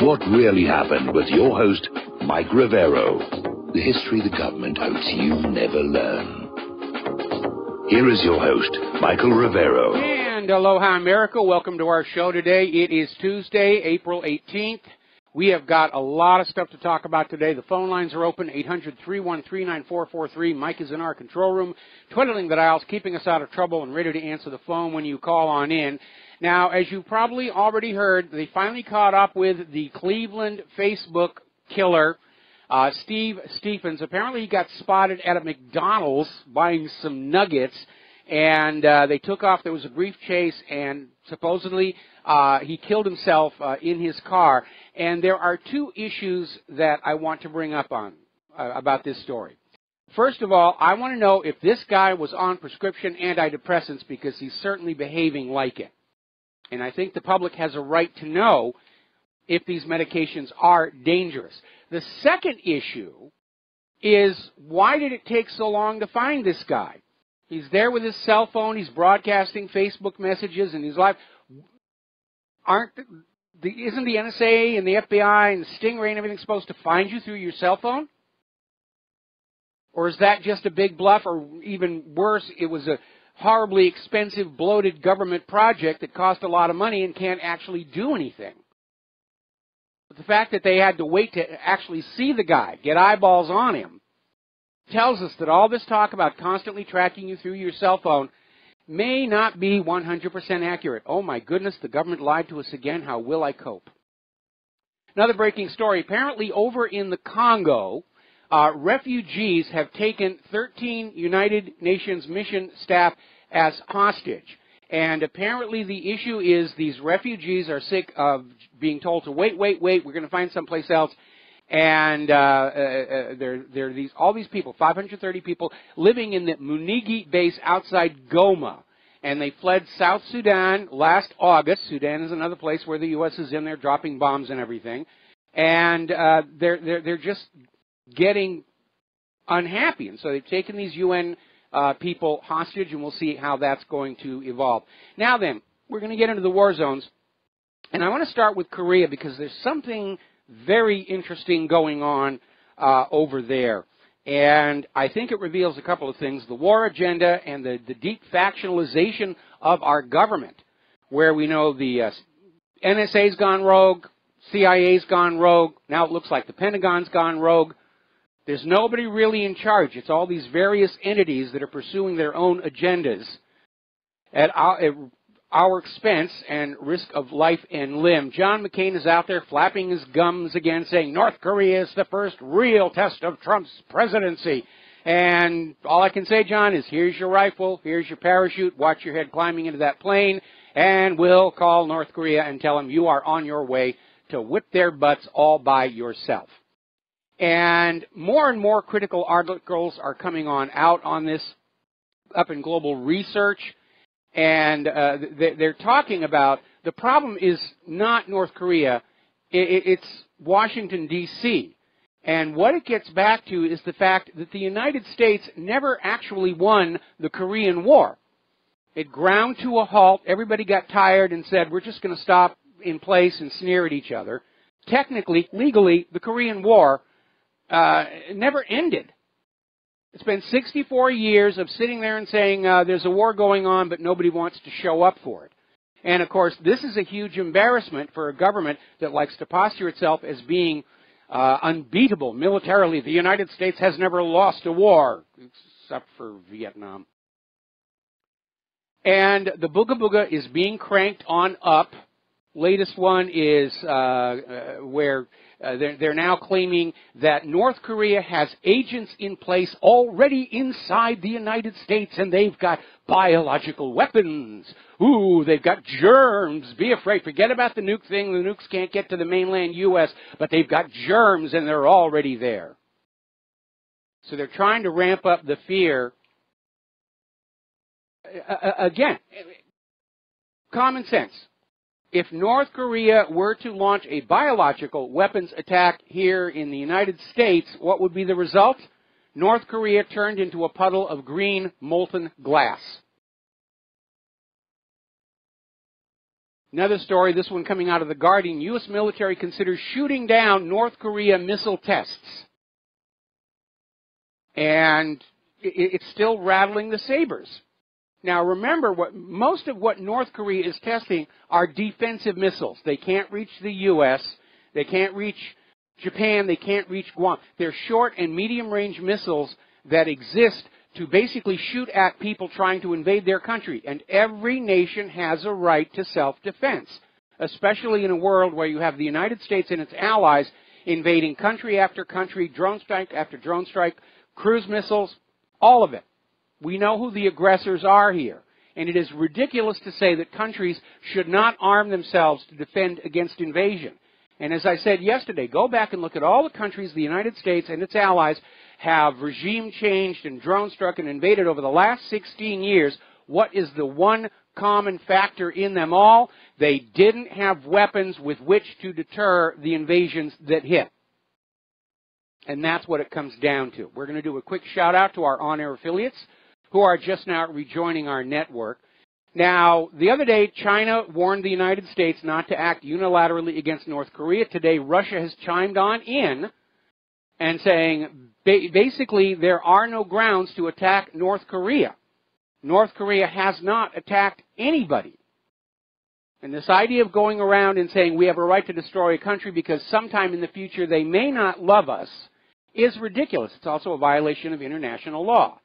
What Really Happened with your host, Mike Rivero. The history the government hopes you never learn. Here is your host, Michael Rivero. And aloha, America. Welcome to our show today. It is Tuesday, April 18th. We have got a lot of stuff to talk about today. The phone lines are open, 800-313-9443. Mike is in our control room, twiddling the dials, keeping us out of trouble and ready to answer the phone when you call on in. Now, as you probably already heard, they finally caught up with the Cleveland Facebook killer, Steve Stephens. Apparently he got spotted at a McDonald's buying some nuggets, and they took off. There was a brief chase, and supposedly he killed himself in his car. And there are two issues that I want to bring up on about this story. First of all, I want to know if this guy was on prescription antidepressants, because he's certainly behaving like it. And I think the public has a right to know if these medications are dangerous. The second issue is, why did it take so long to find this guy? He's there with his cell phone, he's broadcasting Facebook messages, and he's live. Isn't the NSA and the FBI and the Stingray and everything supposed to find you through your cell phone? Or is that just a big bluff? Or even worse, it was a horribly expensive, bloated government project that cost a lot of money and can't actually do anything? But the fact that they had to wait to actually see the guy, get eyeballs on him, tells us that all this talk about constantly tracking you through your cell phone may not be 100% accurate. Oh my goodness, the government lied to us again. How will I cope? Another breaking story. Apparently over in the Congo, refugees have taken 13 United Nations mission staff as hostage. And apparently the issue is these refugees are sick of being told to wait, we're going to find someplace else. And there are all these people, 530 people, living in the Munigi base outside Goma. And they fled South Sudan last August. Sudan is another place where the U.S. is in there dropping bombs and everything. And they're just getting unhappy. And so they've taken these UN people hostage, and we'll see how that's going to evolve. Now then, we're going to get into the war zones. And I want to start with Korea, because there's something very interesting going on over there. And I think it reveals a couple of things: the war agenda and the deep factionalization of our government, where we know the NSA's gone rogue, CIA's gone rogue, now it looks like the Pentagon's gone rogue. There's nobody really in charge. It's all these various entities that are pursuing their own agendas at our expense and risk of life and limb. John McCain is out there flapping his gums again, saying North Korea is the first real test of Trump's presidency. And all I can say, John, is here's your rifle, here's your parachute, watch your head climbing into that plane, and we'll call North Korea and tell them you are on your way to whip their butts all by yourself. And more critical articles are coming out on this up in Global Research. And they're talking about the problem is not North Korea, it's Washington, D.C. And what it gets back to is the fact that the United States never actually won the Korean War. It ground to a halt. Everybody got tired and said, we're just going to stop in place and sneer at each other. Technically, legally, the Korean War never ended. It's been 64 years of sitting there and saying there's a war going on, but nobody wants to show up for it. And, of course, this is a huge embarrassment for a government that likes to posture itself as being unbeatable militarily. The United States has never lost a war, except for Vietnam. And the Booga Booga is being cranked on up. Latest one is where they're now claiming that North Korea has agents in place already inside the United States, and they've got biological weapons. Ooh, they've got germs. Be afraid. Forget about the nuke thing. The nukes can't get to the mainland U.S., but they've got germs, and they're already there. So they're trying to ramp up the fear. Again, common sense. If North Korea were to launch a biological weapons attack here in the United States, what would be the result? North Korea turned into a puddle of green molten glass. Another story, this one coming out of The Guardian, U.S. military considers shooting down North Korea missile tests. And it's still rattling the sabers. Now remember, most of what North Korea is testing are defensive missiles. They can't reach the U.S., they can't reach Japan, they can't reach Guam. They're short and medium-range missiles that exist to basically shoot at people trying to invade their country. And every nation has a right to self-defense, especially in a world where you have the United States and its allies invading country after country, drone strike after drone strike, cruise missiles, all of it. We know who the aggressors are here. And it is ridiculous to say that countries should not arm themselves to defend against invasion. And as I said yesterday, go back and look at all the countries the United States and its allies have regime changed and drone struck and invaded over the last 16 years. What is the one common factor in them all? They didn't have weapons with which to deter the invasions that hit. And that's what it comes down to. We're going to do a quick shout out to our on-air affiliates who are just now rejoining our network. Now, the other day, China warned the United States not to act unilaterally against North Korea. Today, Russia has chimed on in and saying, basically, there are no grounds to attack North Korea. North Korea has not attacked anybody. And this idea of going around and saying we have a right to destroy a country because sometime in the future they may not love us is ridiculous. It's also a violation of international law.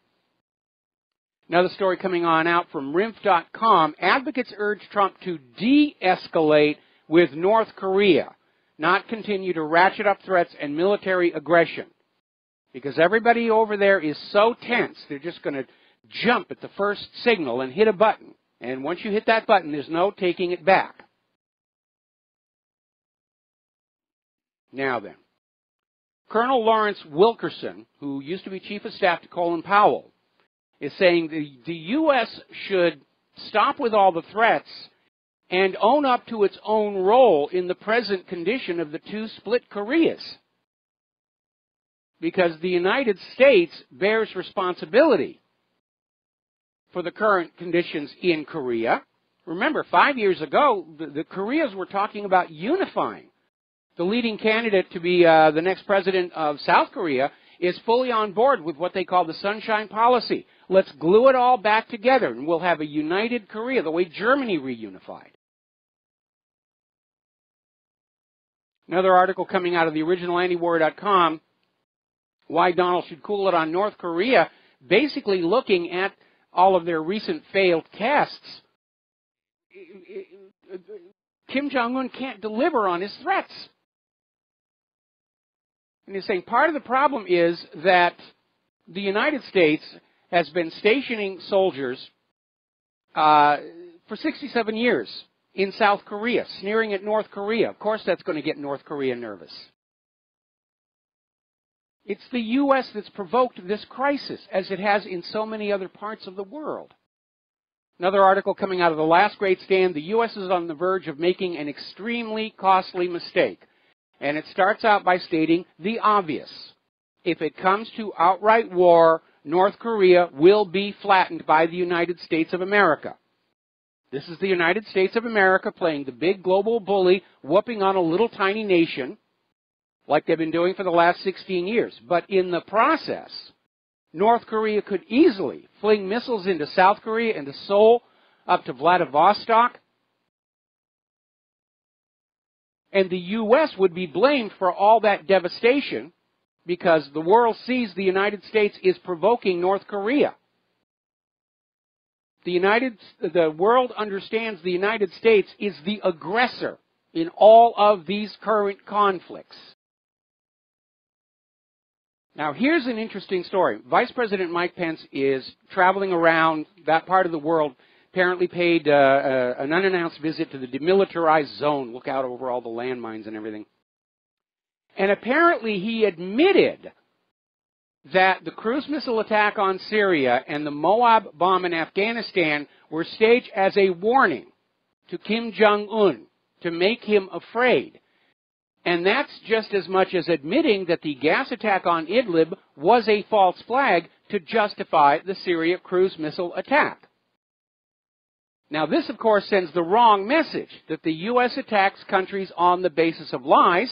Another story coming on out from RINF.com. Advocates urge Trump to de-escalate with North Korea, not continue to ratchet up threats and military aggression. Because everybody over there is so tense, they're just going to jump at the first signal and hit a button. And once you hit that button, there's no taking it back. Now then, Colonel Lawrence Wilkerson, who used to be Chief of Staff to Colin Powell, is saying the U.S. should stop with all the threats and own up to its own role in the present condition of the two split Koreas. Because the United States bears responsibility for the current conditions in Korea. Remember, 5 years ago, the Koreas were talking about unifying. The leading candidate to be the next president of South Korea is fully on board with what they call the Sunshine Policy. Let's glue it all back together, and we'll have a united Korea, the way Germany reunified. Another article coming out of the original antiwar.com, why Donald should cool it on North Korea, basically looking at all of their recent failed tests. Kim Jong-un can't deliver on his threats. And he's saying part of the problem is that the United States has been stationing soldiers for 67 years in South Korea, sneering at North Korea. Of course that's going to get North Korea nervous. It's the U.S. that's provoked this crisis, as it has in so many other parts of the world. Another article coming out of The Last Great Stand, the U.S. is on the verge of making an extremely costly mistake. And it starts out by stating the obvious. If it comes to outright war, North Korea will be flattened by the United States of America. This is the United States of America playing the big global bully, whooping on a little tiny nation, like they've been doing for the last 16 years. But in the process, North Korea could easily fling missiles into South Korea, into Seoul, up to Vladivostok. And the U.S. would be blamed for all that devastation because the world sees the United States is provoking North Korea. The world understands the United States is the aggressor in all of these current conflicts. Now, here's an interesting story. Vice President Mike Pence is traveling around that part of the world, apparently paid an unannounced visit to the demilitarized zone, look out over all the landmines and everything. And apparently he admitted that the cruise missile attack on Syria and the Moab bomb in Afghanistan were staged as a warning to Kim Jong-un to make him afraid. And that's just as much as admitting that the gas attack on Idlib was a false flag to justify the Syria cruise missile attack. Now, this, of course, sends the wrong message, that the U.S. attacks countries on the basis of lies,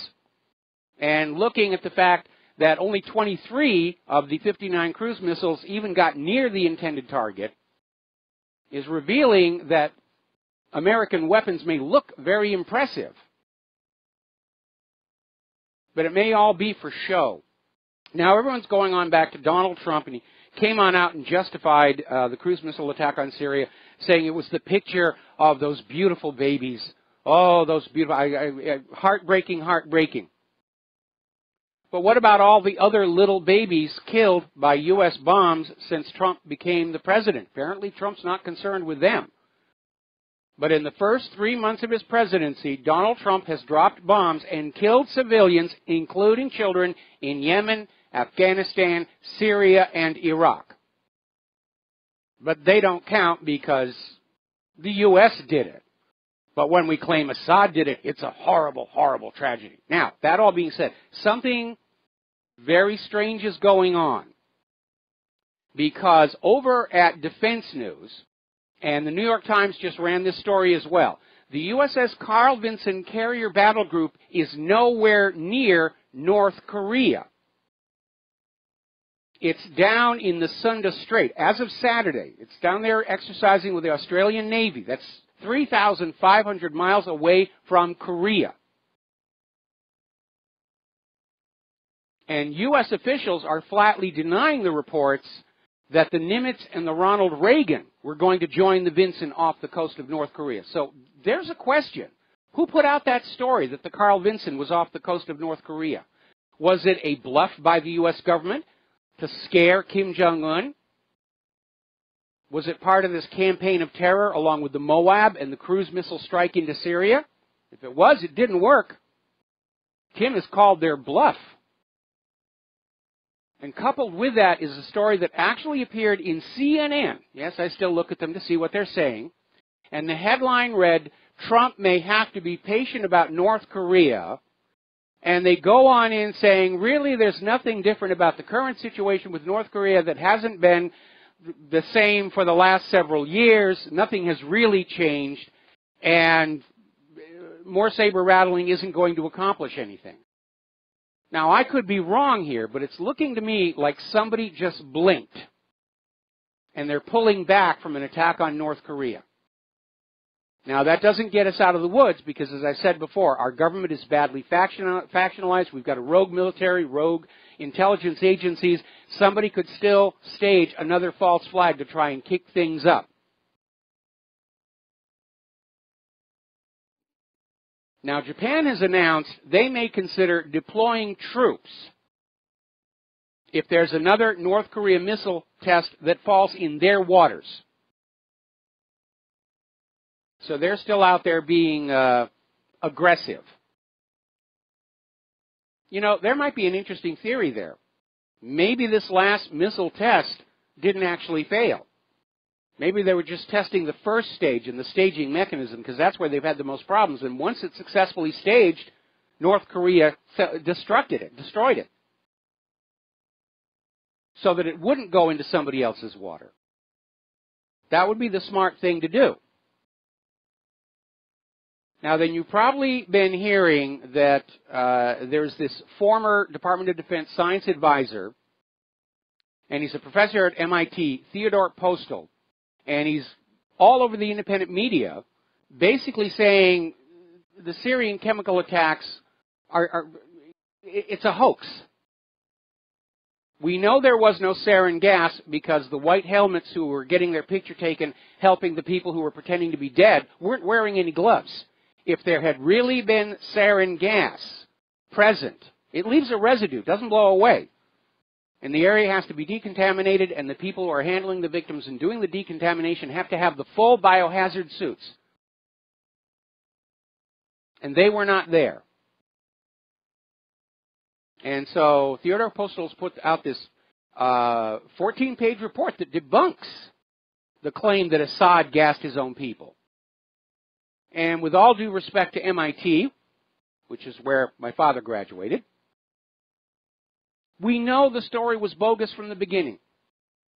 and looking at the fact that only 23 of the 59 cruise missiles even got near the intended target is revealing that American weapons may look very impressive, but it may all be for show. Now, everyone's going on back to Donald Trump, and he came on out and justified the cruise missile attack on Syria, saying it was the picture of those beautiful babies. Oh, those beautiful, heartbreaking, heartbreaking. But what about all the other little babies killed by U.S. bombs since Trump became the president? Apparently, Trump's not concerned with them. But in the first 3 months of his presidency, Donald Trump has dropped bombs and killed civilians, including children, in Yemen, Afghanistan, Syria, and Iraq. But they don't count because the U.S. did it. But when we claim Assad did it, it's a horrible, horrible tragedy. Now, that all being said, something very strange is going on. Because over at Defense News, and the New York Times just ran this story as well, the USS Carl Vinson Carrier Battle Group is nowhere near North Korea. It's down in the Sunda Strait. As of Saturday, it's down there exercising with the Australian Navy. That's 3,500 miles away from Korea. And U.S. officials are flatly denying the reports that the Nimitz and the Ronald Reagan were going to join the Vinson off the coast of North Korea. So there's a question. Who put out that story that the Carl Vinson was off the coast of North Korea? Was it a bluff by the U.S. government to scare Kim Jong-un? Was it part of this campaign of terror along with the Moab and the cruise missile strike into Syria? If it was, it didn't work. Kim has called their bluff. And coupled with that is a story that actually appeared in CNN. Yes, I still look at them to see what they're saying. And the headline read, "Trump may have to be patient about North Korea." And they go on in saying, really, there's nothing different about the current situation with North Korea that hasn't been the same for the last several years. Nothing has really changed. And more saber rattling isn't going to accomplish anything. Now, I could be wrong here, but it's looking to me like somebody just blinked. And they're pulling back from an attack on North Korea. Now, that doesn't get us out of the woods because, as I said before, our government is badly factionalized. We've got a rogue military, rogue intelligence agencies. Somebody could still stage another false flag to try and kick things up. Now, Japan has announced they may consider deploying troops if there's another North Korea missile test that falls in their waters. So they're still out there being aggressive. You know, there might be an interesting theory there. Maybe this last missile test didn't actually fail. Maybe they were just testing the first stage and the staging mechanism because that's where they've had the most problems. And once it's successfully staged, North Korea destroyed it. So that it wouldn't go into somebody else's water. That would be the smart thing to do. Now, then you've probably been hearing that there's this former Department of Defense science advisor, and he's a professor at MIT, Theodore Postel, and he's all over the independent media basically saying the Syrian chemical attacks it's a hoax. We know there was no sarin gas because the white helmets who were getting their picture taken helping the people who were pretending to be dead weren't wearing any gloves. If there had really been sarin gas present, it leaves a residue, doesn't blow away. And the area has to be decontaminated, and the people who are handling the victims and doing the decontamination have to have the full biohazard suits. And they were not there. And so Theodore Postel's put out this 14-page report that debunks the claim that Assad gassed his own people. And with all due respect to MIT, which is where my father graduated, we know the story was bogus from the beginning.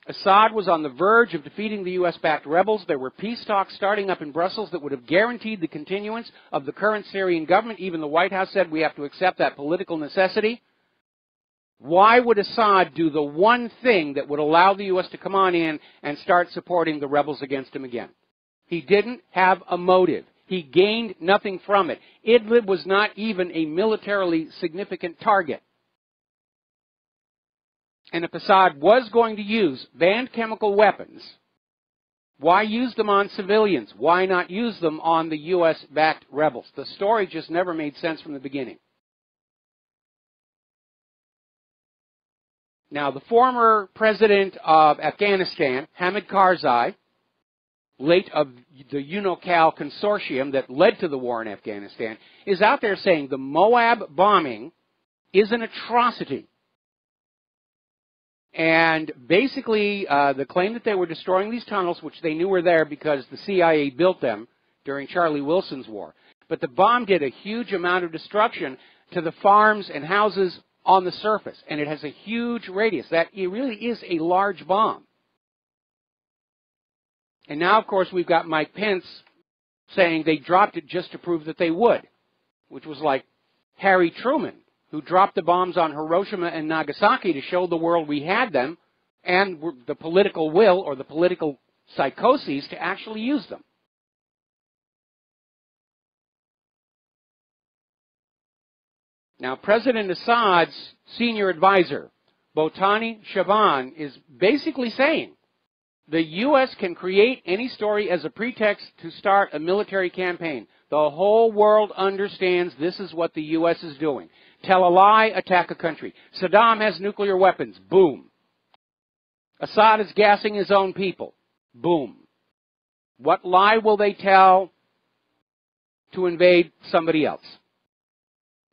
Assad was on the verge of defeating the U.S.-backed rebels. There were peace talks starting up in Brussels that would have guaranteed the continuance of the current Syrian government. Even the White House said we have to accept that political necessity. Why would Assad do the one thing that would allow the U.S. to come on in and start supporting the rebels against him again? He didn't have a motive. He gained nothing from it. Idlib was not even a militarily significant target. And if Assad was going to use banned chemical weapons, why use them on civilians? Why not use them on the U.S.-backed rebels? The story just never made sense from the beginning. Now, the former president of Afghanistan, Hamid Karzai, late of the UNOCAL consortium that led to the war in Afghanistan, is out there saying the Moab bombing is an atrocity. And basically, the claim that they were destroying these tunnels, which they knew were there because the CIA built them during Charlie Wilson's war. But the bomb did a huge amount of destruction to the farms and houses on the surface, and it has a huge radius. That it really is a large bomb. And now, of course, we've got Mike Pence saying they dropped it just to prove that they would, which was like Harry Truman, who dropped the bombs on Hiroshima and Nagasaki to show the world we had them and the political will or the political psychoses to actually use them. Now, President Assad's senior advisor, Botani Shaban, is basically saying the U.S. can create any story as a pretext to start a military campaign. The whole world understands this is what the U.S. is doing. Tell a lie, attack a country. Saddam has nuclear weapons. Boom. Assad is gassing his own people. Boom. What lie will they tell to invade somebody else?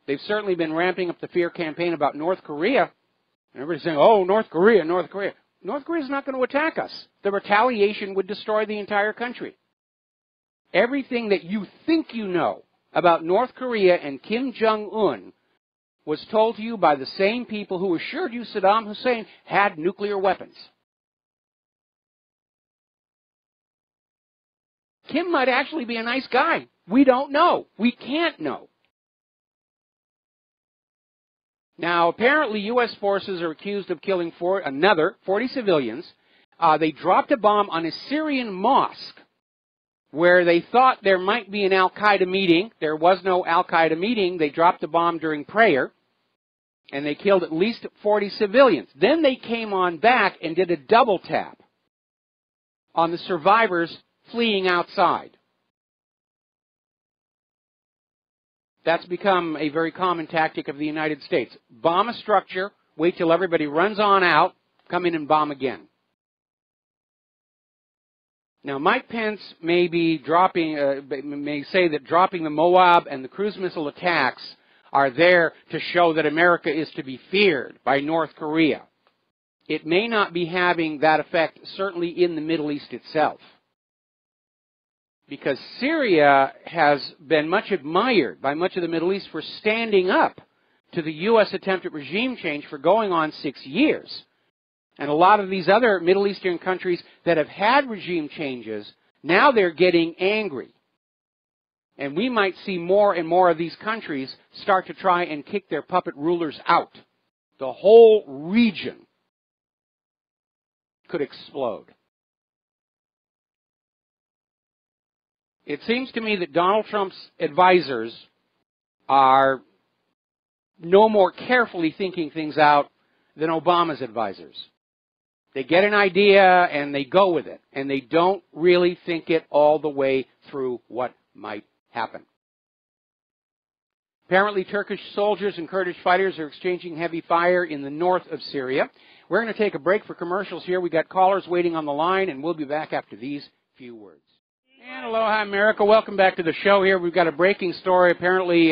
They've certainly been ramping up the fear campaign about North Korea. And everybody's saying, oh, North Korea, North Korea. North Korea is not going to attack us. The retaliation would destroy the entire country. Everything that you think you know about North Korea and Kim Jong-un was told to you by the same people who assured you Saddam Hussein had nuclear weapons. Kim might actually be a nice guy. We don't know. We can't know. Now, apparently, U.S. forces are accused of killing another 40 civilians. They dropped a bomb on a Syrian mosque where they thought there might be an al-Qaeda meeting. There was no al-Qaeda meeting. They dropped the bomb during prayer, and they killed at least 40 civilians. Then they came on back and did a double tap on the survivors fleeing outside. That's become a very common tactic of the United States. Bomb a structure, wait till everybody runs on out, come in and bomb again. Now, Mike Pence may be may say that dropping the Moab and the cruise missile attacks are there to show that America is to be feared by North Korea. It may not be having that effect, certainly in the Middle East itself, because Syria has been much admired by much of the Middle East for standing up to the U.S. attempt at regime change for going on 6 years. And a lot of these other Middle Eastern countries that have had regime changes, now they're getting angry. And we might see more and more of these countries start to try and kick their puppet rulers out. The whole region could explode. It seems to me that Donald Trump's advisors are no more carefully thinking things out than Obama's advisors. They get an idea and they go with it, and they don't really think it all the way through what might happen. Apparently, Turkish soldiers and Kurdish fighters are exchanging heavy fire in the north of Syria. We're going to take a break for commercials here. We've got callers waiting on the line, and we'll be back after these few words. And aloha, America. Welcome back to the show here. We've got a breaking story. Apparently,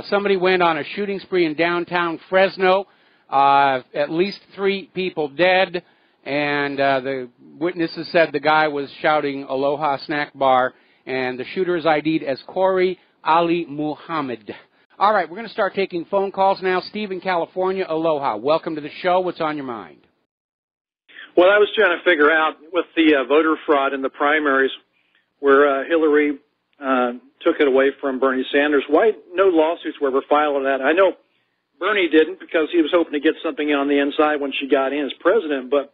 somebody went on a shooting spree in downtown Fresno. At least 3 people dead, and the witnesses said the guy was shouting Aloha Snack Bar, and the shooter is ID'd as Corey Ali Muhammad. All right, we're going to start taking phone calls now. Steve in California, aloha. Welcome to the show. What's on your mind? Well, I was trying to figure out with the voter fraud in the primaries where Hillary took it away from Bernie Sanders, why no lawsuits were ever filed on that? I know Bernie didn't because he was hoping to get something on the inside when she got in as president, but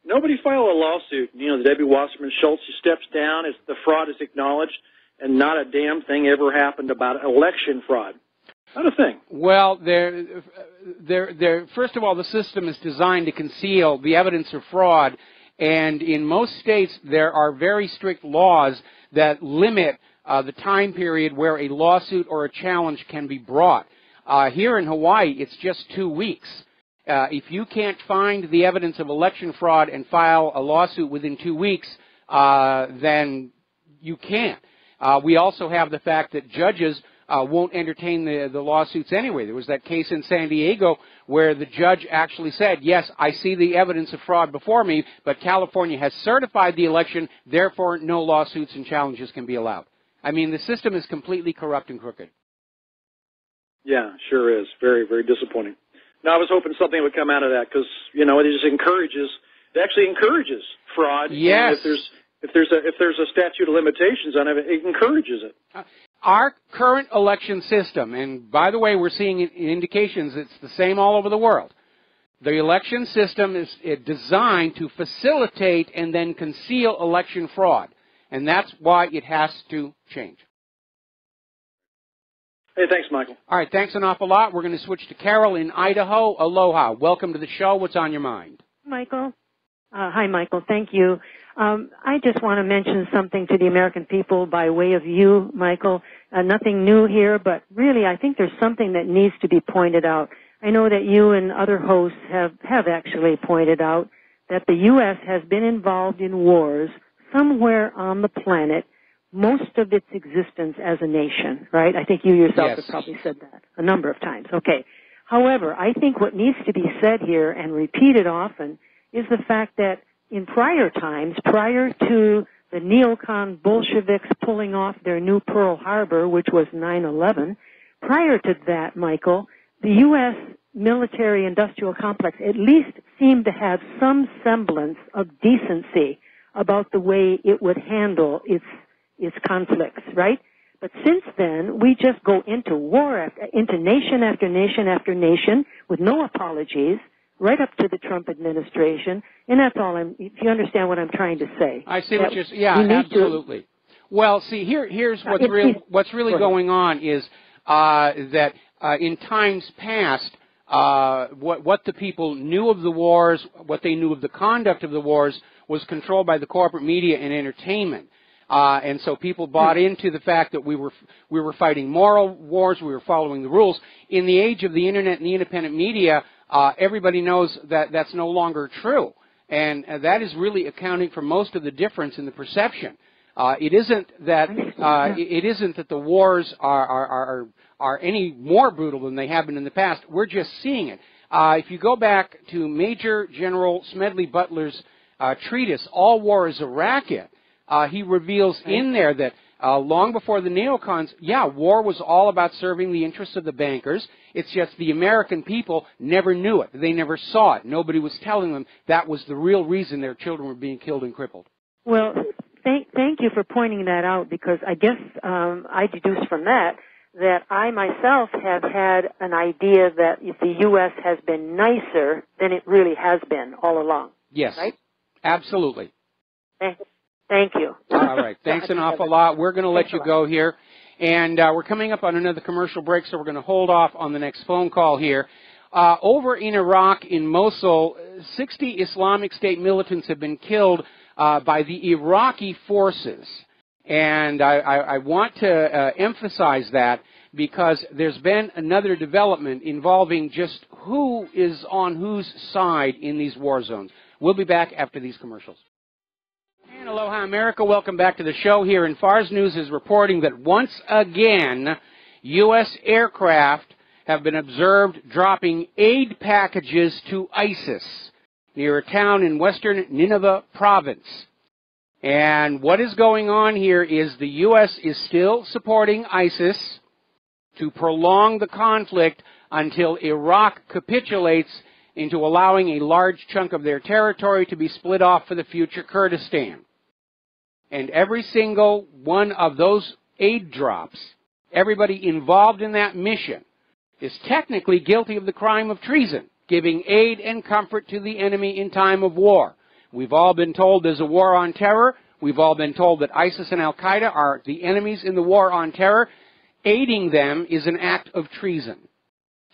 nobody filed a lawsuit. You know, the Debbie Wasserman Schultz, she steps down, the fraud is acknowledged, and not a damn thing ever happened about election fraud. Not a thing. Well, first of all, the system is designed to conceal the evidence of fraud, and in most states there are very strict laws that limit the time period where a lawsuit or a challenge can be brought. Here in Hawaii, it's just 2 weeks. If you can't find the evidence of election fraud and file a lawsuit within 2 weeks, then you can't. We also have the fact that judges won't entertain the lawsuits anyway. There was that case in San Diego where the judge actually said, yes, I see the evidence of fraud before me, but California has certified the election, therefore no lawsuits and challenges can be allowed. I mean, the system is completely corrupt and crooked. Yeah, sure is. Very, very disappointing. Now, I was hoping something would come out of that because, you know, it actually encourages fraud. Yes. And if there's a statute of limitations on it, it encourages it. Our current election system, and by the way, we're seeing indications it's the same all over the world. The election system is designed to facilitate and then conceal election fraud, and that's why it has to change. Hey, thanks, Michael. All right, thanks an awful lot. We're going to switch to Carol in Idaho. Aloha. Welcome to the show. What's on your mind? Michael. Hi, Michael. Thank you. I just want to mention something to the American people by way of you, Michael. Nothing new here, but really I think there's something that needs to be pointed out. I know that you and other hosts have actually pointed out that the U.S. has been involved in wars somewhere on the planet most of its existence as a nation, right? I think you yourself have probably said that a number of times. Okay. However, I think what needs to be said here and repeated often is the fact that in prior times, prior to the neocon Bolsheviks pulling off their new Pearl Harbor, which was 9/11, prior to that, Michael, the U.S. military-industrial complex at least seemed to have some semblance of decency about the way it would handle its conflicts, right? But since then, we just go into war, into nation after nation after nation with no apologies, right up to the Trump administration, and that's all if you understand what I'm trying to say. I see what you're saying. Yeah, absolutely. Well, see, here's what's really going on is that in times past, what the people knew of the wars, what they knew of the conduct of the wars, was controlled by the corporate media and entertainment. And so people bought into the fact that we were fighting moral wars, we were following the rules. In the age of the internet and the independent media, everybody knows that that's no longer true. And that is really accounting for most of the difference in the perception. It isn't that the wars are any more brutal than they have been in the past. We're just seeing it. If you go back to Major General Smedley Butler's treatise, All War is a Racket, he reveals in there that long before the neocons, war was all about serving the interests of the bankers. It's just the American people never knew it. They never saw it. Nobody was telling them that was the real reason their children were being killed and crippled. Well, thank you for pointing that out, because I guess I deduce from that I myself have had an idea that if the U.S. has been nicer than it really has been all along. Yes, right? Absolutely. Thank you. All right. Thanks an awful lot. We're going to let you go here. And we're coming up on another commercial break, so we're going to hold off on the next phone call here. Over in Iraq, in Mosul, 60 Islamic State militants have been killed by the Iraqi forces. And I want to emphasize that because there's been another development involving just who is on whose side in these war zones. We'll be back after these commercials. And aloha, America. Welcome back to the show here. And FARS News is reporting that once again, U.S. aircraft have been observed dropping aid packages to ISIS near a town in western Nineveh province. And what is going on here is the U.S. is still supporting ISIS to prolong the conflict until Iraq capitulates into allowing a large chunk of their territory to be split off for the future Kurdistan. And every single one of those aid drops, everybody involved in that mission, is technically guilty of the crime of treason, giving aid and comfort to the enemy in time of war. We've all been told there's a war on terror. We've all been told that ISIS and Al-Qaeda are the enemies in the war on terror. Aiding them is an act of treason.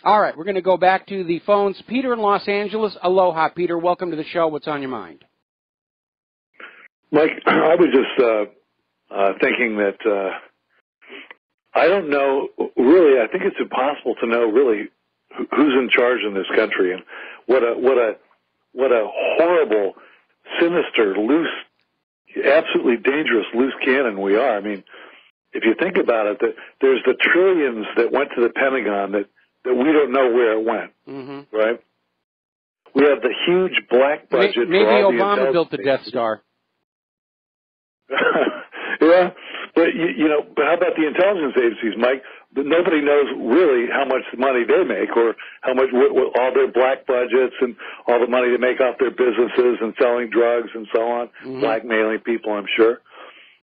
All right, we're going to go back to the phones. Peter in Los Angeles. Aloha, Peter. Welcome to the show. What's on your mind? Mike, I was just thinking that I don't know, really, I think it's impossible to know really who's in charge in this country and what a horrible, sinister, loose, absolutely dangerous loose cannon we are. I mean, if you think about it, there's the trillions that went to the Pentagon that we don't know where it went, right? We have the huge black budget. Maybe for all Obama built the Death Star. Yeah, but but how about the intelligence agencies, Mike? Nobody knows really how much money they make, or how much all their black budgets and all the money they make off their businesses and selling drugs and so on, blackmailing people, I'm sure.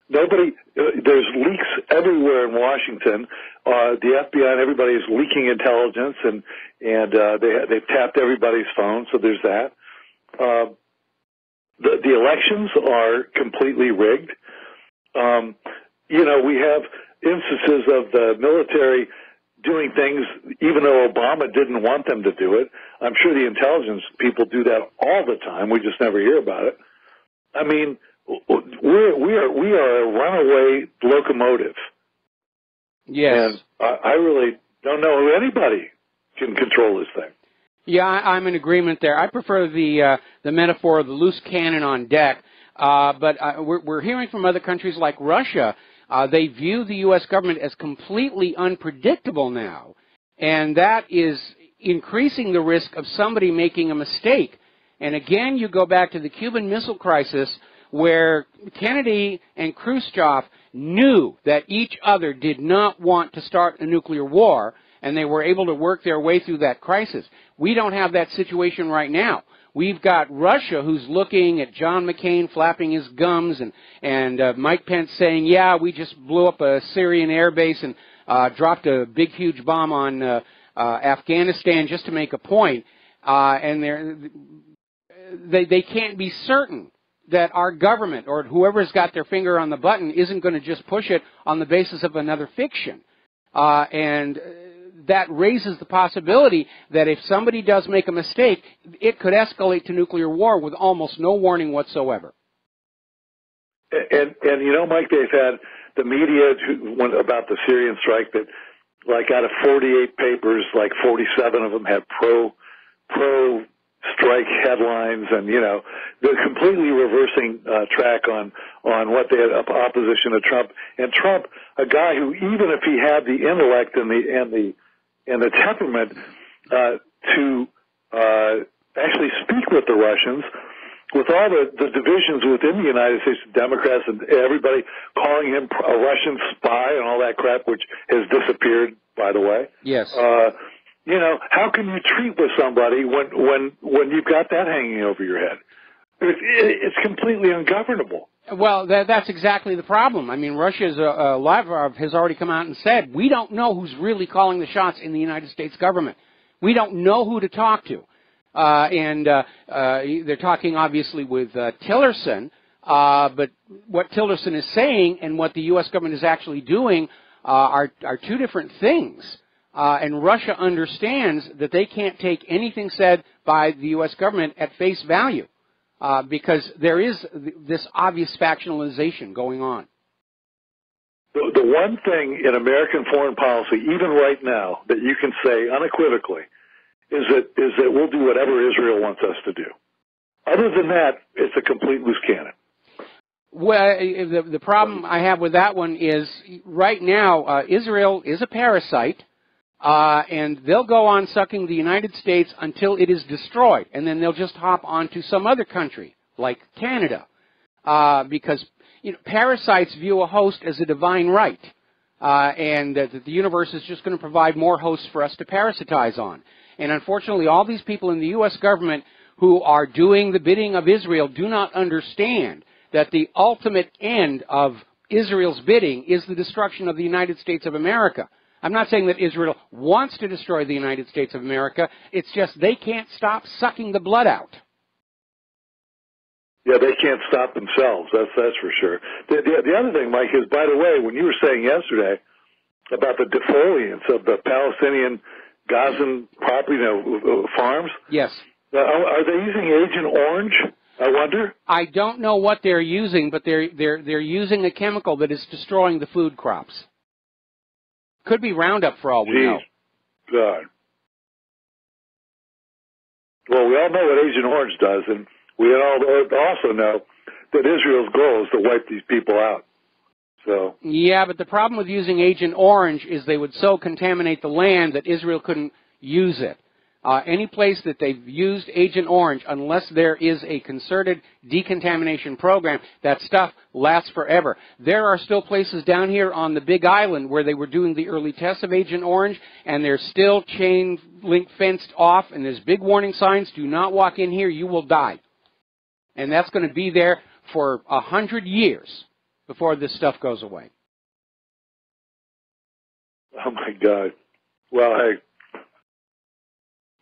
Nobody. There's leaks everywhere in Washington. The FBI and everybody is leaking intelligence, and they've tapped everybody's phone. So there's that. The elections are completely rigged. We have instances of the military doing things even though Obama didn't want them to do it. I'm sure the intelligence people do that all the time. We just never hear about it. I mean, we are a runaway locomotive. Yes. And I really don't know who anybody can control this thing. Yeah, I'm in agreement there. I prefer the metaphor of the loose cannon on deck. But we're hearing from other countries like Russia. They view the U.S. government as completely unpredictable now, and that is increasing the risk of somebody making a mistake. And again, you go back to the Cuban Missile Crisis, where Kennedy and Khrushchev knew that each other did not want to start a nuclear war, and they were able to work their way through that crisis. We don't have that situation right now. We've got Russia, who's looking at John McCain flapping his gums, and Mike Pence saying, yeah, we just blew up a Syrian air base and dropped a big, huge bomb on Afghanistan just to make a point. And they can't be certain that our government or whoever's got their finger on the button isn't going to just push it on the basis of another fiction. And that raises the possibility that if somebody does make a mistake, it could escalate to nuclear war with almost no warning whatsoever. And Mike, they've had the media about the Syrian strike that, like, out of 48 papers, like 47 of them had pro-strike headlines, and, they're completely reversing track on what they had opposition to Trump. And Trump, a guy who, even if he had the intellect and the temperament to actually speak with the Russians, with all the divisions within the United States, Democrats and everybody calling him a Russian spy and all that crap, which has disappeared, by the way. Yes. How can you treat with somebody when you've got that hanging over your head? It's completely ungovernable. Well, that's exactly the problem. I mean, Russia's Lavrov has already come out and said, we don't know who's really calling the shots in the United States government. We don't know who to talk to. And they're talking, obviously, with Tillerson. But what Tillerson is saying and what the U.S. government is actually doing are two different things. And Russia understands that they can't take anything said by the U.S. government at face value. Because there is this obvious factionalization going on. The one thing in American foreign policy, even right now, that you can say unequivocally, is that we'll do whatever Israel wants us to do. Other than that, it's a complete loose cannon. Well, the problem I have with that one is right now Israel is a parasite. And they'll go on sucking the United States until it is destroyed, and then they'll just hop onto some other country, like Canada, because parasites view a host as a divine right, and that the universe is just going to provide more hosts for us to parasitize on. And unfortunately, all these people in the U.S. government who are doing the bidding of Israel do not understand that the ultimate end of Israel's bidding is the destruction of the United States of America. I'm not saying that Israel wants to destroy the United States of America. It's just they can't stop sucking the blood out. Yeah, they can't stop themselves. That's for sure. The other thing, Mike, is, by the way, when you were saying yesterday about the defoliants of the Palestinian Gazan property, farms. Yes. Are they using Agent Orange? I wonder. I don't know what they're using, but they're using a chemical that is destroying the food crops. Could be Roundup for all we know. God. Well, we all know what Agent Orange does, and we all also know that Israel's goal is to wipe these people out. So. Yeah, but the problem with using Agent Orange is they would so contaminate the land that Israel couldn't use it. Any place that they've used Agent Orange, unless there is a concerted decontamination program, that stuff lasts forever. There are still places down here on the Big Island where they were doing the early tests of Agent Orange, and they're still chain link fenced off, and there's big warning signs, do not walk in here, you will die. And that's going to be there for 100 years before this stuff goes away. Oh, my God. Well, hey.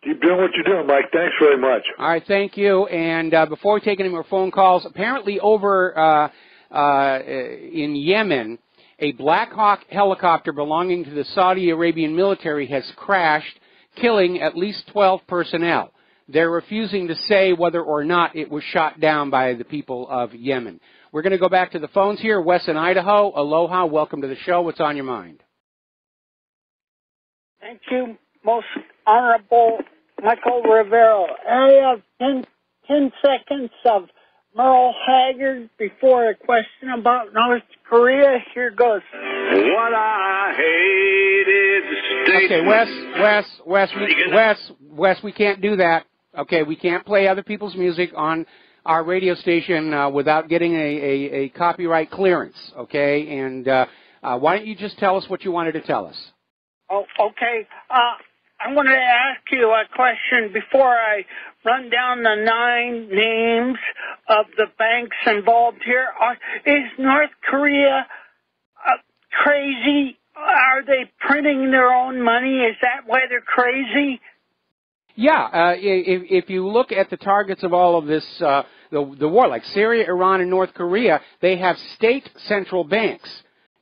Keep doing what you're doing, Mike. Thanks very much. All right, thank you. And before we take any more phone calls, apparently over in Yemen, a Black Hawk helicopter belonging to the Saudi Arabian military has crashed, killing at least 12 personnel. They're refusing to say whether or not it was shot down by the people of Yemen. We're going to go back to the phones here. Wes in Idaho, aloha, welcome to the show. What's on your mind? Thank you, most honorable Michael Rivero. I have 10 seconds of Merle Haggard before a question about North Korea. Here goes. What I hate is Okay, Wes, we can't do that. Okay, we can't play other people's music on our radio station without getting a copyright clearance, okay? And why don't you just tell us what you wanted to tell us? Oh, okay. I wanted to ask you a question before I run down the 9 names of the banks involved here. Is North Korea crazy? Are they printing their own money? Is that why they're crazy? Yeah, if you look at the targets of all of this, the war, like Syria, Iran, and North Korea, they have state central banks.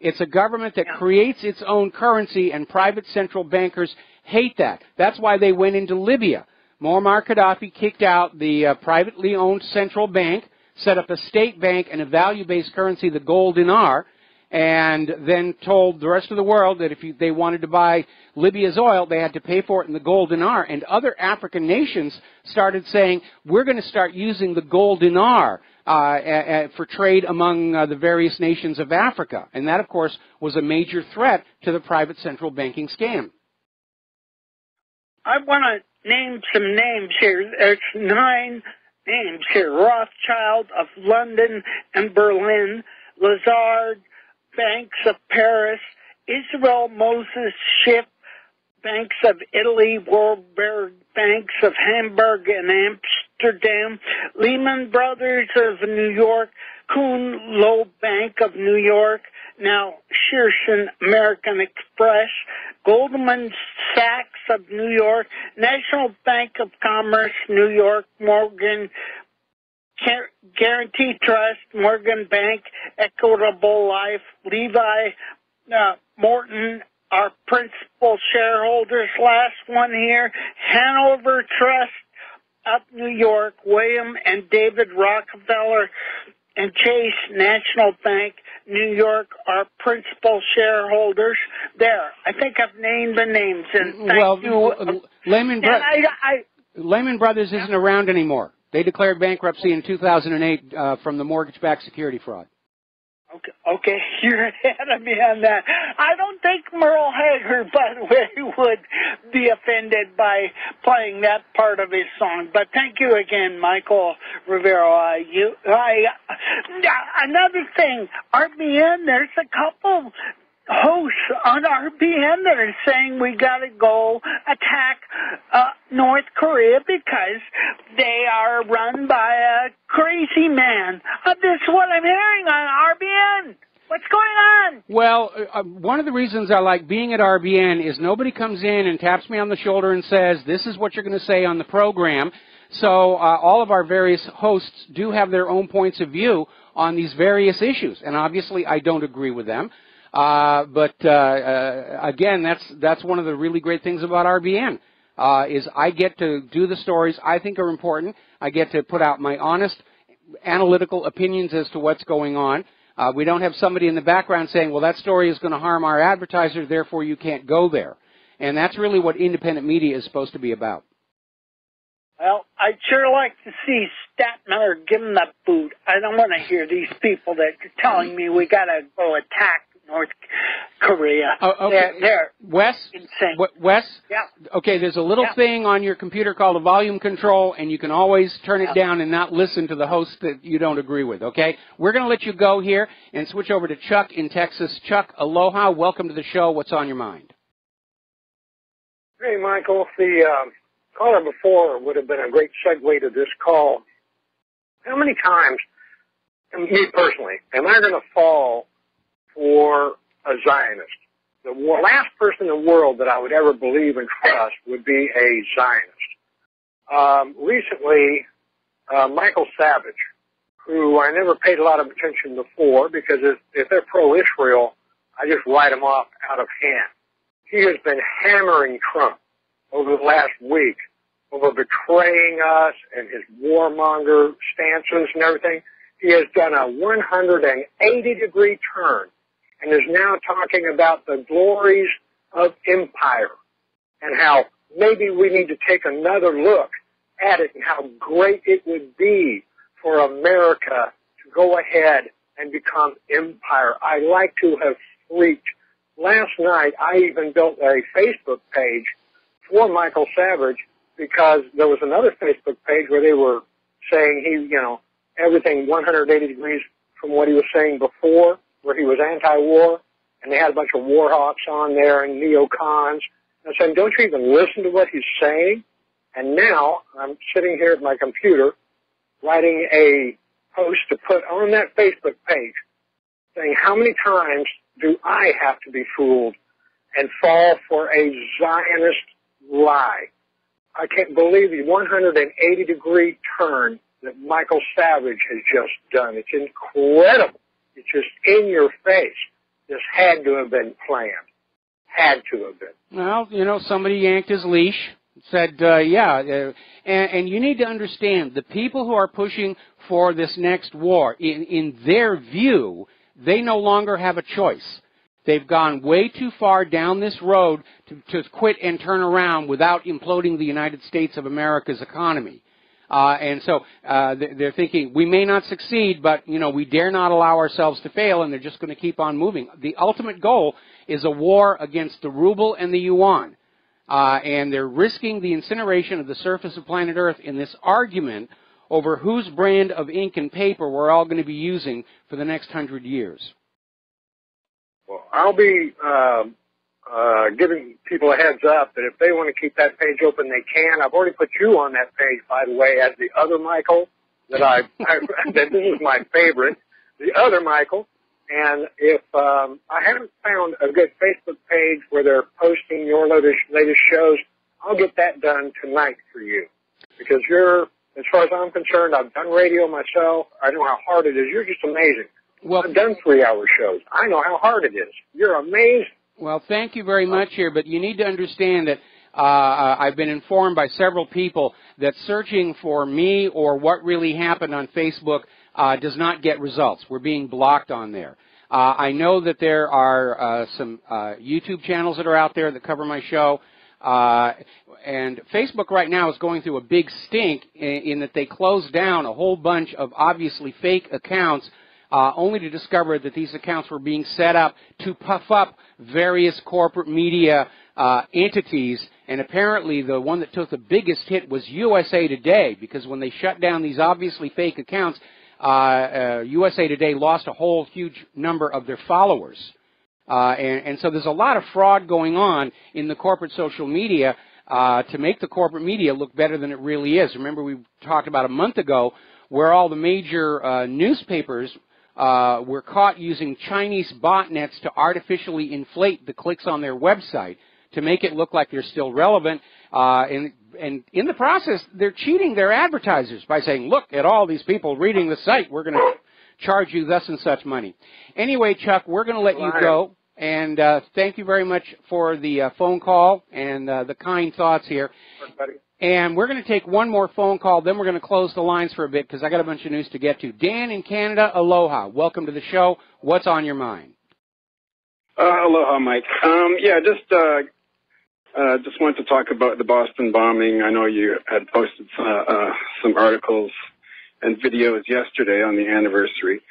It's a government that creates its own currency, and private central bankers hate that. That's why they went into Libya. Muammar Gaddafi kicked out the privately owned central bank, set up a state bank and a value-based currency, the gold dinar, and then told the rest of the world that if they wanted to buy Libya's oil, they had to pay for it in the gold dinar. And other African nations started saying, we're going to start using the gold dinar for trade among the various nations of Africa. And that, of course, was a major threat to the private central banking scam. I want to name some names here. There's 9 names here. Rothschild of London and Berlin, Lazard, Banks of Paris, Israel Moses Schiff, Banks of Italy, Warburg Banks of Hamburg and Amsterdam, Lehman Brothers of New York, Kuhn Loeb Bank of New York, now Shearson American Express, Goldman Sachs of New York, National Bank of Commerce, New York, Morgan Guarantee Trust, Morgan Bank, Equitable Life, Levi Morton, our principal shareholders. Last one here, Hanover Trust of New York, William and David Rockefeller and Chase National Bank, New York, our principal shareholders. There, I think I've named the names. And thank you. Lehman Brothers isn't around anymore. They declared bankruptcy in 2008 from the mortgage-backed security fraud. Okay, you're ahead of me on that. I don't think Merle Haggard, by the way, would be offended by playing that part of his song. But thank you again, Michael Rivero. Another thing, RBN, there's a couple hosts on RBN that are saying we got to go attack North Korea because they are run by a crazy man. This is what I'm hearing on RBN. What's going on? Well, one of the reasons I like being at RBN is nobody comes in and taps me on the shoulder and says, this is what you're going to say on the program. So all of our various hosts do have their own points of view on these various issues. And obviously I don't agree with them. But again, that's one of the really great things about RBN, is I get to do the stories I think are important. I get to put out my honest, analytical opinions as to what's going on. We don't have somebody in the background saying, well, that story is going to harm our advertisers, therefore you can't go there. And that's really what independent media is supposed to be about. Well, I'd sure like to see Statmiller give him the boot. I don't want to hear these people that are telling me we got to go attack North Korea. Okay. They're Wes? insane. Wes? Yeah. Okay, there's a little thing on your computer called a volume control, and you can always turn it down and not listen to the host that you don't agree with, okay? We're going to let you go here and switch over to Chuck in Texas. Chuck, aloha. Welcome to the show. What's on your mind? Hey, Michael. The caller before would have been a great segue to this call. How many times, me personally, am I going to fall for a Zionist? The last person in the world that I would ever believe and trust would be a Zionist. Recently, Michael Savage, who I never paid a lot of attention before because if they're pro-Israel, I just write them off out of hand. He has been hammering Trump over the last week over betraying us and his warmonger stances and everything. He has done a 180-degree turn and is now talking about the glories of empire and how maybe we need to take another look at it and how great it would be for America to go ahead and become empire. I like to have freaked. Last night, I even built a Facebook page for Michael Savage because there was another Facebook page where they were saying everything 180 degrees from what he was saying before, where he was anti-war, and they had a bunch of war hawks on there and neocons. And I said, don't you even listen to what he's saying? And now I'm sitting here at my computer writing a post to put on that Facebook page saying, how many times do I have to be fooled and fall for a Zionist lie? I can't believe the 180-degree turn that Michael Savage has just done. It's incredible. It's just in your face. This had to have been planned. Had to have been. Well, somebody yanked his leash, said, and you need to understand, the people who are pushing for this next war, in their view, they no longer have a choice. They've gone way too far down this road to quit and turn around without imploding the United States of America's economy. And so they're thinking, we may not succeed, but, we dare not allow ourselves to fail, and they're just going to keep on moving. The ultimate goal is a war against the ruble and the yuan. And they're risking the incineration of the surface of planet Earth in this argument over whose brand of ink and paper we're all going to be using for the next 100 years. Well, I'll be giving people a heads up that if they want to keep that page open, they can. I've already put you on that page, by the way, as the other Michael, that that this is my favorite, the other Michael. And if I haven't found a good Facebook page where they're posting your latest shows, I'll get that done tonight for you. Because as far as I'm concerned, I've done radio myself. I know how hard it is. You're just amazing. Well, I've done 3-hour shows. I know how hard it is. You're amazing. Well, thank you very much here, but you need to understand that I've been informed by several people that searching for me or what really happened on Facebook does not get results. We're being blocked on there. I know that there are some YouTube channels that are out there that cover my show, and Facebook right now is going through a big stink in that they closed down a whole bunch of obviously fake accounts only to discover that these accounts were being set up to puff up various corporate media entities, and apparently the one that took the biggest hit was USA Today, because when they shut down these obviously fake accounts, USA Today lost a whole huge number of their followers. And so there's a lot of fraud going on in the corporate social media to make the corporate media look better than it really is. Remember, we talked about a month ago where all the major newspapers were caught using Chinese botnets to artificially inflate the clicks on their website to make it look like they're still relevant. And in the process, they're cheating their advertisers by saying, look at all these people reading the site. We're going to charge you thus and such money. Anyway, Chuck, we're going to let you go. And thank you very much for the phone call and the kind thoughts here. And we're going to take one more phone call, then we're going to close the lines for a bit because I got a bunch of news to get to. Dan in Canada, aloha. Welcome to the show. What's on your mind? Aloha, Mike. Just wanted to talk about the Boston bombing. I know you had posted some articles and videos yesterday on the anniversary.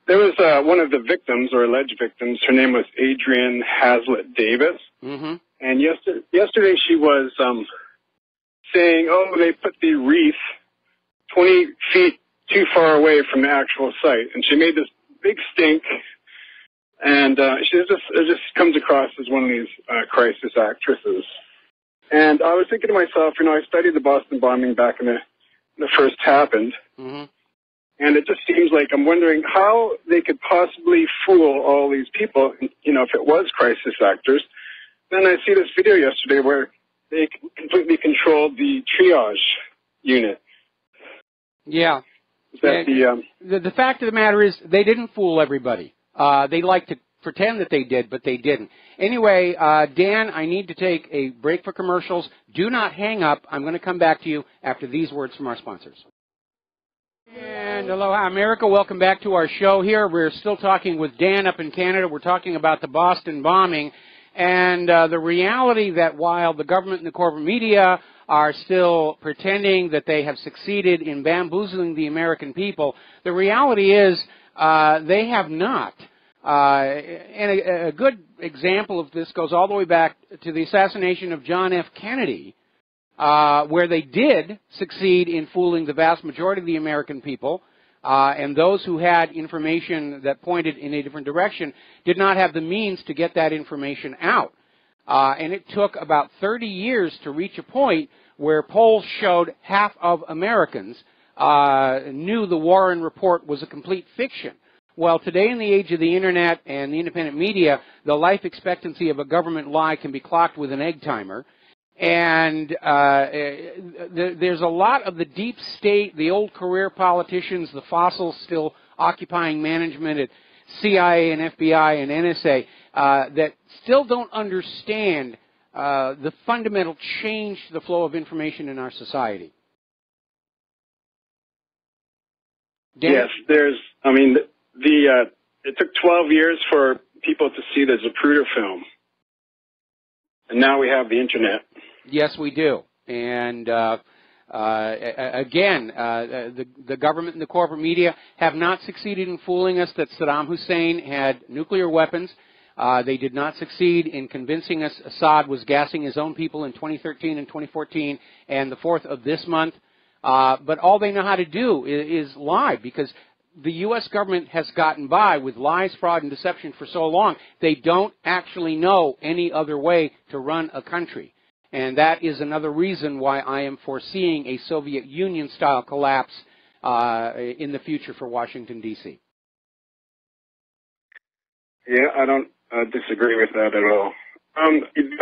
There was one of the victims, or alleged victims. Her name was Adrienne Hazlitt Davis. Mm-hmm. And yesterday she was saying, oh, they put the wreath 20 feet too far away from the actual site. And she made this big stink. And it just comes across as one of these crisis actresses. And I was thinking to myself, I studied the Boston bombing back in the first happened. Mm-hmm. And it just seems like I'm wondering how they could possibly fool all these people, if it was crisis actors. Then I see this video yesterday where they completely controlled the triage unit. Yeah. The fact of the matter is they didn't fool everybody. They like to pretend that they did, but they didn't. Anyway, Dan, I need to take a break for commercials. Do not hang up. I'm going to come back to you after these words from our sponsors. And aloha, America. Welcome back to our show here. We're still talking with Dan up in Canada. We're talking about the Boston bombing and the reality that while the government and the corporate media are still pretending that they have succeeded in bamboozling the American people, the reality is they have not. And a good example of this goes all the way back to the assassination of John F. Kennedy, where they did succeed in fooling the vast majority of the American people, and those who had information that pointed in a different direction did not have the means to get that information out. And it took about 30 years to reach a point where polls showed half of Americans knew the Warren Report was a complete fiction. Well, today in the age of the Internet and the independent media, the life expectancy of a government lie can be clocked with an egg timer. And there's a lot of the deep state, the old career politicians, the fossils still occupying management at CIA and FBI and NSA that still don't understand the fundamental change to the flow of information in our society. Dan? Yes, it took 12 years for people to see the Zapruder film. And now we have the Internet. Yes, we do. And again, the government and the corporate media have not succeeded in fooling us that Saddam Hussein had nuclear weapons. They did not succeed in convincing us Assad was gassing his own people in 2013 and 2014 and the 4th of this month. But all they know how to do is lie, because the U.S. government has gotten by with lies, fraud, and deception for so long, they don't actually know any other way to run a country. And that is another reason why I am foreseeing a Soviet Union-style collapse in the future for Washington, D.C. Yeah, I don't disagree with that at all.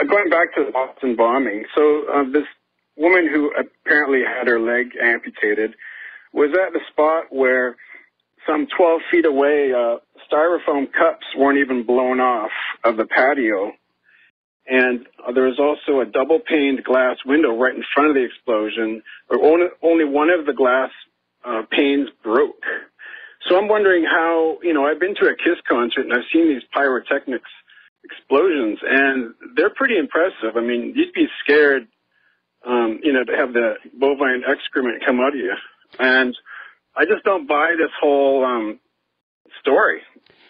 Going back to the Boston bombing, so this woman who apparently had her leg amputated was at the spot where some 12 feet away, styrofoam cups weren't even blown off of the patio. And there was also a double-paned glass window right in front of the explosion, or only one of the glass panes broke. So I'm wondering how, I've been to a KISS concert and I've seen these pyrotechnics explosions, and they're pretty impressive. I mean, you'd be scared, to have the bovine excrement come out of you. And I just don't buy this whole story.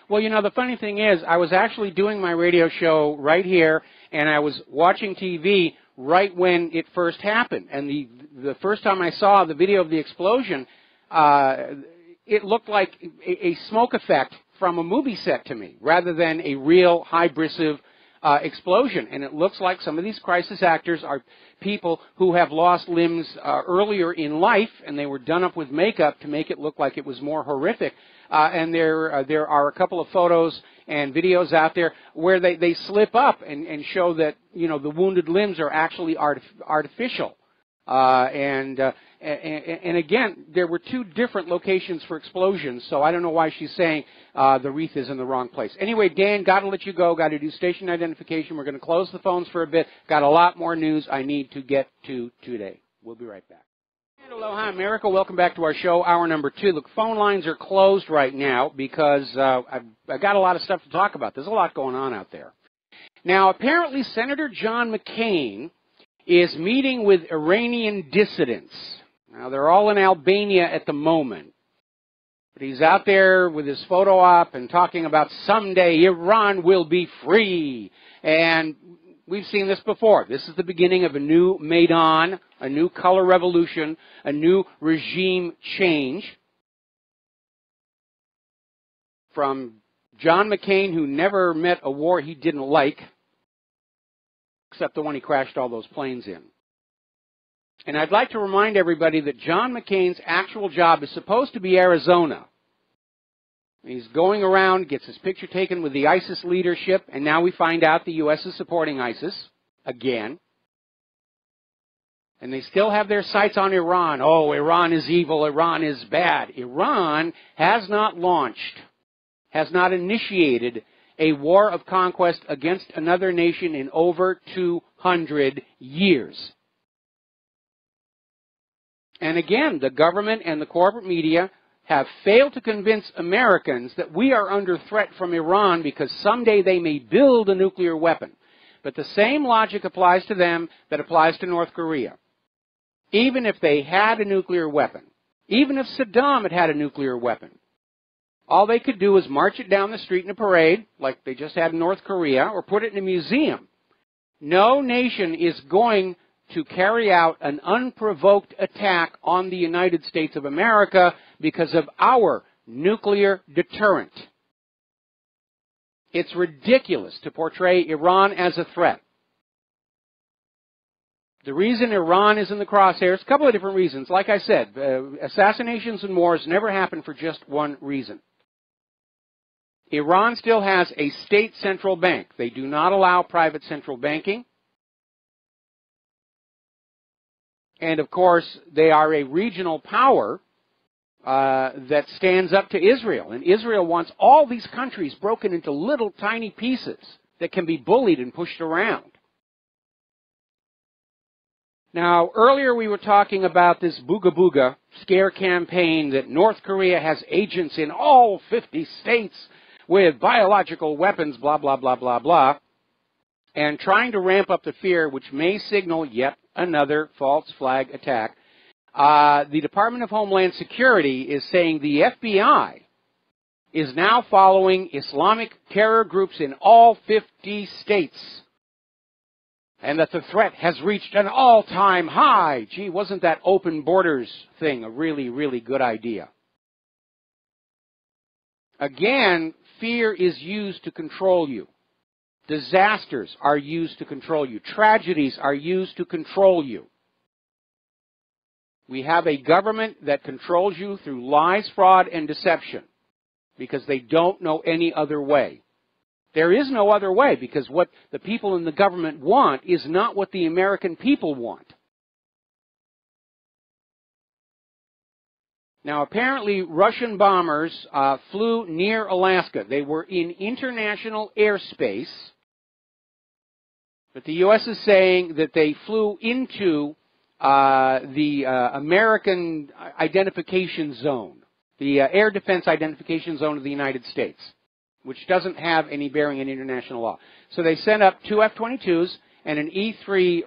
Well, the funny thing is, I was actually doing my radio show right here, and I was watching TV right when it first happened. And the first time I saw the video of the explosion, it looked like a smoke effect from a movie set to me, rather than a real high-bristive explosion. And it looks like some of these crisis actors are people who have lost limbs earlier in life, and they were done up with makeup to make it look like it was more horrific. And there are a couple of photos and videos out there where they slip up and show that, you know, the wounded limbs are actually artificial. And again, there were two different locations for explosions, so I don't know why she's saying the wreath is in the wrong place. Anyway, Dan, got to let you go. Got to do station identification. We're going to close the phones for a bit. Got a lot more news I need to get to today. We'll be right back. And aloha, America. Welcome back to our show, hour number 2. Look, phone lines are closed right now because I've got a lot of stuff to talk about. There's a lot going on out there. Now, apparently, Senator John McCain is meeting with Iranian dissidents. Now, they're all in Albania at the moment. But he's out there with his photo op and talking about someday Iran will be free. And we've seen this before. This is the beginning of a new Maidan, a new color revolution, a new regime change. From John McCain, who never met a war he didn't like, except the one he crashed all those planes in. And I'd like to remind everybody that John McCain's actual job is supposed to be Arizona. He's going around, gets his picture taken with the ISIS leadership, and now we find out the U.S. is supporting ISIS again. And they still have their sights on Iran. Oh, Iran is evil, Iran is bad. Iran has not launched, has not initiated a war of conquest against another nation in over 200 years. And again, the government and the corporate media have failed to convince Americans that we are under threat from Iran because someday they may build a nuclear weapon. But the same logic applies to them that applies to North Korea. Even if they had a nuclear weapon, even if Saddam had had a nuclear weapon, all they could do is march it down the street in a parade, like they just had in North Korea, or put it in a museum. No nation is going to carry out an unprovoked attack on the United States of America because of our nuclear deterrent. It's ridiculous to portray Iran as a threat. The reason Iran is in the crosshairs, a couple of different reasons. Like I said, assassinations and wars never happen for just one reason. Iran still has a state central bank. They do not allow private central banking. And, of course, they are a regional power that stands up to Israel. And Israel wants all these countries broken into little tiny pieces that can be bullied and pushed around. Now, earlier we were talking about this Booga Booga scare campaign that North Korea has agents in all 50 states with biological weapons, blah, blah, blah, blah, blah, and trying to ramp up the fear, which may signal yet another false flag attack. The Department of Homeland Security is saying the FBI is now following Islamic terror groups in all 50 states, and that the threat has reached an all-time high. Gee, wasn't that open borders thing a really, really good idea? Again, fear is used to control you. Disasters are used to control you. Tragedies are used to control you. We have a government that controls you through lies, fraud, and deception because they don't know any other way. There is no other way because what the people in the government want is not what the American people want. Now, apparently, Russian bombers flew near Alaska. They were in international airspace, but the U.S. is saying that they flew into the American identification zone, the Air Defense Identification Zone of the United States, which doesn't have any bearing in international law. So they sent up 2 F-22s and an E-3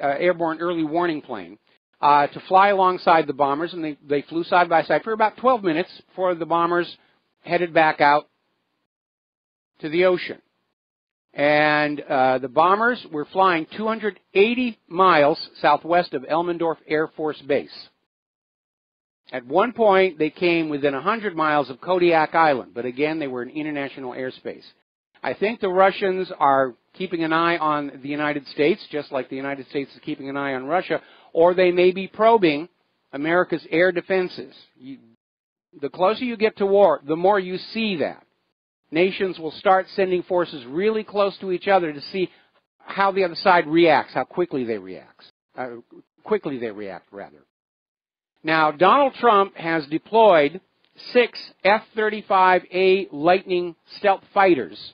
airborne early warning plane to fly alongside the bombers, and they flew side by side for about 12 minutes before the bombers headed back out to the ocean. And the bombers were flying 280 miles southwest of Elmendorf Air Force Base. At one point, they came within 100 miles of Kodiak Island, but again, they were in international airspace. I think the Russians are keeping an eye on the United States, just like the United States is keeping an eye on Russia, or they may be probing America's air defenses. The closer you get to war, the more you see that. Nations will start sending forces really close to each other to see how the other side reacts, how quickly they react. Now, Donald Trump has deployed 6 F-35A Lightning stealth fighters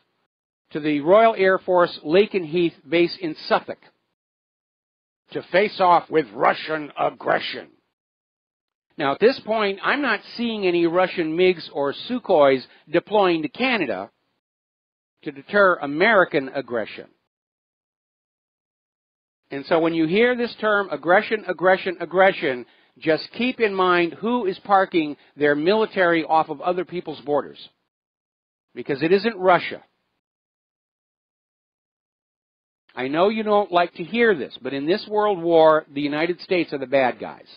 to the Royal Air Force Lakenheath base in Suffolk to face off with Russian aggression. Now, at this point, I'm not seeing any Russian MiGs or Sukhois deploying to Canada to deter American aggression. And so when you hear this term, aggression, aggression, aggression, just keep in mind who is parking their military off of other people's borders. Because it isn't Russia. I know you don't like to hear this, but in this world war, the United States are the bad guys.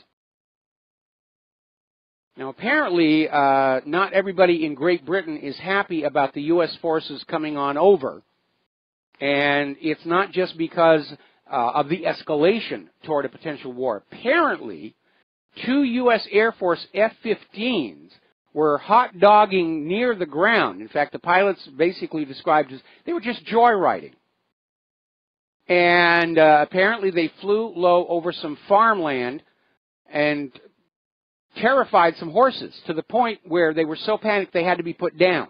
Now, apparently, not everybody in Great Britain is happy about the U.S. forces coming on over. And it's not just because of the escalation toward a potential war. Apparently, 2 U.S. Air Force F-15s were hot-dogging near the ground. In fact, the pilots basically described as they were just joyriding. And apparently they flew low over some farmland and terrified some horses to the point where they were so panicked they had to be put down.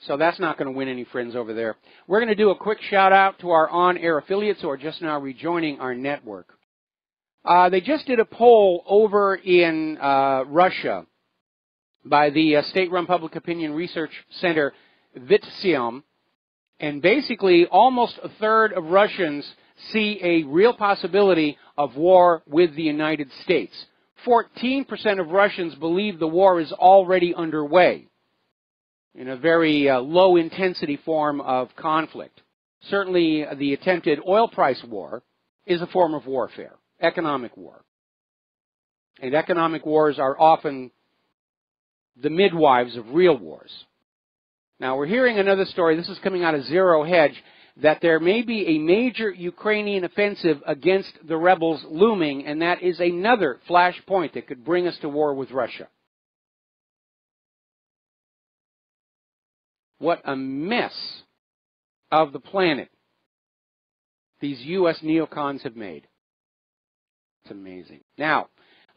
So that's not going to win any friends over there. We're going to do a quick shout-out to our on-air affiliates who are just now rejoining our network. They just did a poll over in Russia by the state-run public opinion research center Vitsium, and basically almost a third of Russians see a real possibility of war with the United States. 14% of Russians believe the war is already underway in a very low-intensity form of conflict. Certainly, the attempted oil price war is a form of warfare, economic war. And economic wars are often the midwives of real wars. Now, we're hearing another story, this is coming out of Zero Hedge, that there may be a major Ukrainian offensive against the rebels looming, and that is another flashpoint that could bring us to war with Russia. What a mess of the planet these U.S. neocons have made. It's amazing. Now,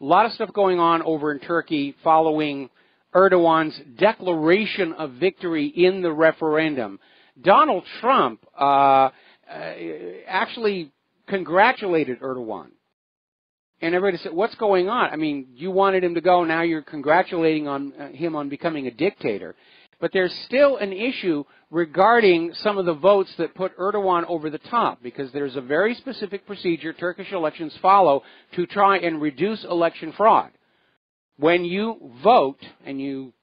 a lot of stuff going on over in Turkey following Erdogan's declaration of victory in the referendum. Donald Trump actually congratulated Erdogan. And everybody said, what's going on? I mean, you wanted him to go, now you're congratulating him on becoming a dictator. But there's still an issue regarding some of the votes that put Erdogan over the top, because there's a very specific procedure Turkish elections follow to try and reduce election fraud. When you vote and you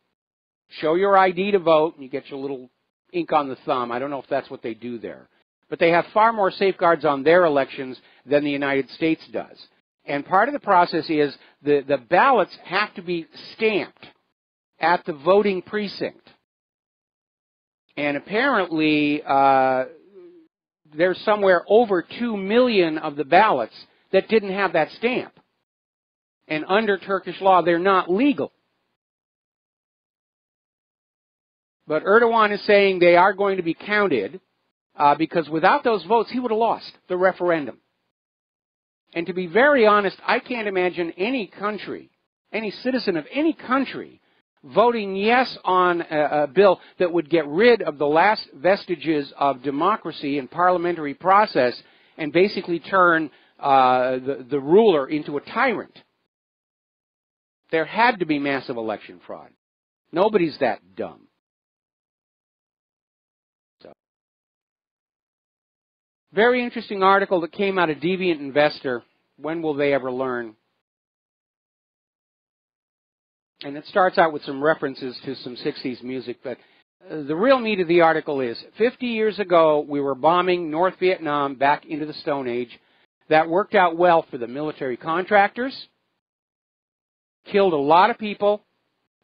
show your ID to vote and you get your little ink on the thumb, I don't know if that's what they do there, but they have far more safeguards on their elections than the United States does. And part of the process is the ballots have to be stamped at the voting precinct. And apparently there's somewhere over 2 million of the ballots that didn't have that stamp. And under Turkish law, they're not legal. But Erdogan is saying they are going to be counted because without those votes, he would have lost the referendum. And to be very honest, I can't imagine any country, any citizen of any country, voting yes on a bill that would get rid of the last vestiges of democracy and parliamentary process and basically turn the ruler into a tyrant. There had to be massive election fraud. Nobody's that dumb. So, very interesting article that came out of Deviant Investor. When will they ever learn? And it starts out with some references to some 60s music, but the real meat of the article is 50 years ago we were bombing North Vietnam back into the Stone Age. That worked out well for the military contractors, killed a lot of people,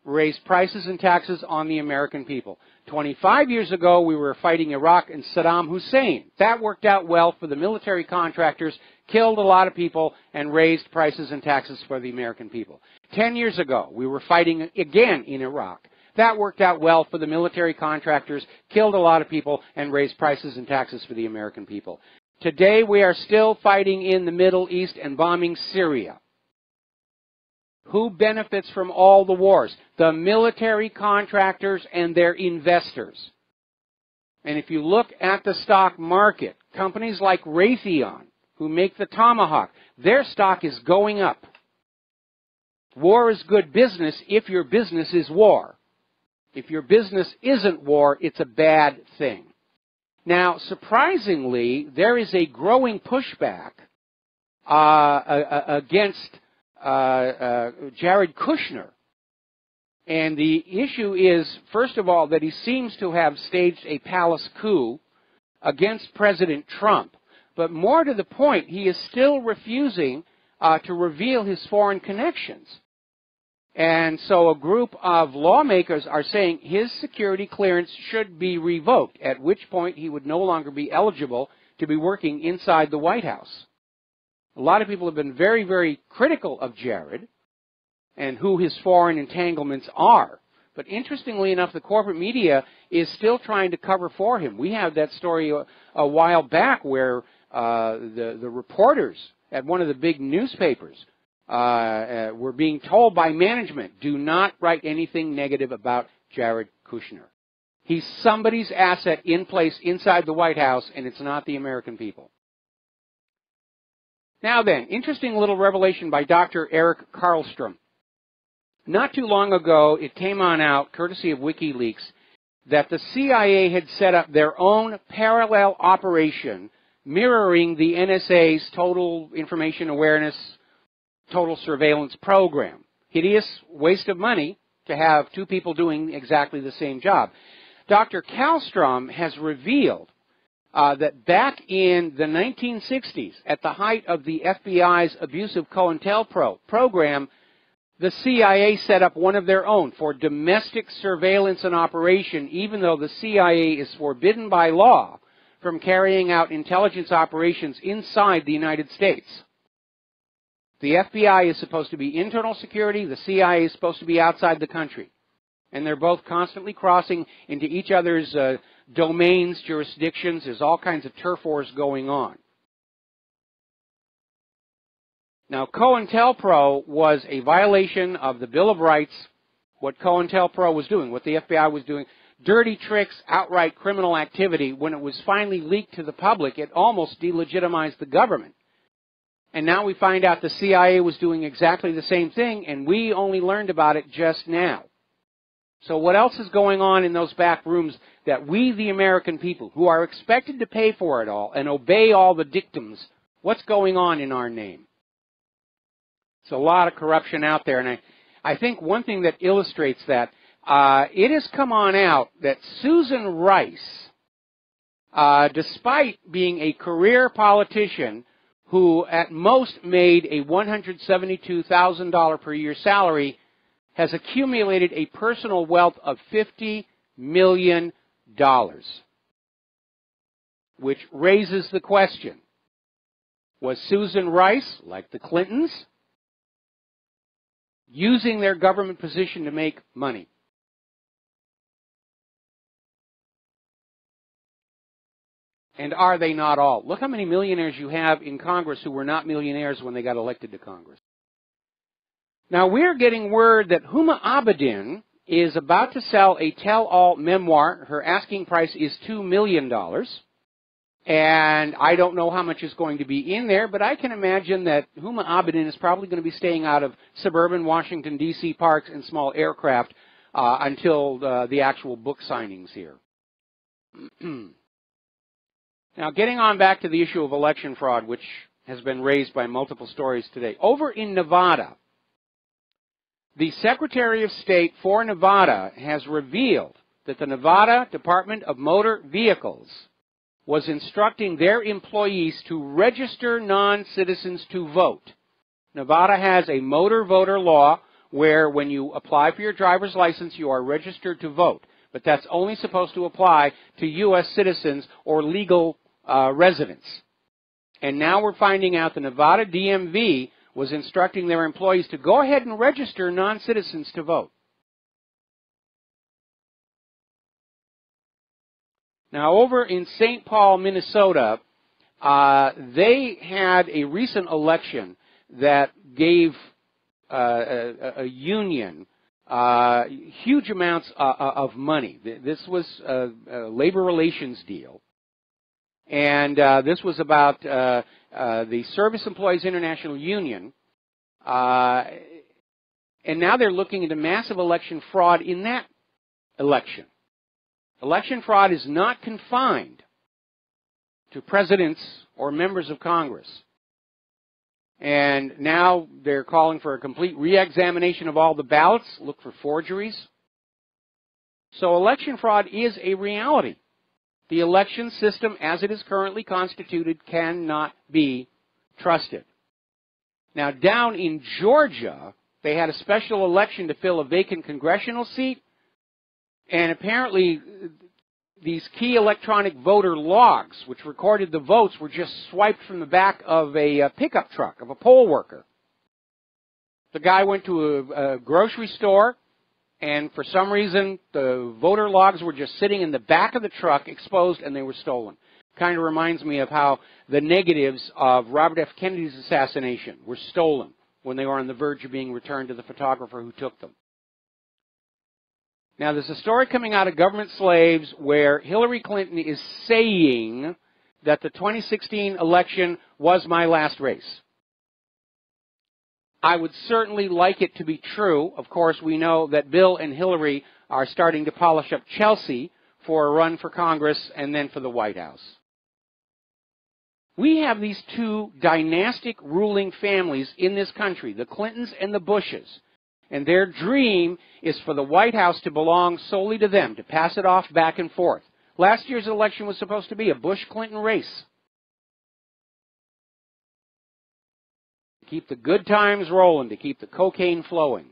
raised prices and taxes on the American people. 25 years ago, we were fighting Iraq and Saddam Hussein. That worked out well for the military contractors, killed a lot of people, and raised prices and taxes for the American people. 10 years ago, we were fighting again in Iraq. That worked out well for the military contractors, killed a lot of people, and raised prices and taxes for the American people. Today, we are still fighting in the Middle East and bombing Syria. Who benefits from all the wars? The military contractors and their investors. And if you look at the stock market, companies like Raytheon, who make the Tomahawk, their stock is going up. War is good business if your business is war. If your business isn't war, it's a bad thing. Now, surprisingly, there is a growing pushback against Jared Kushner. And the issue is, first of all, that he seems to have staged a palace coup against President Trump. But more to the point, he is still refusing to reveal his foreign connections. And so a group of lawmakers are saying his security clearance should be revoked, at which point he would no longer be eligible to be working inside the White House. A lot of people have been very, very critical of Jared and who his foreign entanglements are. But interestingly enough, the corporate media is still trying to cover for him. We had that story a while back where the reporters at one of the big newspapers were being told by management, do not write anything negative about Jared Kushner. He's somebody's asset in place inside the White House, and it's not the American people. Now then, interesting little revelation by Dr. Eric Karlstrom. Not too long ago, it came on out, courtesy of WikiLeaks, that the CIA had set up their own parallel operation mirroring the NSA's Total Information Awareness, Total Surveillance Program. Hideous waste of money to have two people doing exactly the same job. Dr. Karlstrom has revealed that back in the 1960s, at the height of the FBI's abusive COINTELPRO program, the CIA set up one of their own for domestic surveillance and operation, even though the CIA is forbidden by law from carrying out intelligence operations inside the United States. The FBI is supposed to be internal security, the CIA is supposed to be outside the country. And they're both constantly crossing into each other's domains, jurisdictions. There's all kinds of turf wars going on. Now, COINTELPRO was a violation of the Bill of Rights, what COINTELPRO was doing, what the FBI was doing. Dirty tricks, outright criminal activity. When it was finally leaked to the public, it almost delegitimized the government. And now we find out the CIA was doing exactly the same thing, and we only learned about it just now. So what else is going on in those back rooms that we, the American people, who are expected to pay for it all and obey all the dictums, what's going on in our name? It's a lot of corruption out there, and I think one thing that illustrates that, it has come on out that Susan Rice, despite being a career politician who at most made a $172,000 per year salary, has accumulated a personal wealth of $50 million, which raises the question, was Susan Rice, like the Clintons, using their government position to make money? And are they not all? Look how many millionaires you have in Congress who were not millionaires when they got elected to Congress. Now, we're getting word that Huma Abedin is about to sell a tell-all memoir. Her asking price is $2 million. And I don't know how much is going to be in there, but I can imagine that Huma Abedin is probably going to be staying out of suburban Washington, D.C. parks and small aircraft until the actual book signings here. Now, getting on back to the issue of election fraud, which has been raised by multiple stories today. Over in Nevada, the Secretary of State for Nevada has revealed that the Nevada Department of Motor Vehicles was instructing their employees to register non-citizens to vote. Nevada has a motor voter law where when you apply for your driver's license, you are registered to vote. But that's only supposed to apply to U.S. citizens or legal residents. And now we're finding out the Nevada DMV was instructing their employees to go ahead and register non-citizens to vote. Now, over in St. Paul, Minnesota, they had a recent election that gave a union huge amounts of money. This was a labor relations deal. And this was about the Service Employees International Union. And now they're looking into massive election fraud in that election. Election fraud is not confined to presidents or members of Congress. And now they're calling for a complete re-examination of all the ballots, look for forgeries. So election fraud is a reality. The election system, as it is currently constituted, cannot be trusted. Now, down in Georgia, they had a special election to fill a vacant congressional seat, and apparently these key electronic voter logs, which recorded the votes, were just swiped from the back of a pickup truck of a poll worker. The guy went to a grocery store, and for some reason, the voter logs were just sitting in the back of the truck, exposed, and they were stolen. Kind of reminds me of how the negatives of Robert F. Kennedy's assassination were stolen when they were on the verge of being returned to the photographer who took them. Now, there's a story coming out of Government Slaves where Hillary Clinton is saying that the 2016 election was my last race. I would certainly like it to be true. Of course, we know that Bill and Hillary are starting to polish up Chelsea for a run for Congress and then for the White House. We have these two dynastic ruling families in this country, the Clintons and the Bushes. And their dream is for the White House to belong solely to them, to pass it off back and forth. Last year's election was supposed to be a Bush-Clinton race. To keep the good times rolling, to keep the cocaine flowing.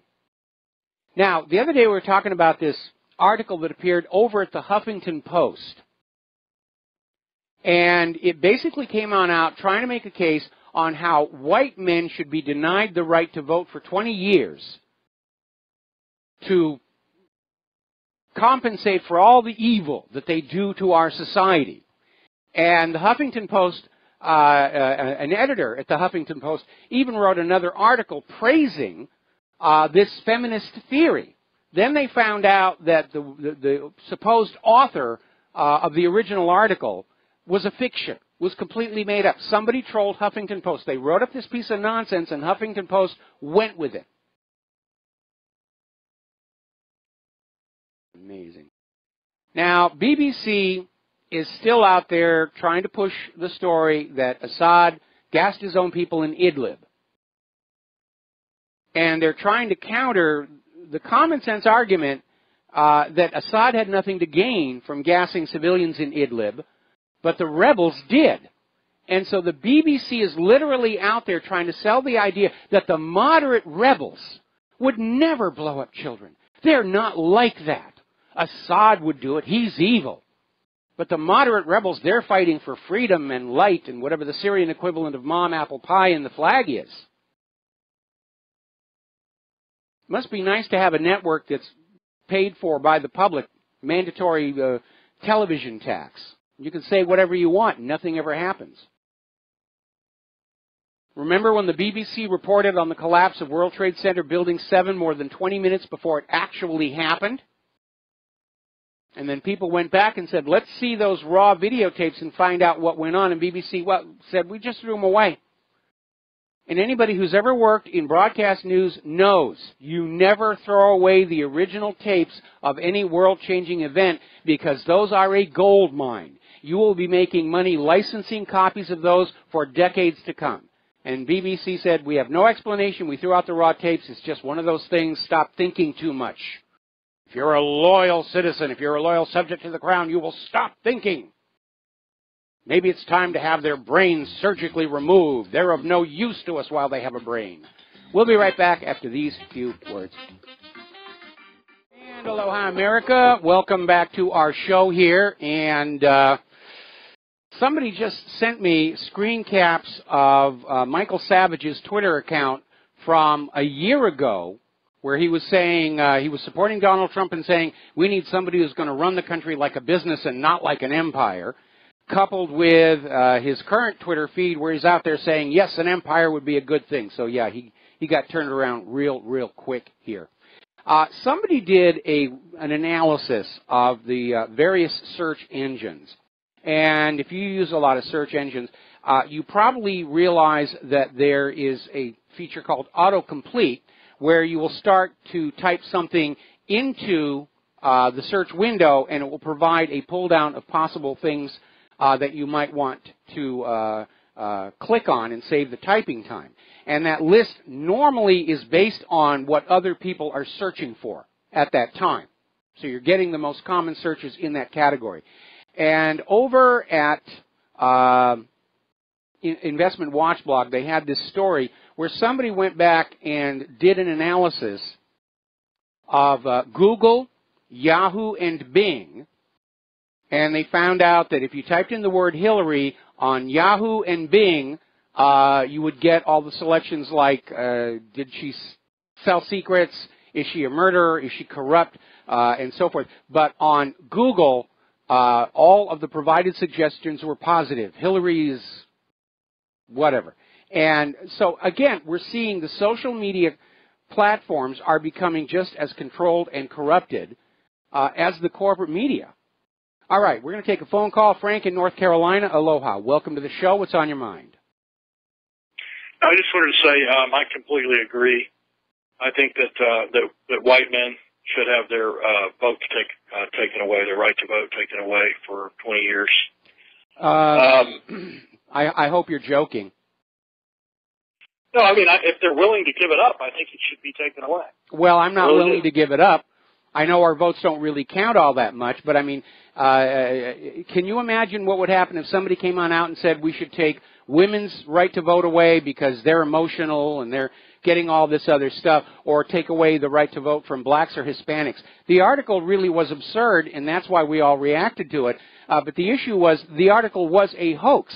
Now, the other day we were talking about this article that appeared over at the Huffington Post. And it basically came on out trying to make a case on how white men should be denied the right to vote for 20 years to compensate for all the evil that they do to our society. And the Huffington Post, an editor at the Huffington Post, even wrote another article praising this feminist theory. Then they found out that the supposed author of the original article was a fiction, was completely made up. Somebody trolled Huffington Post. They wrote up this piece of nonsense, and Huffington Post went with it. Amazing. Now, BBC is still out there trying to push the story that Assad gassed his own people in Idlib. And they're trying to counter the common sense argument that Assad had nothing to gain from gassing civilians in Idlib, but the rebels did. And so the BBC is literally out there trying to sell the idea that the moderate rebels would never blow up children. They're not like that. Assad would do it. He's evil. But the moderate rebels, they're fighting for freedom and light and whatever the Syrian equivalent of mom, apple pie, and the flag is. It must be nice to have a network that's paid for by the public, mandatory television tax. You can say whatever you want and nothing ever happens. Remember when the BBC reported on the collapse of World Trade Center Building 7 more than 20 minutes before it actually happened? And then people went back and said, let's see those raw videotapes and find out what went on. And BBC said, we just threw them away. And anybody who's ever worked in broadcast news knows you never throw away the original tapes of any world-changing event because those are a gold mine. You will be making money licensing copies of those for decades to come. And BBC said, we have no explanation. We threw out the raw tapes. It's just one of those things. Stop thinking too much. If you're a loyal citizen, if you're a loyal subject to the crown, you will stop thinking. Maybe it's time to have their brains surgically removed. They're of no use to us while they have a brain. We'll be right back after these few words. And aloha, America. Welcome back to our show here. And somebody just sent me screen caps of Michael Savage's Twitter account from a year ago, where he was saying he was supporting Donald Trump and saying we need somebody who's going to run the country like a business and not like an empire, coupled with his current Twitter feed where he's out there saying, yes, an empire would be a good thing. So, yeah, he got turned around real quick here. Somebody did an analysis of the various search engines. And if you use a lot of search engines, you probably realize that there is a feature called autocomplete, where you will start to type something into the search window, and it will provide a pull-down of possible things that you might want to click on and save the typing time. And that list normally is based on what other people are searching for at that time. So you're getting the most common searches in that category. And over at Investment Watch Blog, they had this story where somebody went back and did an analysis of Google, Yahoo, and Bing, and they found out that if you typed in the word Hillary on Yahoo and Bing, you would get all the selections like, did she sell secrets, is she a murderer, is she corrupt, and so forth. But on Google, all of the provided suggestions were positive. Hillary is whatever. And so, again, we're seeing the social media platforms are becoming just as controlled and corrupted as the corporate media. All right, we're going to take a phone call. Frank in North Carolina, aloha. Welcome to the show. What's on your mind? I just wanted to say I completely agree. I think that white men should have their vote taken away, their right to vote taken away for 20 years. I hope you're joking. No, I mean, if they're willing to give it up, I think it should be taken away. Well, I'm not willing to give it up. I know our votes don't really count all that much, but I mean, can you imagine what would happen if somebody came on out and said we should take women's right to vote away because they're emotional and they're getting all this other stuff, or take away the right to vote from blacks or Hispanics? The article really was absurd, and that's why we all reacted to it. But the issue was the article was a hoax,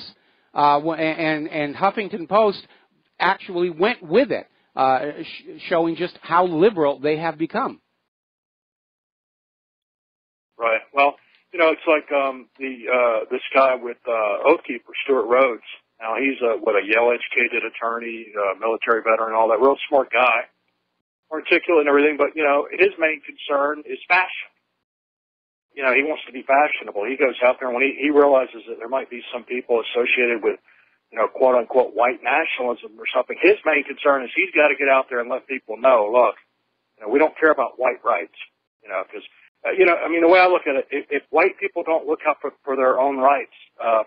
and Huffington Post actually went with it, showing just how liberal they have become. Right. Well, you know, it's like this guy with Oathkeeper, Stuart Rhodes. Now, he's a Yale-educated attorney, military veteran, all that, real smart guy, articulate and everything, but, you know, his main concern is fashion. You know, he wants to be fashionable. He goes out there, and when he realizes that there might be some people associated with, you know, quote-unquote white nationalism or something, his main concern is he's got to get out there and let people know, look, you know, we don't care about white rights, you know, because, you know, I mean, the way I look at it, if white people don't look out for their own rights,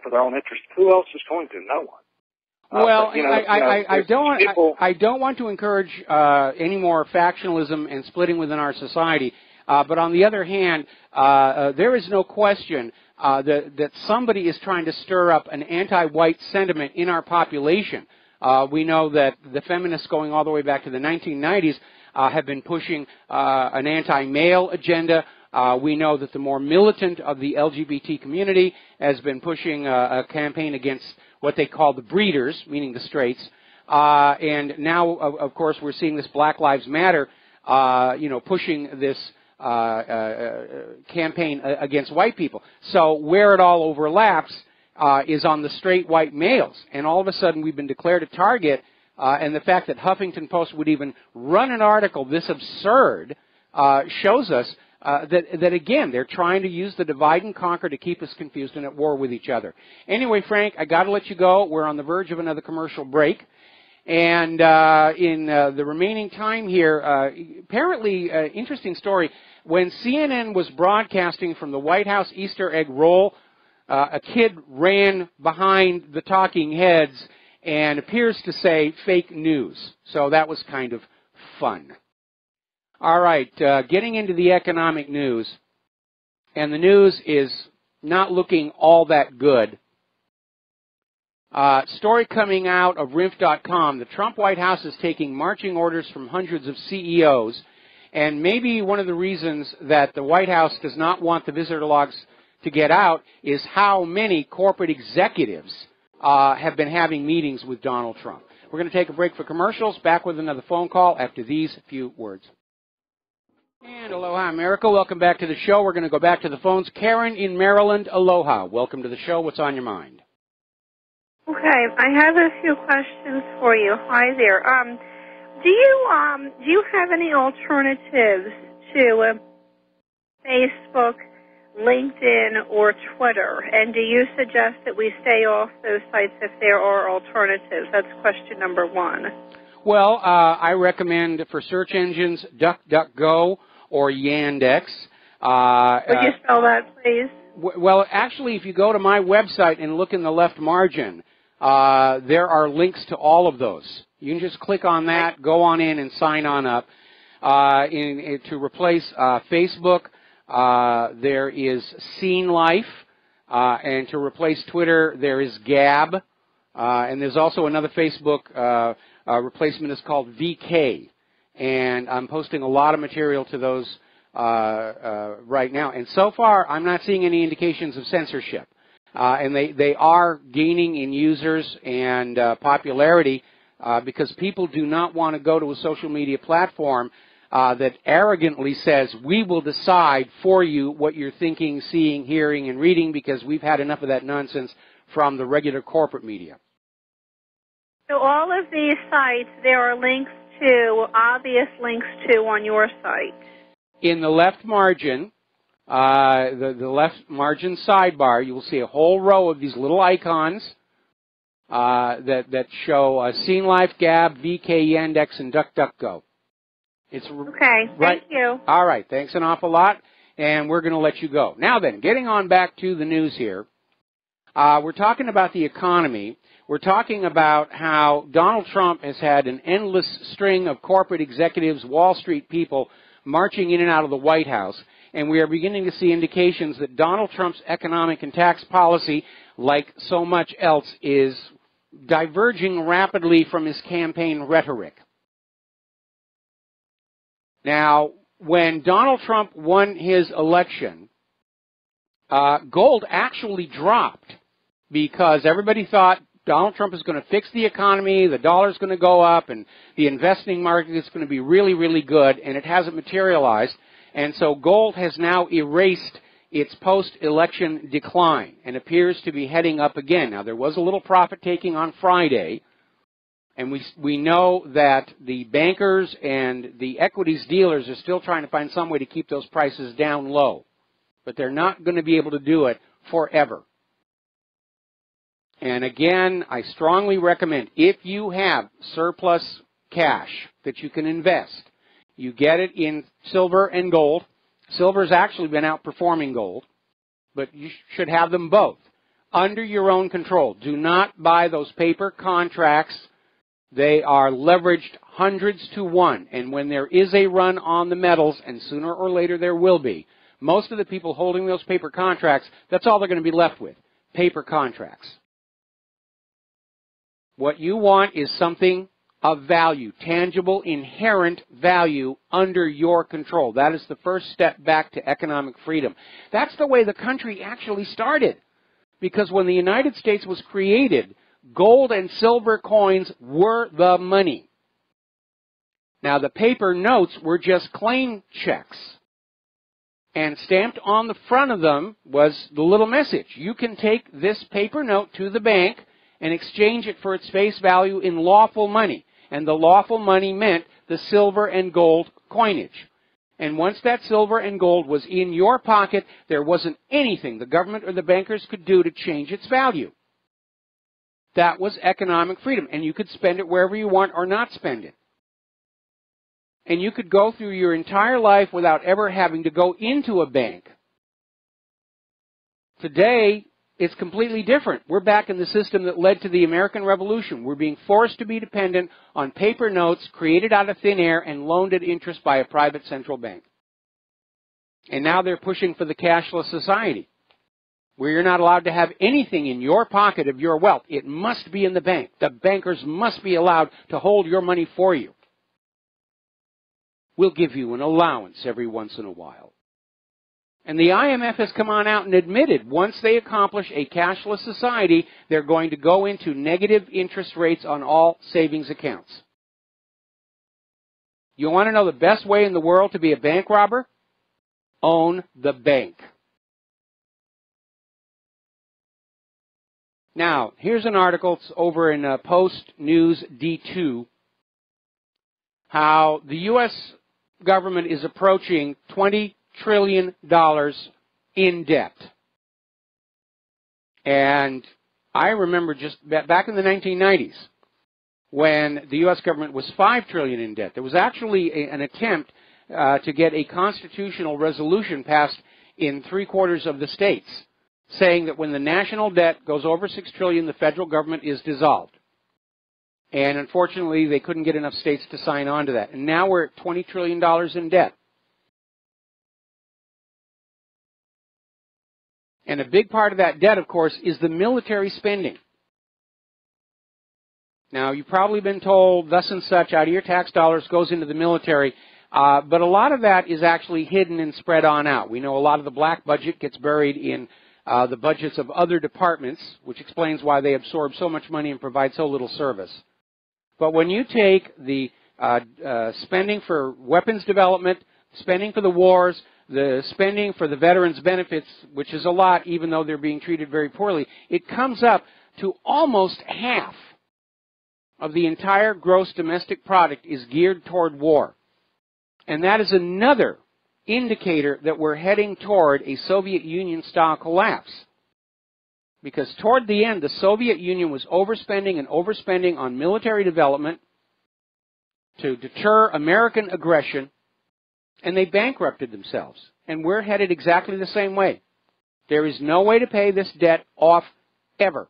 for their own interests, who else is going to? No one. Well, but, you know, I don't want to encourage any more factionalism and splitting within our society. But on the other hand, there is no question that somebody is trying to stir up an anti-white sentiment in our population. We know that the feminists going all the way back to the 1990s have been pushing an anti-male agenda. We know that the more militant of the LGBT community has been pushing a campaign against what they call the breeders, meaning the straights. And now, of course, we're seeing this Black Lives Matter, you know, pushing this campaign against white people. So where it all overlaps is on the straight white males. And all of a sudden we've been declared a target, and the fact that Huffington Post would even run an article this absurd shows us that again, they're trying to use the divide and conquer to keep us confused and at war with each other. Anyway, Frank, I got to let you go. We're on the verge of another commercial break. And in the remaining time here, apparently, interesting story. When CNN was broadcasting from the White House Easter egg roll, a kid ran behind the talking heads and appears to say fake news. So that was kind of fun. All right, getting into the economic news. And the news is not looking all that good Story coming out of RINF.com, the Trump White House is taking marching orders from hundreds of CEOs, and maybe one of the reasons that the White House does not want the visitor logs to get out is how many corporate executives have been having meetings with Donald Trump. We're going to take a break for commercials, back with another phone call after these few words. And aloha, America. Welcome back to the show. We're going to go back to the phones. Karen in Maryland, aloha. Welcome to the show. What's on your mind? Okay, I have a few questions for you. Hi there. Do you have any alternatives to Facebook, LinkedIn, or Twitter? And do you suggest that we stay off those sites if there are alternatives? That's question number one. Well, I recommend for search engines DuckDuckGo or Yandex. Would you spell that, please? Well, actually, if you go to my website and look in the left margin, there are links to all of those. You can just click on that, go on in, and sign on up. To replace Facebook, there is Scene Life, and to replace Twitter, there is Gab, and there's also another Facebook replacement is called VK, and I'm posting a lot of material to those right now. And so far, I'm not seeing any indications of censorship. And they are gaining in users and popularity because people do not want to go to a social media platform that arrogantly says, we will decide for you what you're thinking, seeing, hearing, and reading, because we've had enough of that nonsense from the regular corporate media. So all of these sites, there are links to, obvious links to on your site. In the left margin, the left margin sidebar, you will see a whole row of these little icons that show Scene Life, Gab, VK, Yandex, and DuckDuckGo. It's okay, right. Thank you. All right, thanks an awful lot, and we're going to let you go. Now then, getting on back to the news here, we're talking about the economy. We're talking about how Donald Trump has had an endless string of corporate executives, Wall Street people, marching in and out of the White House. And we are beginning to see indications that Donald Trump's economic and tax policy, like so much else, is diverging rapidly from his campaign rhetoric. Now, when Donald Trump won his election, gold actually dropped because everybody thought Donald Trump is going to fix the economy, the dollar's going to go up, and the investing market is going to be really, really good, and it hasn't materialized. And so gold has now erased its post-election decline and appears to be heading up again. Now, there was a little profit-taking on Friday, and we know that the bankers and the equities dealers are still trying to find some way to keep those prices down low. But they're not going to be able to do it forever. And again, I strongly recommend, if you have surplus cash that you can invest, you get it in silver and gold. Silver's actually been outperforming gold, but you should have them both under your own control. Do not buy those paper contracts. They are leveraged hundreds to one, and when there is a run on the metals, and sooner or later there will be, most of the people holding those paper contracts, that's all they're going to be left with, paper contracts. What you want is something of value, tangible, inherent value under your control. That is the first step back to economic freedom. That's the way the country actually started. Because when the United States was created, gold and silver coins were the money. Now, the paper notes were just claim checks. And stamped on the front of them was the little message. You can take this paper note to the bank and exchange it for its face value in lawful money. And the lawful money meant the silver and gold coinage. And once that silver and gold was in your pocket, there wasn't anything the government or the bankers could do to change its value. That was economic freedom. And you could spend it wherever you want or not spend it. And you could go through your entire life without ever having to go into a bank. Today, it's completely different. We're back in the system that led to the American Revolution. We're being forced to be dependent on paper notes created out of thin air and loaned at interest by a private central bank. And now they're pushing for the cashless society. where you're not allowed to have anything in your pocket of your wealth. It must be in the bank. The bankers must be allowed to hold your money for you. We'll give you an allowance every once in a while. And the IMF has come on out and admitted once they accomplish a cashless society, they're going to go into negative interest rates on all savings accounts. You want to know the best way in the world to be a bank robber? Own the bank. Now, here's an article. It's over in Post News D2, how the U.S. government is approaching $20 trillion in debt. And I remember just back in the 1990s when the U.S. government was $5 trillion in debt. There was actually an attempt to get a constitutional resolution passed in 3/4 of the states, saying that when the national debt goes over $6 trillion, the federal government is dissolved. And unfortunately, they couldn't get enough states to sign on to that. And now we're at $20 trillion in debt. And a big part of that debt, of course, is the military spending. Now, you've probably been told thus and such out of your tax dollars goes into the military, but a lot of that is actually hidden and spread on out. We know a lot of the black budget gets buried in the budgets of other departments, which explains why they absorb so much money and provide so little service. But when you take the spending for weapons development, spending for the wars, the spending for the veterans' benefits, which is a lot even though they're being treated very poorly, it comes up to almost half of the entire gross domestic product is geared toward war. And that is another indicator that we're heading toward a Soviet Union-style collapse. Because toward the end, the Soviet Union was overspending and overspending on military development to deter American aggression, and they bankrupted themselves. And we're headed exactly the same way. There is no way to pay this debt off ever,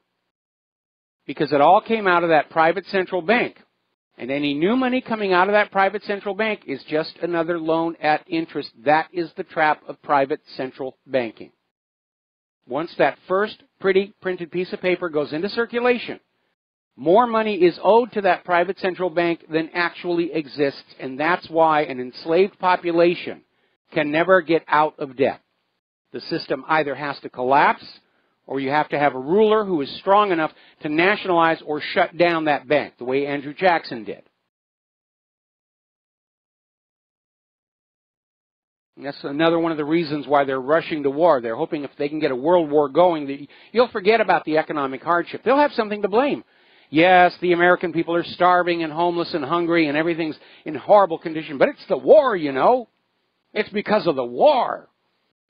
because it all came out of that private central bank. And any new money coming out of that private central bank is just another loan at interest. That is the trap of private central banking. Once that first pretty printed piece of paper goes into circulation, more money is owed to that private central bank than actually exists, and that's why an enslaved population can never get out of debt. The system either has to collapse, or you have to have a ruler who is strong enough to nationalize or shut down that bank, the way Andrew Jackson did. And that's another one of the reasons why they're rushing to war. They're hoping if they can get a world war going, you'll forget about the economic hardship. They'll have something to blame. Yes, the American people are starving and homeless and hungry and everything's in horrible condition, but it's the war, you know. It's because of the war.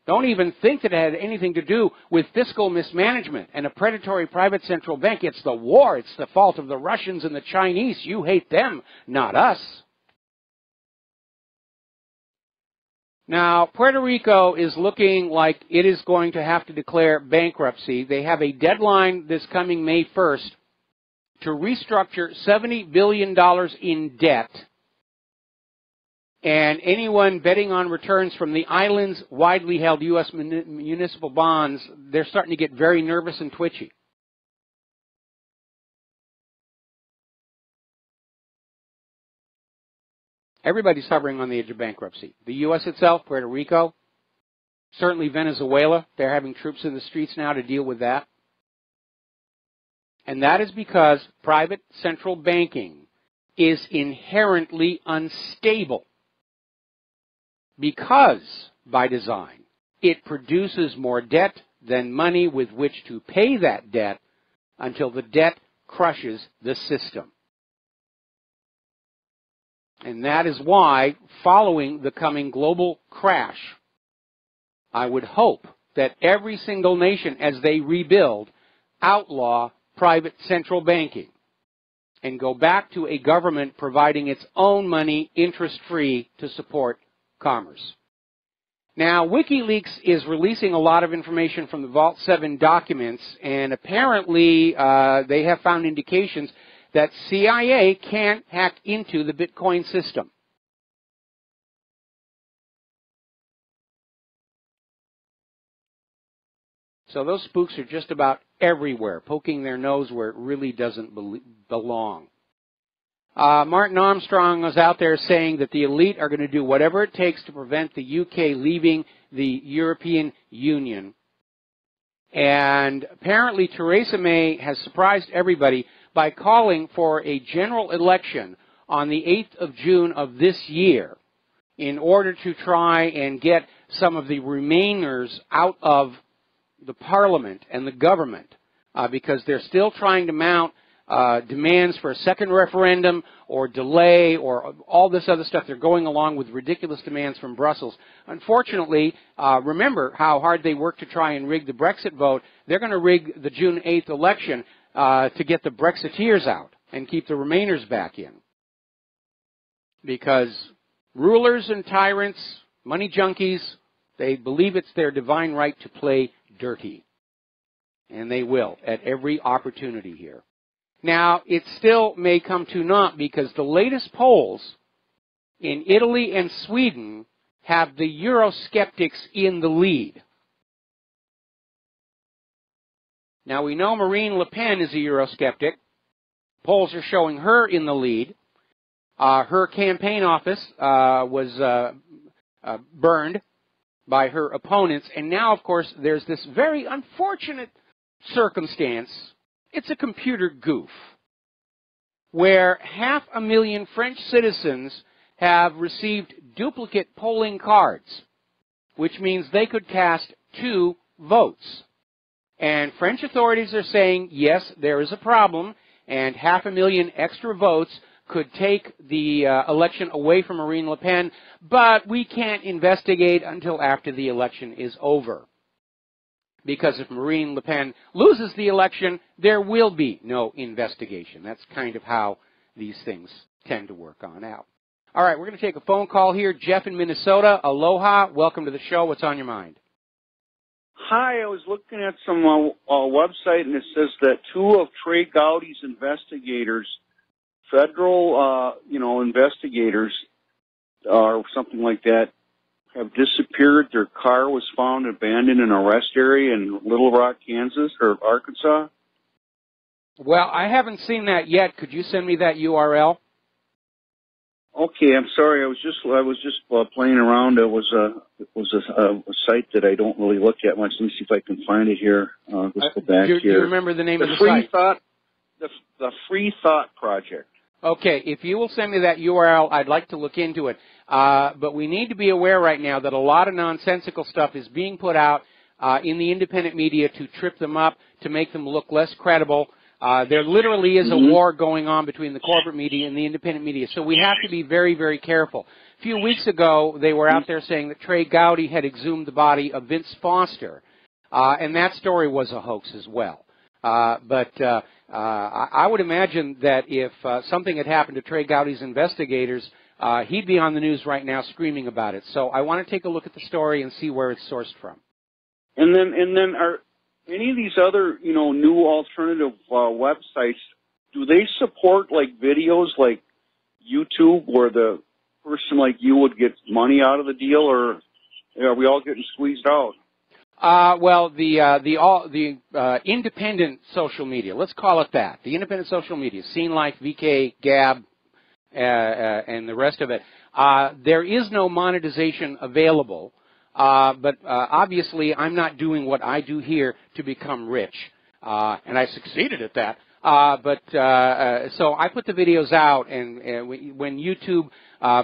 Don't even think that it had anything to do with fiscal mismanagement and a predatory private central bank. It's the war. It's the fault of the Russians and the Chinese. You hate them, not us. Now, Puerto Rico is looking like it is going to have to declare bankruptcy. They have a deadline this coming May 1st to restructure $70 billion in debt. And anyone betting on returns from the island's widely held U.S. municipal bonds, they're starting to get very nervous and twitchy. Everybody's hovering on the edge of bankruptcy. The U.S. itself, Puerto Rico, certainly Venezuela. They're having troops in the streets now to deal with that. And that is because private central banking is inherently unstable. Because, by design, it produces more debt than money with which to pay that debt until the debt crushes the system. And that is why, following the coming global crash, I would hope that every single nation, as they rebuild, outlaw private central banking and go back to a government providing its own money interest-free to support commerce. Now, WikiLeaks is releasing a lot of information from the Vault 7 documents, and apparently they have found indications that CIA can't hack into the Bitcoin system. So those spooks are just about everywhere, poking their nose where it really doesn't belong. Martin Armstrong was out there saying that the elite are going to do whatever it takes to prevent the UK leaving the European Union. And apparently Theresa May has surprised everybody by calling for a general election on the 8th of June of this year in order to try and get some of the remainers out of the parliament and the government, because they're still trying to mount demands for a second referendum or delay or all this other stuff. They're going along with ridiculous demands from Brussels. Unfortunately, remember how hard they worked to try and rig the Brexit vote. They're going to rig the June 8th election to get the Brexiteers out and keep the remainers back in. Because rulers and tyrants, money junkies, they believe it's their divine right to play dirty. And they will at every opportunity here. Now, it still may come to naught because the latest polls in Italy and Sweden have the Eurosceptics in the lead. Now, we know Marine Le Pen is a Eurosceptic. Polls are showing her in the lead. Her campaign office was burned by her opponents. And now, of course, there's this very unfortunate circumstance. It's a computer goof where 500,000 French citizens have received duplicate polling cards, which means they could cast 2 votes. And French authorities are saying, yes, there is a problem, and 500,000 extra votes could take the election away from Marine Le Pen, but we can't investigate until after the election is over. Because if Marine Le Pen loses the election, there will be no investigation. That's kind of how these things tend to work on out. All right, we're going to take a phone call here. Jeff in Minnesota. Aloha. Welcome to the show. What's on your mind? Hi, I was looking at some website, and it says that 2 of Trey Gowdy's investigators, federal, investigators, or something like that, have disappeared. Their car was found abandoned in a rest area in Little Rock, Kansas, or Arkansas. Well, I haven't seen that yet. Could you send me that URL? Okay, I'm sorry. I was just playing around. It was a site that I don't really look at much. Let me see if I can find it here. Let's go back here. Do you remember the name of the Free site? Thought, the Free Thought Project. Okay, if you will send me that URL, I'd like to look into it. But we need to be aware right now that a lot of nonsensical stuff is being put out in the independent media to trip them up, to make them look less credible. There literally is a war going on between the corporate media and the independent media, so we have to be very, very careful. A few weeks ago, they were out there saying that Trey Gowdy had exhumed the body of Vince Foster, and that story was a hoax as well. But I would imagine that if something had happened to Trey Gowdy's investigators, he'd be on the news right now screaming about it. So I want to take a look at the story and see where it's sourced from. And then are any of these other, new alternative websites, do they support like videos like YouTube where the person like you would get money out of the deal, or are we all getting squeezed out? Well, the independent social media, let's call it that, the independent social media, Scene Life, VK, Gab, and the rest of it, there is no monetization available. But obviously, I'm not doing what I do here to become rich, and I succeeded at that. So I put the videos out, and when YouTube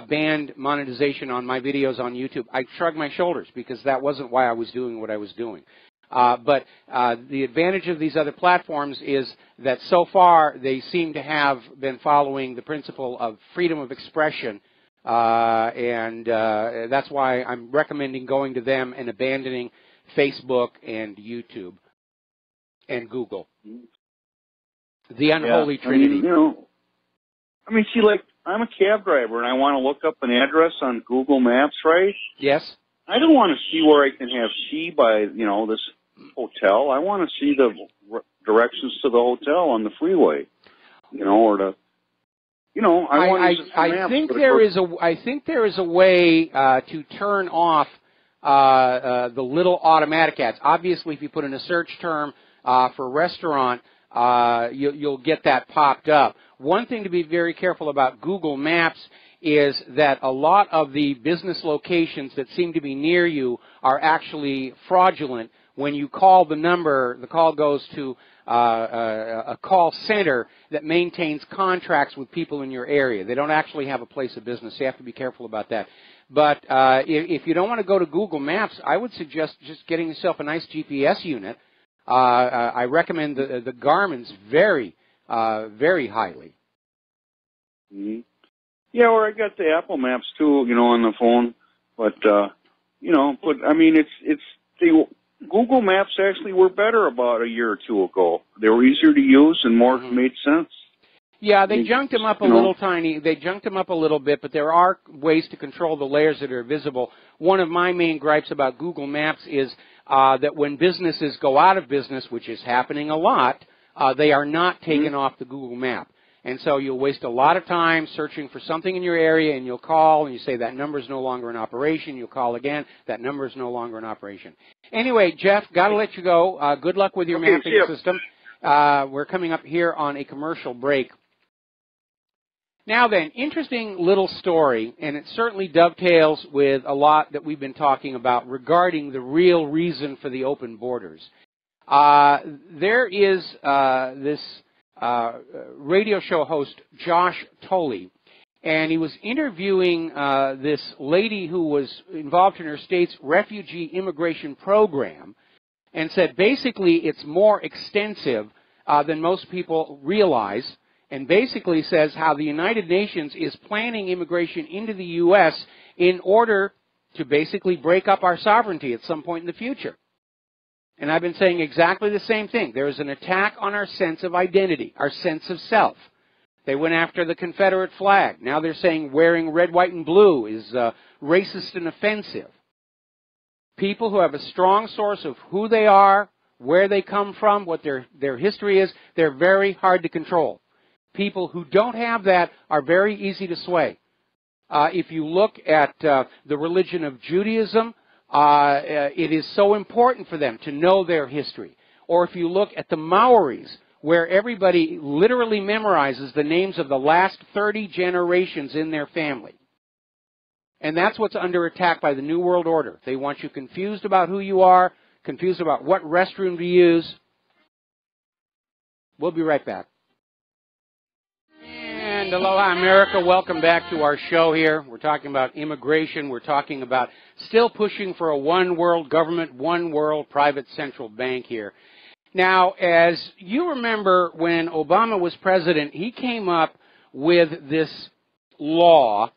banned monetization on my videos on YouTube, I shrugged my shoulders because that wasn't why I was doing what I was doing. But the advantage of these other platforms is that so far they seem to have been following the principle of freedom of expression. And that's why I'm recommending going to them and abandoning Facebook and YouTube and Google. The unholy trinity. See, like, I'm a cab driver and I want to look up an address on Google Maps, right? Yes. I don't want to see where I can have tea by, this hotel. I want to see the directions to the hotel on the freeway, or to... I think there is a way to turn off the little automatic ads. Obviously, if you put in a search term for restaurant, you'll get that popped up. One thing to be very careful about Google Maps is that a lot of the business locations that seem to be near you are actually fraudulent. When you call the number, the call goes to a call center that maintains contracts with people in your area. They don't actually have a place of business. You have to be careful about that. But if you don't want to go to Google Maps, I would suggest just getting yourself a nice GPS unit. I recommend the Garmin's very highly. Mm-hmm. Yeah, or I got the Apple Maps too, you know, on the phone. But I mean, it's the Google Maps actually were better about a year or two ago. They were easier to use and more made sense. Yeah, they junked them up a little tiny. They junked them up a little bit, but there are ways to control the layers that are visible. One of my main gripes about Google Maps is that when businesses go out of business, which is happening a lot, they are not taken off the Google Map. And so you'll waste a lot of time searching for something in your area, and you'll call, and you say that number is no longer in operation. You'll call again. That number is no longer in operation. Anyway, Jeff, got to let you go. Good luck with your mapping system. We're coming up here on a commercial break. Now then, interesting little story, and it certainly dovetails with a lot that we've been talking about regarding the real reason for the open borders. There is this radio show host, Josh Tolley, and he was interviewing this lady who was involved in her state's refugee immigration program, and said basically it's more extensive than most people realize, and basically says how the United Nations is planning immigration into the U.S. in order to basically break up our sovereignty at some point in the future. And I've been saying exactly the same thing. There is an attack on our sense of identity, our sense of self. They went after the Confederate flag. Now they're saying wearing red, white, and blue is racist and offensive. People who have a strong source of who they are, where they come from, what their history is, they're very hard to control. People who don't have that are very easy to sway. If you look at the religion of Judaism, it is so important for them to know their history. Or if you look at the Maoris, where everybody literally memorizes the names of the last 30 generations in their family. And that's what's under attack by the New World Order. They want you confused about who you are, confused about what restroom to use. We'll be right back. And aloha, America. Welcome back to our show here. We're talking about immigration. We're talking about still pushing for a one world government, one world private central bank here. Now, as you remember, when Obama was president, he came up with this law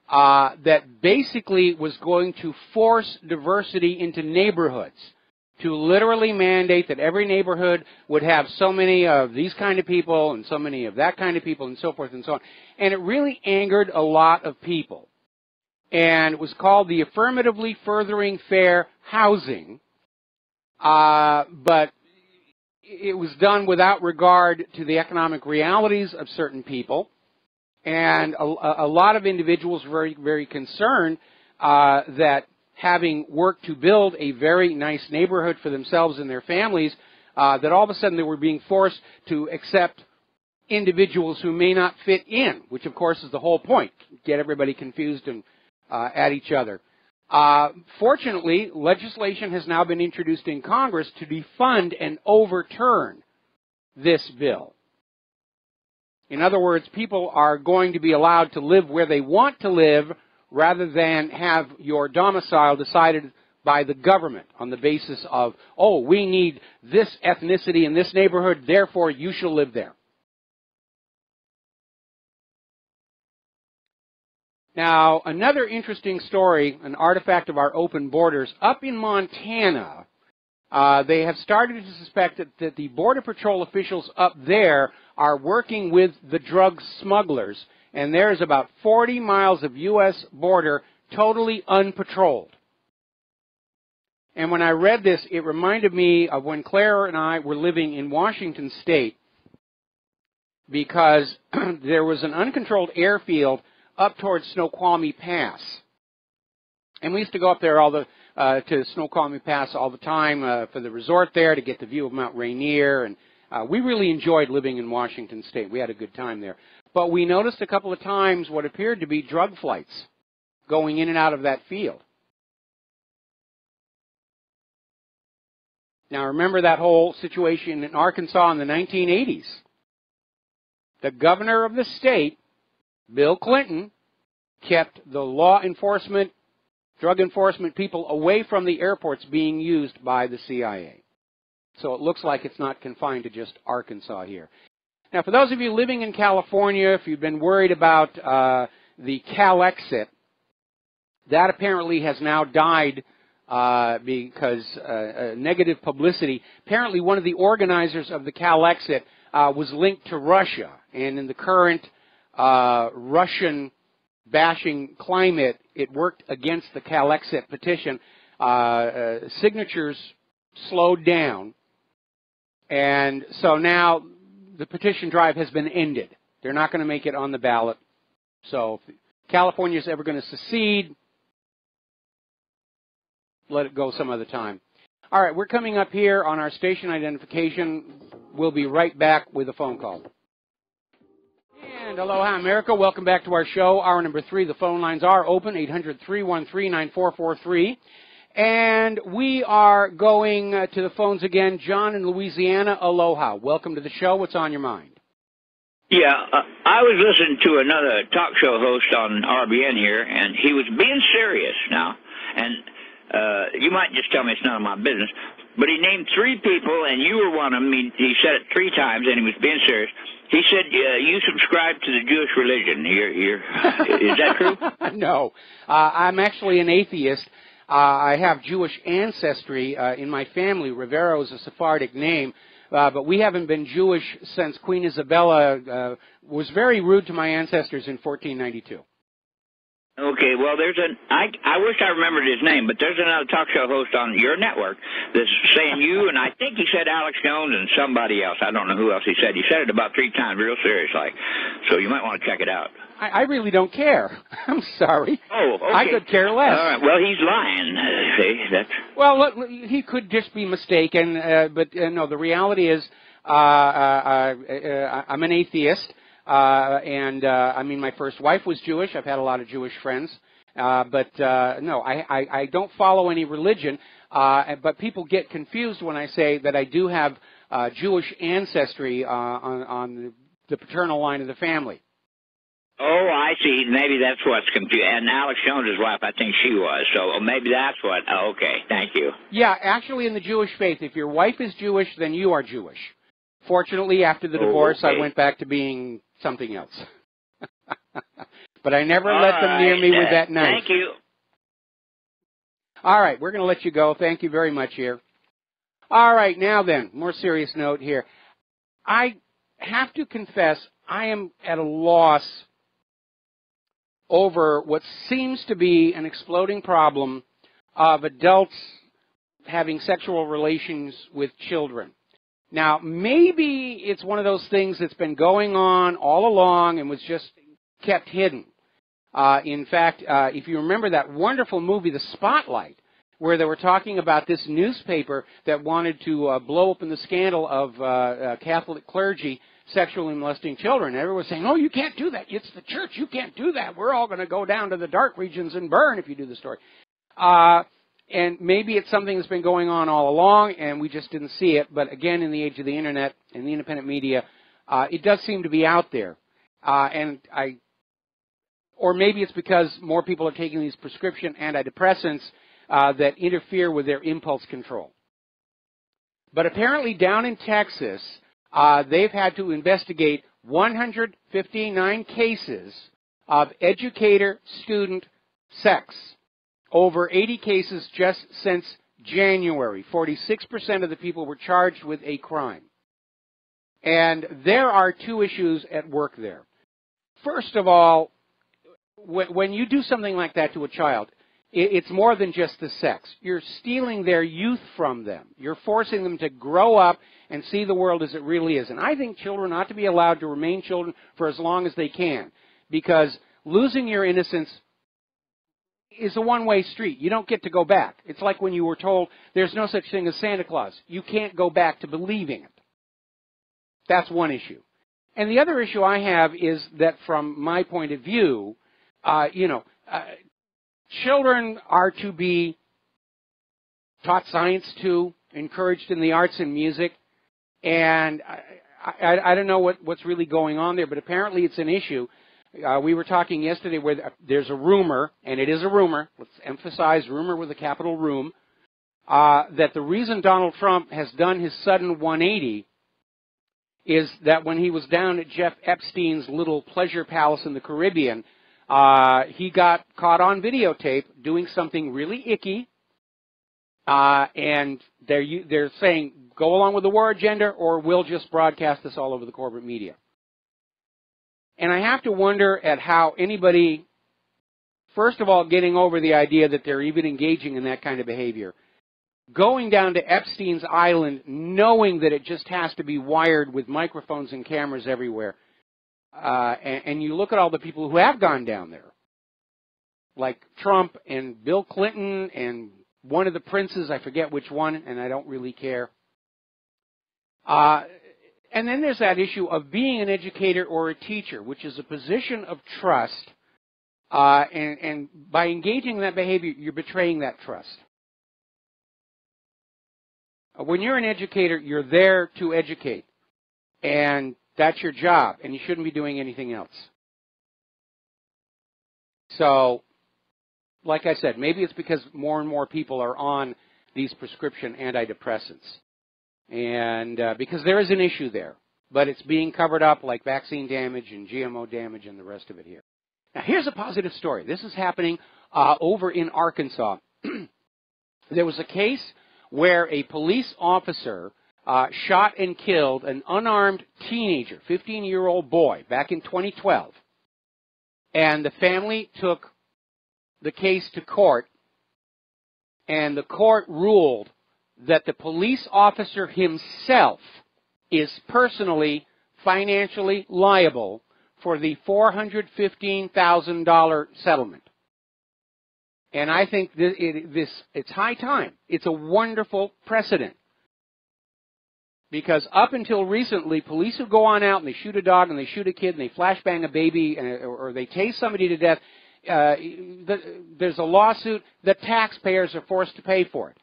that basically was going to force diversity into neighborhoods, to literally mandate that every neighborhood would have so many of these kind of people and so many of that kind of people and so forth and so on. And it really angered a lot of people. And it was called the Affirmatively Furthering Fair Housing, but it was done without regard to the economic realities of certain people. And a lot of individuals were very, very concerned that having worked to build a very nice neighborhood for themselves and their families, that all of a sudden they were being forced to accept individuals who may not fit in, which of course is the whole point, get everybody confused and at each other. Fortunately, legislation has now been introduced in Congress to defund and overturn this bill. In other words, people are going to be allowed to live where they want to live rather than have your domicile decided by the government on the basis of, oh, we need this ethnicity in this neighborhood, therefore you shall live there. Now, another interesting story, an artifact of our open borders, up in Montana, they have started to suspect that the Border Patrol officials up there are working with the drug smugglers, and there's about 40 miles of U.S. border totally unpatrolled. And when I read this, it reminded me of when Claire and I were living in Washington State, because there was an uncontrolled airfield up towards Snoqualmie Pass. And we used to go up there to Snoqualmie Pass all the time for the resort there to get the view of Mount Rainier, and we really enjoyed living in Washington State. We had a good time there. But we noticed a couple of times what appeared to be drug flights going in and out of that field. Now remember that whole situation in Arkansas in the 1980s. The governor of the state, Bill Clinton, kept the law enforcement, drug enforcement people away from the airports being used by the CIA. So it looks like it's not confined to just Arkansas here. Now, for those of you living in California, if you've been worried about the CalExit, that apparently has now died because negative publicity. Apparently, one of the organizers of the CalExit was linked to Russia, and in the current Russian bashing climate, it worked against the CalExit petition. Signatures slowed down, and so now the petition drive has been ended. They're not going to make it on the ballot. So if California is ever going to secede, let it go some other time. All right, we're coming up here on our station identification. We'll be right back with a phone call. And aloha, America. Welcome back to our show. Hour number 3. The phone lines are open, 800-313-9443. And we are going to the phones again. John in Louisiana, aloha. Welcome to the show. What's on your mind? Yeah, I was listening to another talk show host on RBN here, and he was being serious now. And you might just tell me it's none of my business, but he named 3 people, and you were one of them. He said it 3 times, and he was being serious. He said you subscribe to the Jewish religion. Is that true? No. I'm actually an atheist. I have Jewish ancestry in my family. Rivero is a Sephardic name, but we haven't been Jewish since Queen Isabella was very rude to my ancestors in 1492. Okay, well, I wish I remembered his name, but there's another talk show host on your network that's saying you, and I think he said Alex Jones and somebody else. I don't know who else he said. He said it about 3 times, real serious like. So you might want to check it out. I really don't care. I'm sorry. Oh, okay. I could care less. All right. Well, he's lying. See, that's. Well, look, he could just be mistaken, but no. The reality is, I'm an atheist. I mean, my first wife was Jewish. I've had a lot of Jewish friends. But no, I don't follow any religion. But people get confused when I say that I do have Jewish ancestry on the paternal line of the family. Oh, I see. Maybe that's what's confused. And Alex Jones's wife, I think she was. So maybe that's what. Oh, okay, thank you. Yeah, actually in the Jewish faith, if your wife is Jewish, then you are Jewish. Fortunately, after the divorce, I went back to being something else. But I never let them near me with that knife. Thank you. All right, we're going to let you go. Thank you very much here. All right, now then, more serious note here. I have to confess, I am at a loss over what seems to be an exploding problem of adults having sexual relations with children. Now, maybe it's one of those things that's been going on all along and was just kept hidden. In fact, if you remember that wonderful movie, The Spotlight, where they were talking about this newspaper that wanted to blow open the scandal of Catholic clergy sexually molesting children. Everyone was saying, oh, you can't do that. It's the church. You can't do that. We're all going to go down to the dark regions and burn if you do the story. And maybe it's something that's been going on all along, and we just didn't see it. But again, in the age of the Internet and the independent media, it does seem to be out there. Or maybe it's because more people are taking these prescription antidepressants that interfere with their impulse control. But apparently down in Texas, they've had to investigate 159 cases of educator-student sex. Over 80 cases just since January. 46% of the people were charged with a crime. And there are 2 issues at work there. First of all, when you do something like that to a child, it's more than just the sex. You're stealing their youth from them. You're forcing them to grow up and see the world as it really is. And I think children ought to be allowed to remain children for as long as they can. Because losing your innocence is a one-way street. You don't get to go back. It's like when you were told there's no such thing as Santa Claus. You can't go back to believing it. That's one issue. And the other issue I have is that from my point of view, children are to be taught science to, encouraged in the arts and music, and I don't know what's really going on there, but apparently it's an issue. We were talking yesterday where there's a rumor, and it is a rumor, let's emphasize rumor with a capital room, that the reason Donald Trump has done his sudden 180 is that when he was down at Jeff Epstein's little pleasure palace in the Caribbean, he got caught on videotape doing something really icky, and they're saying, go along with the war agenda or we'll just broadcast this all over the corporate media. And I have to wonder at how anybody, first of all, getting over the idea that they're even engaging in that kind of behavior, going down to Epstein's Island knowing that it just has to be wired with microphones and cameras everywhere. And you look at all the people who have gone down there, like Trump and Bill Clinton and one of the princes, I forget which one, and I don't really care. And then there's that issue of being an educator or a teacher, which is a position of trust. And by engaging in that behavior, you're betraying that trust. When you're an educator, you're there to educate. And that's your job, and you shouldn't be doing anything else. So, like I said, maybe it's because more and more people are on these prescription antidepressants. And because there is an issue there, but it's being covered up like vaccine damage and GMO damage and the rest of it here. Now, here's a positive story. This is happening over in Arkansas. There was a case where a police officer shot and killed an unarmed teenager, 15-year-old boy, back in 2012. And the family took the case to court, and the court ruled that the police officer himself is personally, financially liable for the $415,000 settlement. And I think it's high time. It's a wonderful precedent. Because up until recently, police who go on out and they shoot a dog and they shoot a kid and they flashbang a baby or they tase somebody to death, there's a lawsuit. The taxpayers are forced to pay for it.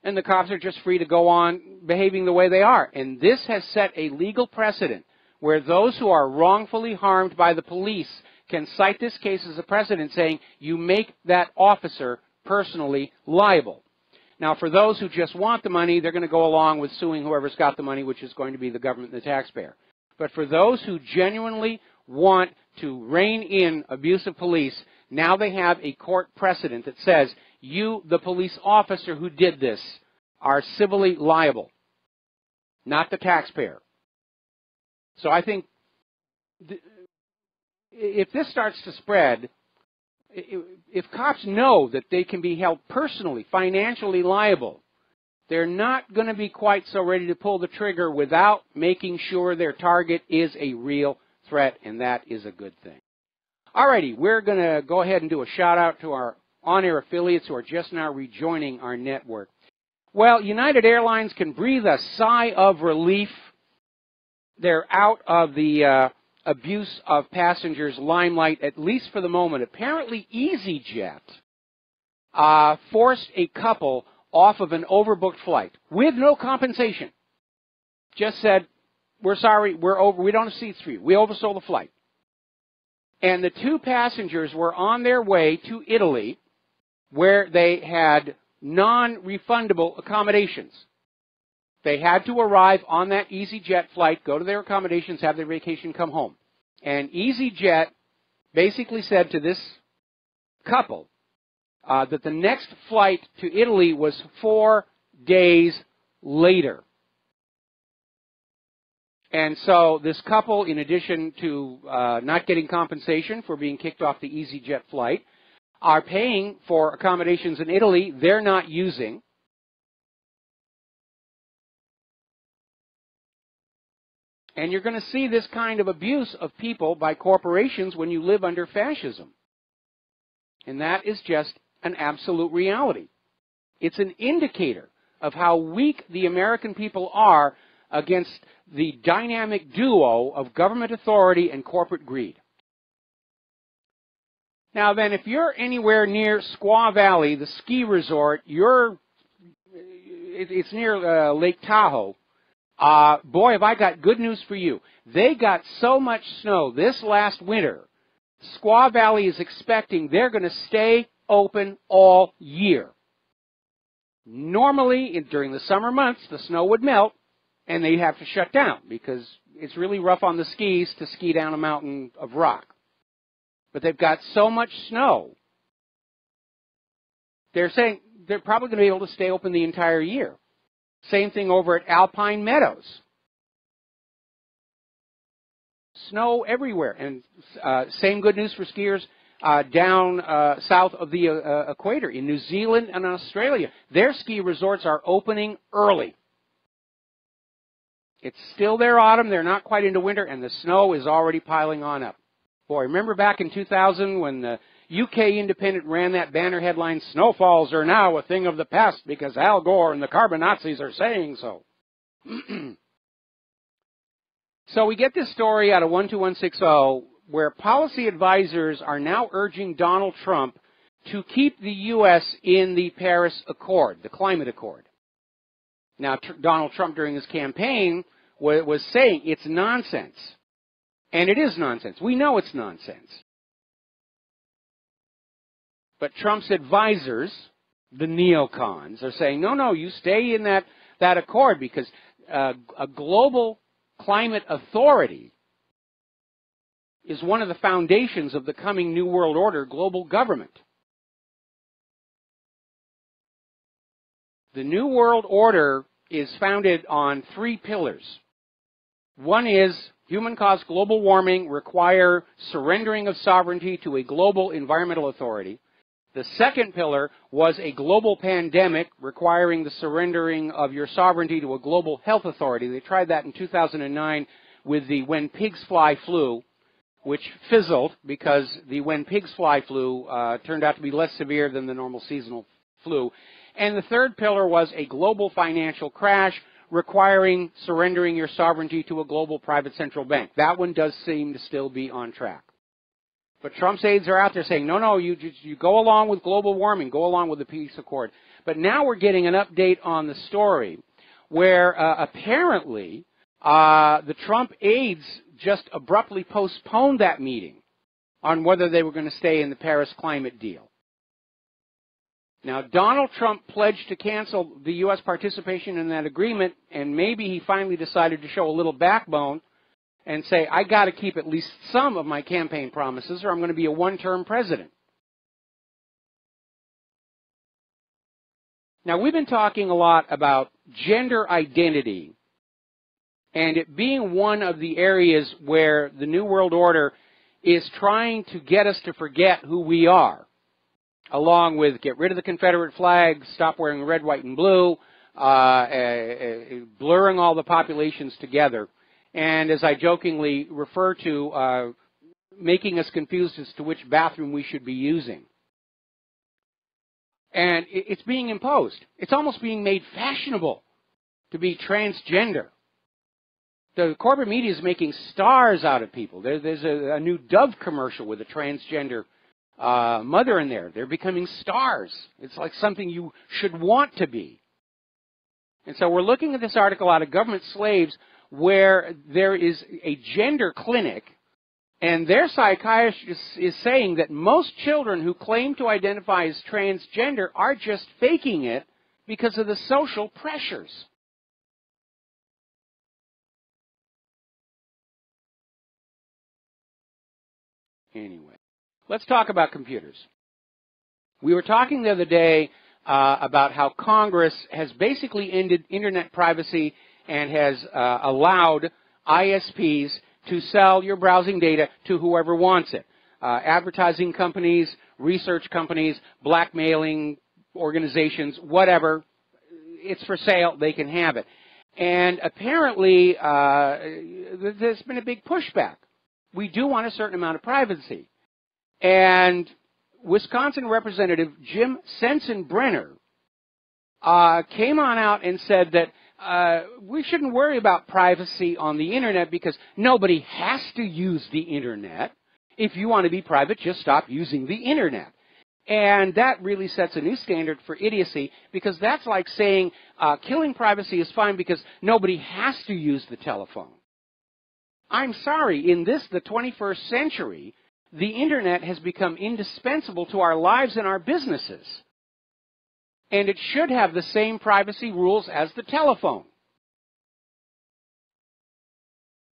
And the cops are just free to go on behaving the way they are. And this has set a legal precedent where those who are wrongfully harmed by the police can cite this case as a precedent saying you make that officer personally liable. Now, for those who just want the money, they're going to go along with suing whoever's got the money, which is going to be the government and the taxpayer. But for those who genuinely want to rein in abusive police, now they have a court precedent that says you, the police officer who did this, are civilly liable, not the taxpayer. So I think if this starts to spread, if cops know that they can be held personally, financially liable, they're not going to be quite so ready to pull the trigger without making sure their target is a real threat, and that is a good thing. Alrighty, we're going to go ahead and do a shout-out to our on-air affiliates who are just now rejoining our network. Well, United Airlines can breathe a sigh of relief. They're out of the abuse of passengers' limelight, at least for the moment. Apparently, EasyJet forced a couple off of an overbooked flight with no compensation. Just said, we're sorry, we don't have seats for you. We oversold the flight. And the two passengers were on their way to Italy, where they had non-refundable accommodations. They had to arrive on that EasyJet flight, go to their accommodations, have their vacation, come home. And EasyJet basically said to this couple that the next flight to Italy was 4 days later. And so this couple, in addition to not getting compensation for being kicked off the EasyJet flight, are paying for accommodations in Italy they're not using. And you're going to see this kind of abuse of people by corporations when you live under fascism. And that is just an absolute reality. It's an indicator of how weak the American people are against the dynamic duo of government authority and corporate greed. Now then, if you're anywhere near Squaw Valley, the ski resort, it's near Lake Tahoe. Boy, have I got good news for you. They got so much snow this last winter, Squaw Valley is expecting they're going to stay open all year. Normally, during the summer months, the snow would melt, and they'd have to shut down because it's really rough on the skis to ski down a mountain of rock. But they've got so much snow, they're saying they're probably going to be able to stay open the entire year. Same thing over at Alpine Meadows. Snow everywhere. And same good news for skiers down south of the equator in New Zealand and Australia. Their ski resorts are opening early. It's still their autumn. They're not quite into winter, and the snow is already piling on up. Boy, remember back in 2000 when the UK Independent ran that banner headline, "Snowfalls are now a thing of the past because Al Gore and the carbon Nazis are saying so." So we get this story out of 12160 where policy advisors are now urging Donald Trump to keep the U.S. in the Paris Accord, the climate accord. Now, Donald Trump during his campaign was saying it's nonsense. And it is nonsense. We know it's nonsense. But Trump's advisors, the neocons, are saying, no, you stay in that accord because a global climate authority is one of the foundations of the coming New World Order global government. The New World Order is founded on 3 pillars. One is human-caused global warming require surrendering of sovereignty to a global environmental authority. The second pillar was a global pandemic requiring the surrendering of your sovereignty to a global health authority. They tried that in 2009 with the When Pigs Fly flu, which fizzled because the When Pigs Fly flu turned out to be less severe than the normal seasonal flu. And the third pillar was a global financial crash requiring surrendering your sovereignty to a global private central bank. That one does seem to still be on track. But Trump's aides are out there saying, no, you go along with global warming, go along with the peace accord. But now we're getting an update on the story where apparently the Trump aides just abruptly postponed that meeting on whether they were going to stay in the Paris climate deal. Now, Donald Trump pledged to cancel the U.S. participation in that agreement, and maybe he finally decided to show a little backbone and say, I got to keep at least some of my campaign promises or I'm going to be a one-term president. Now, we've been talking a lot about gender identity and it being one of the areas where the New World Order is trying to get us to forget who we are, along with get rid of the Confederate flag, stop wearing red, white, and blue, blurring all the populations together. And as I jokingly refer to, making us confused as to which bathroom we should be using. And it's being imposed. It's almost being made fashionable to be transgender. The corporate media is making stars out of people. There's a new Dove commercial with a transgender mother in there. They're becoming stars. It's like something you should want to be. And so we're looking at this article out of Government Slaves where there is a gender clinic, and their psychiatrist is saying that most children who claim to identify as transgender are just faking it because of the social pressures. Anyway, let's talk about computers. We were talking the other day about how Congress has basically ended internet privacy and has allowed ISPs to sell your browsing data to whoever wants it. Advertising companies, research companies, blackmailing organizations, whatever. It's for sale. They can have it. And apparently, there's been a big pushback. We do want a certain amount of privacy. And Wisconsin Representative Jim Sensenbrenner came on out and said that we shouldn't worry about privacy on the Internet because nobody has to use the Internet. If you want to be private, just stop using the Internet. And that really sets a new standard for idiocy, because that's like saying killing privacy is fine because nobody has to use the telephone. I'm sorry, in the 21st century, the Internet has become indispensable to our lives and our businesses. And it should have the same privacy rules as the telephone.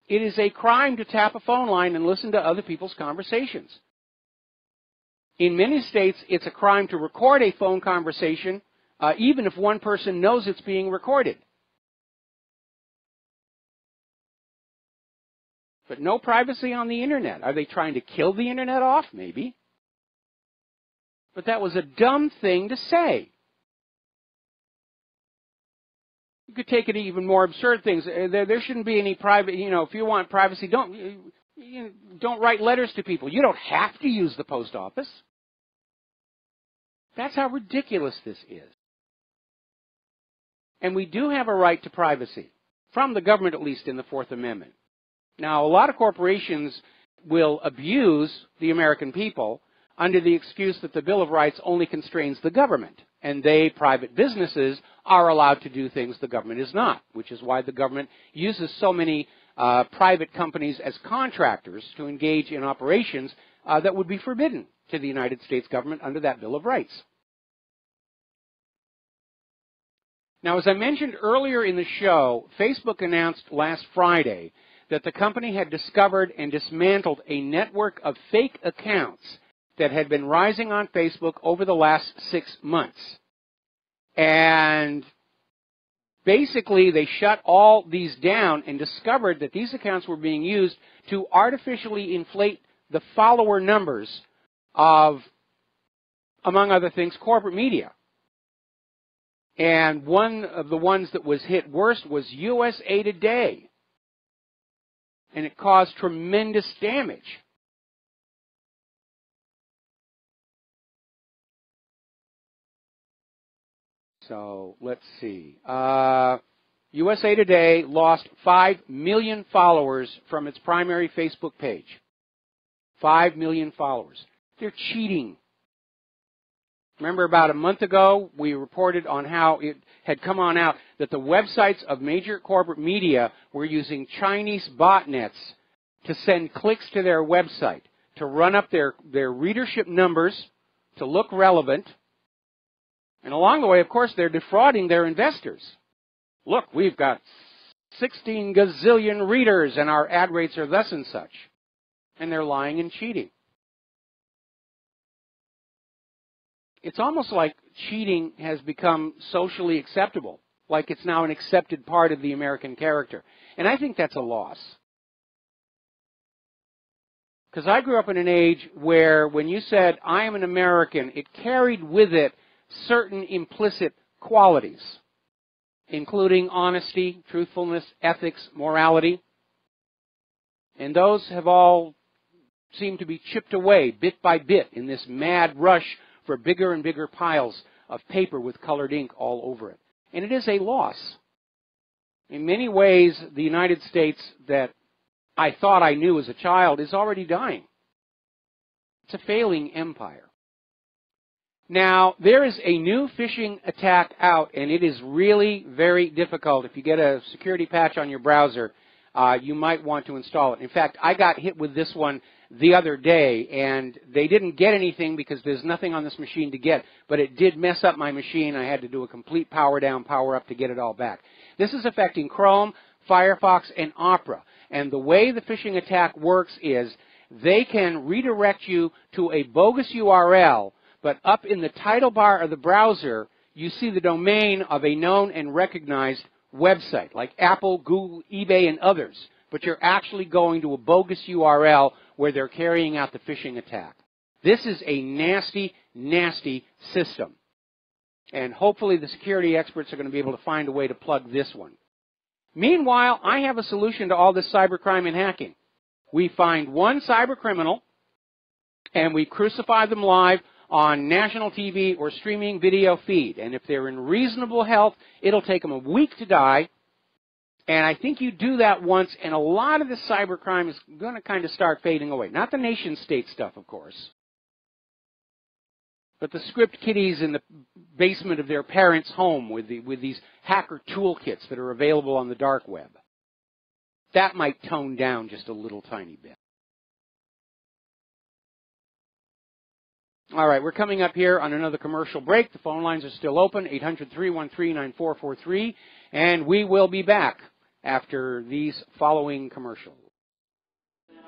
It is a crime to tap a phone line and listen to other people's conversations. In many states, it's a crime to record a phone conversation, even if one person knows it's being recorded. But no privacy on the Internet. Are they trying to kill the Internet off? Maybe. But that was a dumb thing to say. You could take it to even more absurd things. There shouldn't be any private, if you want privacy, don't write letters to people. You don't have to use the post office. That's how ridiculous this is. And we do have a right to privacy, from the government at least in the Fourth Amendment. Now, a lot of corporations will abuse the American people under the excuse that the Bill of Rights only constrains the government, and they, private businesses, are allowed to do things the government is not, which is why the government uses so many private companies as contractors to engage in operations that would be forbidden to the United States government under that Bill of Rights. Now, as I mentioned earlier in the show, Facebook announced last Friday that the company had discovered and dismantled a network of fake accounts that had been rising on Facebook over the last 6 months. And basically, they shut all these down and discovered that these accounts were being used to artificially inflate the follower numbers of, among other things, corporate media. And one of the ones that was hit worst was USA Today. And it caused tremendous damage. So, let's see. USA Today lost 5 million followers from its primary Facebook page. 5 million followers. They're cheating. Remember about a month ago, we reported on how it had come on out that the websites of major corporate media were using Chinese botnets to send clicks to their website, to run up their readership numbers, to look relevant. And along the way, of course, they're defrauding their investors. Look, we've got 16 gazillion readers and our ad rates are thus and such. And they're lying and cheating. It's almost like cheating has become socially acceptable, like it's now an accepted part of the American character. And I think that's a loss. Because I grew up in an age where when you said, I am an American, it carried with it certain implicit qualities, including honesty, truthfulness, ethics, morality. And those have all seemed to be chipped away bit by bit in this mad rush for bigger and bigger piles of paper with colored ink all over it. And it is a loss. In many ways, the United States that I thought I knew as a child is already dying. It's a failing empire. Now, there is a new phishing attack out, and it is really very difficult. If you get a security patch on your browser, you might want to install it. In fact, I got hit with this one the other day, and they didn't get anything because there's nothing on this machine to get, but it did mess up my machine. I had to do a complete power down, power up to get it all back. This is affecting Chrome, Firefox, and Opera. And the way the phishing attack works is they can redirect you to a bogus URL, but up in the title bar of the browser, you see the domain of a known and recognized website, like Apple, Google, eBay, and others. But you're actually going to a bogus URL where they're carrying out the phishing attack. This is a nasty, nasty system. And hopefully the security experts are going to be able to find a way to plug this one. Meanwhile, I have a solution to all this cybercrime and hacking. We find one cyber criminal, And we crucify them live on national TV or streaming video feed. And if they're in reasonable health, it'll take them a week to die. And I think you do that once, and a lot of this cybercrime is going to kind of start fading away. Not the nation-state stuff, of course, but the script kiddies in the basement of their parents' home with these hacker toolkits that are available on the dark web. That might tone down just a little tiny bit. All right, we're coming up here on another commercial break. The phone lines are still open, 800-313-9443, and we will be back after these following commercials.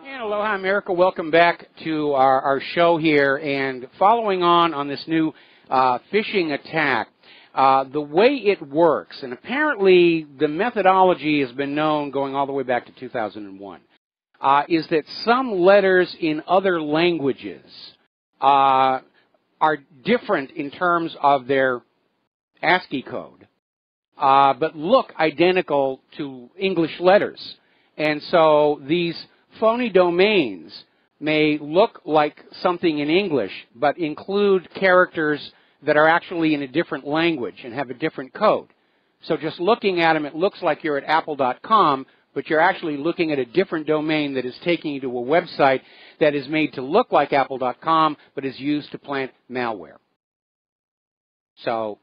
And aloha, America. Welcome back to our show here. And following on this new phishing attack, the way it works, and apparently the methodology has been known going all the way back to 2001, is that some letters in other languages are different in terms of their ASCII code, but look identical to English letters. And so these phony domains may look like something in English, but include characters that are actually in a different language and have a different code. So just looking at them, it looks like you're at apple.com, but you're actually looking at a different domain that is taking you to a website that is made to look like apple.com, but is used to plant malware. So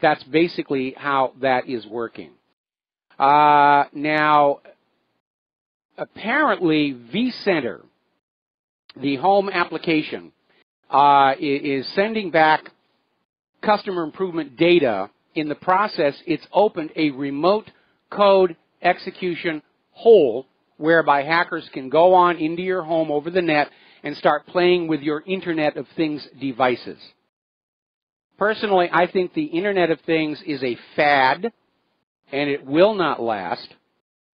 that's basically how that is working. Now, apparently, vCenter, the home application, is sending back customer improvement data. In the process, it's opened a remote code execution hole whereby hackers can go on into your home over the net and start playing with your Internet of Things devices. Personally, I think the Internet of Things is a fad, and it will not last.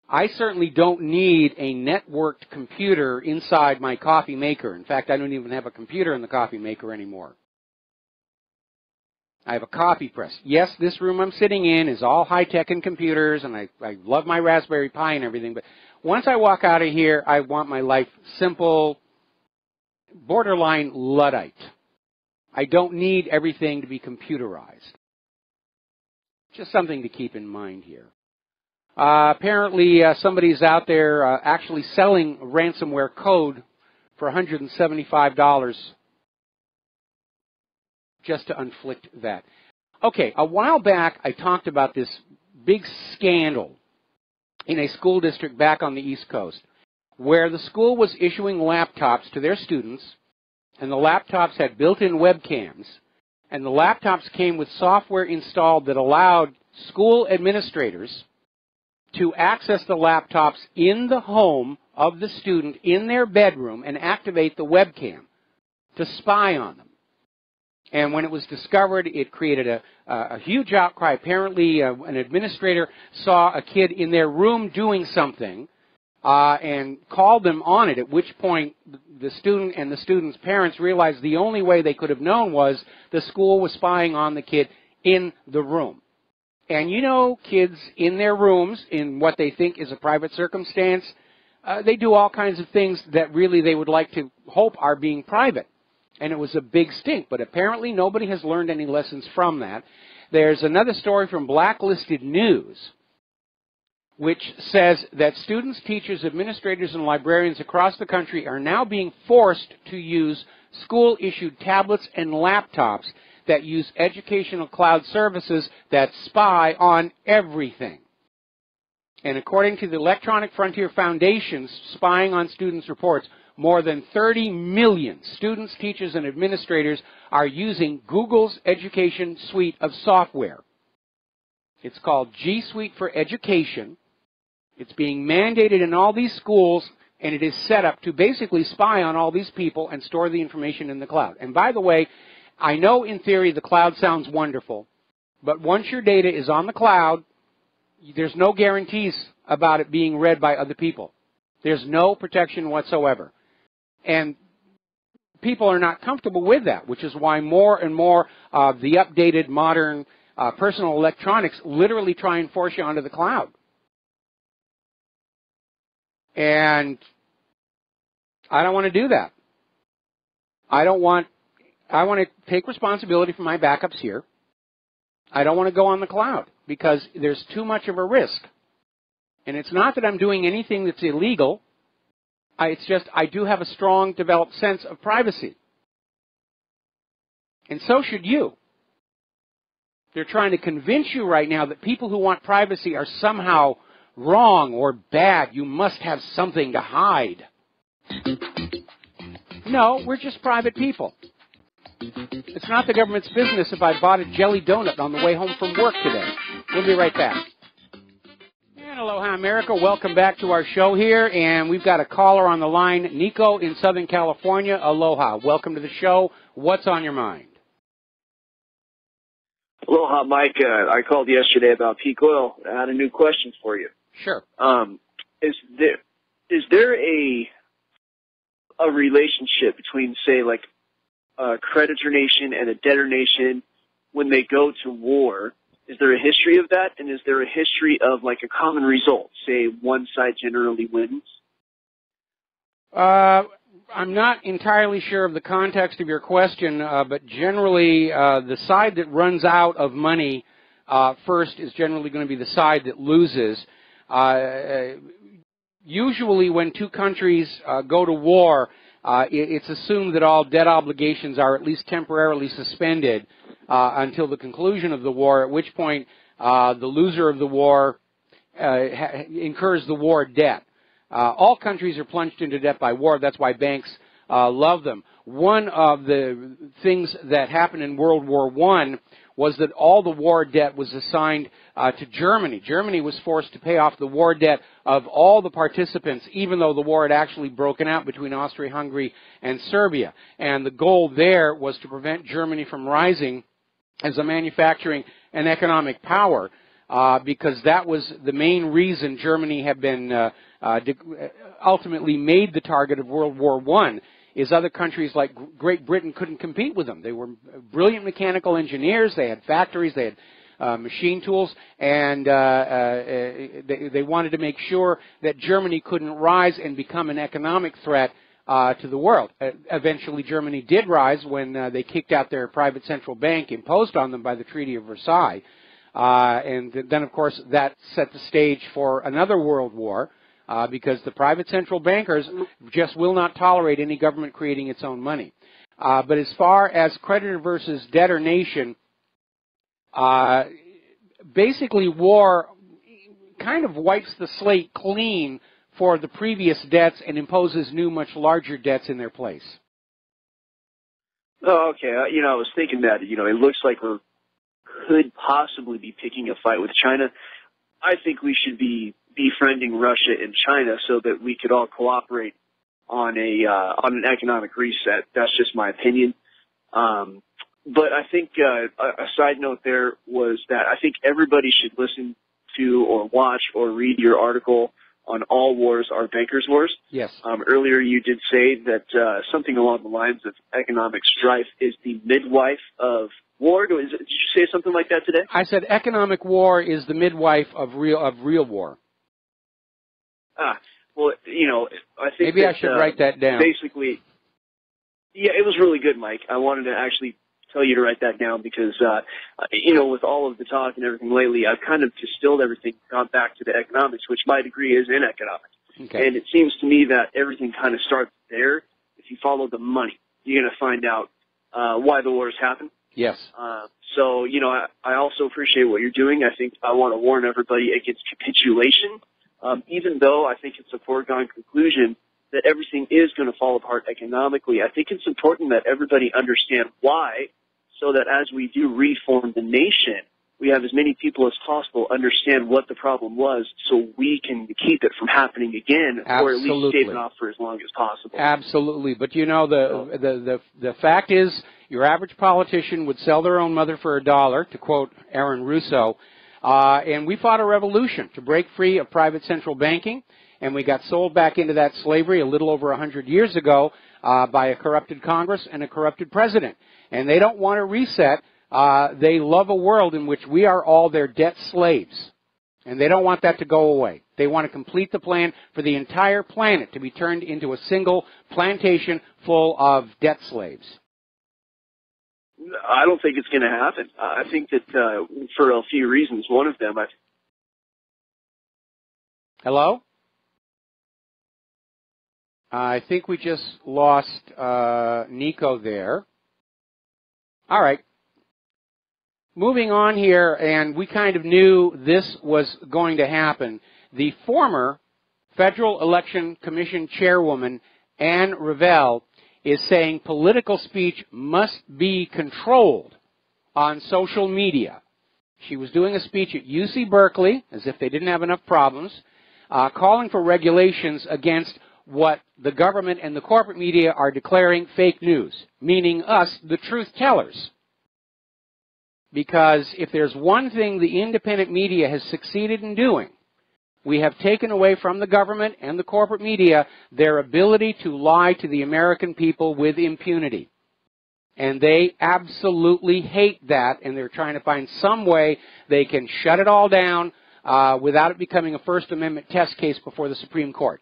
I certainly don't need a networked computer inside my coffee maker. In fact, I don't even have a computer in the coffee maker anymore. I have a coffee press. Yes, this room I'm sitting in is all high-tech and computers, and I love my Raspberry Pi and everything, but once I walk out of here, I want my life simple, borderline Luddite. I don't need everything to be computerized. Just something to keep in mind here. Apparently, somebody's out there actually selling ransomware code for $175 just to inflict that. Okay, a while back, I talked about this big scandal in a school district back on the East Coast where the school was issuing laptops to their students, and the laptops had built-in webcams, and the laptops came with software installed that allowed school administrators to access the laptops in the home of the student in their bedroom and activate the webcam to spy on them. And when it was discovered, it created a huge outcry. Apparently, an administrator saw a kid in their room doing something and called them on it, at which point the student and the student's parents realized the only way they could have known was the school was spying on the kid in the room. And you know, kids in their rooms, in what they think is a private circumstance, they do all kinds of things that really they would like to hope are being private. And it was a big stink, but apparently nobody has learned any lessons from that. There's another story from Blacklisted News, which says that students, teachers, administrators, and librarians across the country are now being forced to use school-issued tablets and laptops that use educational cloud services that spy on everything. And according to the Electronic Frontier Foundation's Spying on Students reports, more than 30 million students, teachers, and administrators are using Google's education suite of software. It's called G Suite for Education. It's being mandated in all these schools, and it is set up to basically spy on all these people and store the information in the cloud. And by the way, I know in theory the cloud sounds wonderful, but once your data is on the cloud, there's no guarantees about it being read by other people. There's no protection whatsoever. And people are not comfortable with that, which is why more and more of the updated modern personal electronics literally try and force you onto the cloud. And I don't want to do that. I want to take responsibility for my backups here. I don't want to go on the cloud because there's too much of a risk. And it's not that I'm doing anything that's illegal. It's just I do have a strong developed sense of privacy. And so should you. They're trying to convince you right now that people who want privacy are somehow wrong or bad. You must have something to hide. No, we're just private people. It's not the government's business if I bought a jelly donut on the way home from work today. We'll be right back. And aloha, America. Welcome back to our show here. And we've got a caller on the line, Nico in Southern California. Aloha. Welcome to the show. What's on your mind? Aloha, Mike. I called yesterday about peak oil. I had a new question for you. Sure. Is there a relationship between, say, like a creditor nation and a debtor nation when they go to war? Is there a history of that? And is there a history of like a common result? Say one side generally wins? I'm not entirely sure of the context of your question, but generally the side that runs out of money first is generally going to be the side that loses. Usually when two countries go to war, it's assumed that all debt obligations are at least temporarily suspended until the conclusion of the war, at which point the loser of the war incurs the war debt. All countries are plunged into debt by war. That's why banks love them. One of the things that happened in World War I was that all the war debt was assigned to Germany. Germany was forced to pay off the war debt of all the participants, even though the war had actually broken out between Austria-Hungary and Serbia. And the goal there was to prevent Germany from rising as a manufacturing and economic power, because that was the main reason Germany had been ultimately made the target of World War I, is other countries like Great Britain couldn't compete with them. They were brilliant mechanical engineers, they had factories, they had machine tools, and they wanted to make sure that Germany couldn't rise and become an economic threat to the world. Eventually Germany did rise when they kicked out their private central bank imposed on them by the Treaty of Versailles. And then, of course, that set the stage for another world war, because the private central bankers just will not tolerate any government creating its own money. But as far as creditor versus debtor nation, basically war kind of wipes the slate clean for the previous debts and imposes new, much larger debts in their place. Oh, okay. I was thinking that, it looks like we could possibly be picking a fight with China. I think we should be befriending Russia and China so that we could all cooperate on an economic reset. That's just my opinion. But I think a side note there was that I think everybody should listen to or watch or read your article on All Wars Are Bankers' Wars. Yes. Earlier you did say that something along the lines of economic strife is the midwife of war. Did you say something like that today? I said economic war is the midwife of real war. Well, I think maybe I should write that down. Basically, yeah, it was really good, Mike. I wanted to actually tell you to write that down because, with all of the talk and everything lately, I've kind of distilled everything, gone back to the economics, which my degree is in economics. Okay. And it seems to me that everything kind of starts there. If you follow the money, you're going to find out why the wars happen. Yes. So, I also appreciate what you're doing. I think I want to warn everybody against capitulation, even though I think it's a foregone conclusion that everything is going to fall apart economically. I think it's important that everybody understand why, so that as we do reform the nation, we have as many people as possible understand what the problem was so we can keep it from happening again. Absolutely. Or at least stave it off for as long as possible. Absolutely. But the fact is, your average politician would sell their own mother for $1, to quote Aaron Russo. And we fought a revolution to break free of private central banking, and we got sold back into that slavery a little over 100 years ago by a corrupted Congress and a corrupted president. And they don't want to reset. They love a world in which we are all their debt slaves. And they don't want that to go away. They want to complete the plan for the entire planet to be turned into a single plantation full of debt slaves. I don't think it's going to happen. I think that for a few reasons. One of them, Hello? I think we just lost Nico there. All right. Moving on here, and we kind of knew this was going to happen. The former Federal Election Commission chairwoman, Ann Rivero, is saying political speech must be controlled on social media. She was doing a speech at UC Berkeley, as if they didn't have enough problems, calling for regulations against what the government and the corporate media are declaring fake news, meaning us, the truth tellers. Because if there's one thing the independent media has succeeded in doing, we have taken away from the government and the corporate media their ability to lie to the American people with impunity. And they absolutely hate that, and they're trying to find some way they can shut it all down without it becoming a First Amendment test case before the Supreme Court.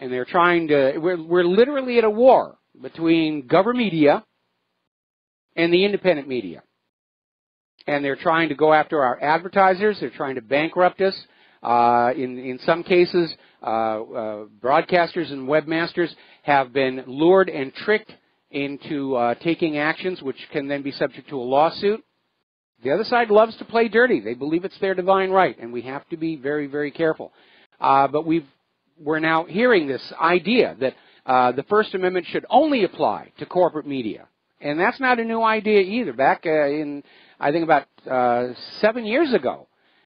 And they're trying to, we're literally at a war between government media and the independent media. And they're trying to go after our advertisers. They're trying to bankrupt us. In some cases, broadcasters and webmasters have been lured and tricked into taking actions which can then be subject to a lawsuit. The other side loves to play dirty. They believe it's their divine right, and we have to be very, very careful. But we're now hearing this idea that the First Amendment should only apply to corporate media. And that's not a new idea either. Back in, I think about 7 years ago,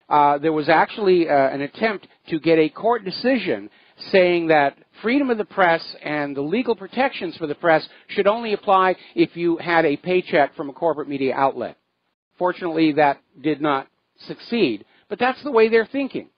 there was actually an attempt to get a court decision saying that freedom of the press and the legal protections for the press should only apply if you had a paycheck from a corporate media outlet. Fortunately, that did not succeed, but that's the way they're thinking.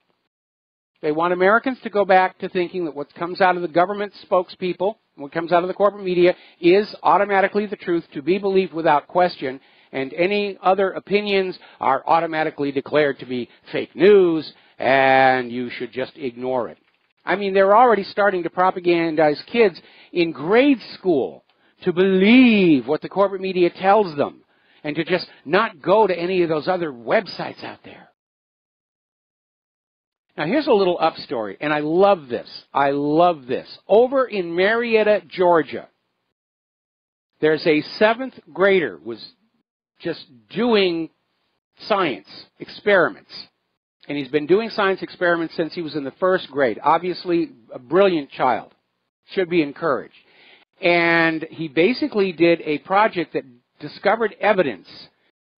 They want Americans to go back to thinking that what comes out of the government spokespeople, what comes out of the corporate media, is automatically the truth, to be believed without question, and any other opinions are automatically declared to be fake news, and you should just ignore it. I mean, they're already starting to propagandize kids in grade school to believe what the corporate media tells them, and to just not go to any of those other websites out there. Now, here's a little up story, and I love this. I love this. Over in Marietta, Georgia, there's a 7th grader was just doing science experiments. And he's been doing science experiments since he was in the 1st grade. Obviously, a brilliant child. Should be encouraged. And he basically did a project that discovered evidence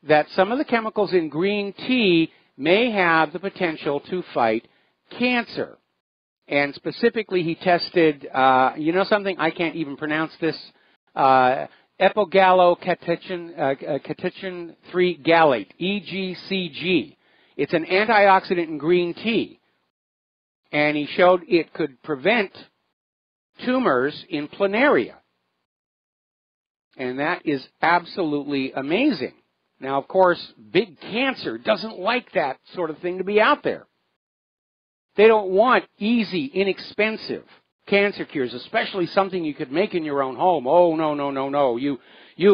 that some of the chemicals in green tea may have the potential to fight cancer. And specifically, he tested, you know something? I can't even pronounce this. Epigallocatechin 3 gallate, EGCG. It's an antioxidant in green tea. And he showed it could prevent tumors in planaria. And that is absolutely amazing. Now, of course, big cancer doesn't like that sort of thing to be out there. They don't want easy, inexpensive cancer cures, especially something you could make in your own home. Oh, no, no, no, no. You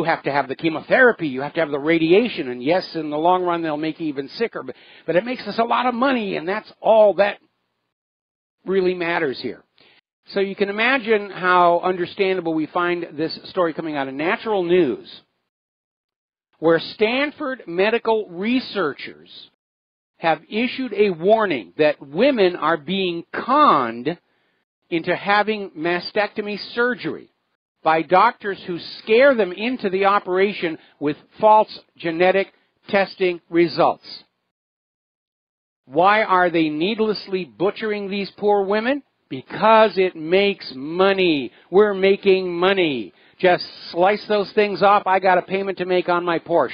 have to have the chemotherapy. You have to have the radiation. And yes, in the long run, they'll make you even sicker. But it makes us a lot of money, and that's all that really matters here. So you can imagine how understandable we find this story coming out of Natural News, where Stanford medical researchers have issued a warning that women are being conned into having mastectomy surgery by doctors who scare them into the operation with false genetic testing results. Why are they needlessly butchering these poor women? Because it makes money. We're making money. Just slice those things off. I got a payment to make on my Porsche.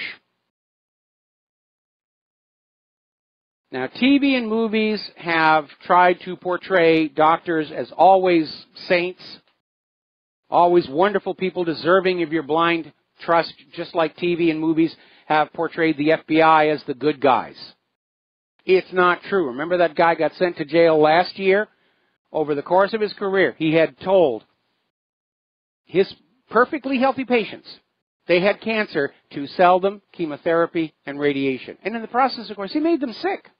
Now, TV and movies have tried to portray doctors as always saints, always wonderful people deserving of your blind trust, just like TV and movies have portrayed the FBI as the good guys. It's not true. Remember that guy got sent to jail last year? Over the course of his career, he had told his perfectly healthy patients they had cancer to sell them chemotherapy and radiation. And in the process, of course, he made them sick.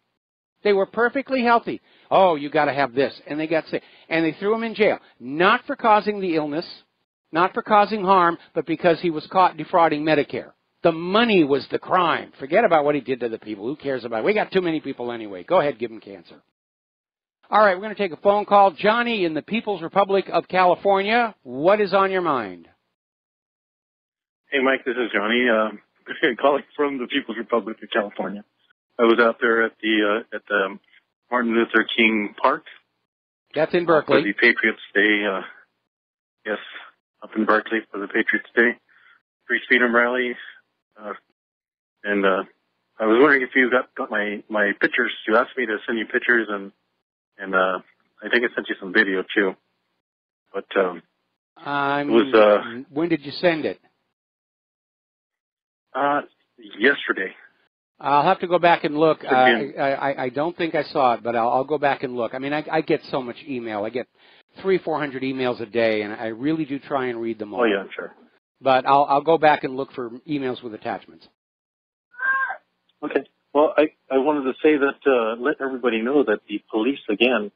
They were perfectly healthy. Oh, you got to have this. And they got sick. And they threw him in jail. Not for causing the illness, not for causing harm, but because he was caught defrauding Medicare. The money was the crime. Forget about what he did to the people. Who cares about it? We got too many people anyway. Go ahead, give them cancer. All right, we're going to take a phone call. Johnny in the People's Republic of California, what is on your mind? Hey, Mike, this is Johnny, calling from the People's Republic of California. I was out there at the Martin Luther King Park. That's in Berkeley. For the Patriots Day, yes, up in Berkeley for the Patriots Day, Free Freedom Rally. And I was wondering if you got my pictures. You asked me to send you pictures, and I think I sent you some video, too. But it was... when did you send it? Yesterday. I'll have to go back and look. I don't think I saw it, but I'll go back and look. I mean, I get so much email. I get 300-400 emails a day, and I really do try and read them all. Oh, yeah, sure. But I'll go back and look for emails with attachments. Okay. Well, I wanted to say that, let everybody know that the police, again,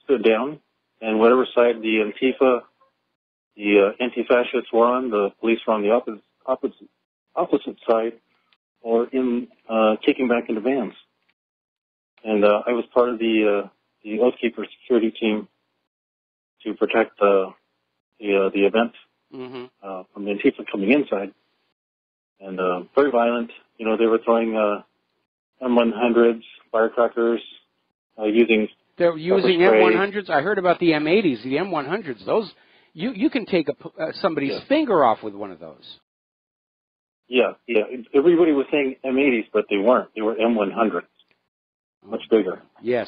stood down, and whatever side the Antifa, the anti-fascists were on, the police were on the opposite side, or in kicking back into vans. And I was part of the Oath Keeper security team to protect the event from the Antifa coming inside. And very violent. You know, they were throwing M100s, firecrackers, using... They're using M100s? I heard about the M80s, the M100s. Those, you can take somebody's finger off with one of those. Yeah. Everybody was saying M80s, but they weren't. They were M100s, much bigger. Yes.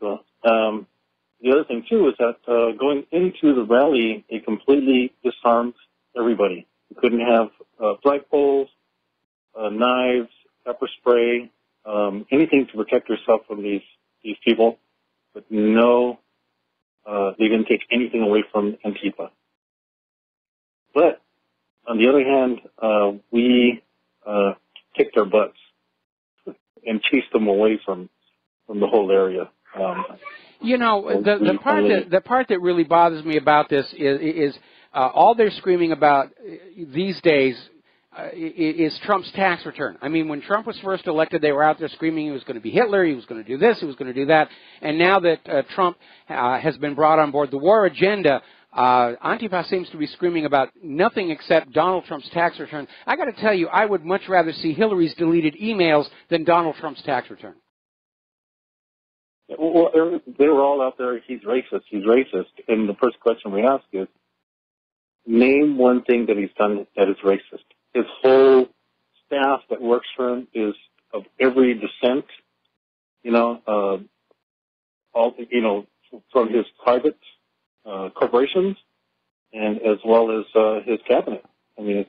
So the other thing, too, is that going into the rally, they completely disarmed everybody. You couldn't have flagpoles, knives, pepper spray, anything to protect yourself from these people. But no, they didn't take anything away from Antifa. But on the other hand, we kicked their butts and chased them away from the whole area. You know, the part that really bothers me about this is all they're screaming about these days is Trump's tax return. I mean, when Trump was first elected, they were out there screaming he was going to be Hitler, he was going to do this, he was going to do that. And now that Trump has been brought on board the war agenda, Antifa seems to be screaming about nothing except Donald Trump's tax return. I got to tell you, I would much rather see Hillary's deleted emails than Donald Trump's tax return. Well, they were all out there, he's racist. And the first question we ask is, name one thing that he's done that is racist. His whole staff that works for him is of every dissent, from his private corporations and as well as his cabinet. I mean,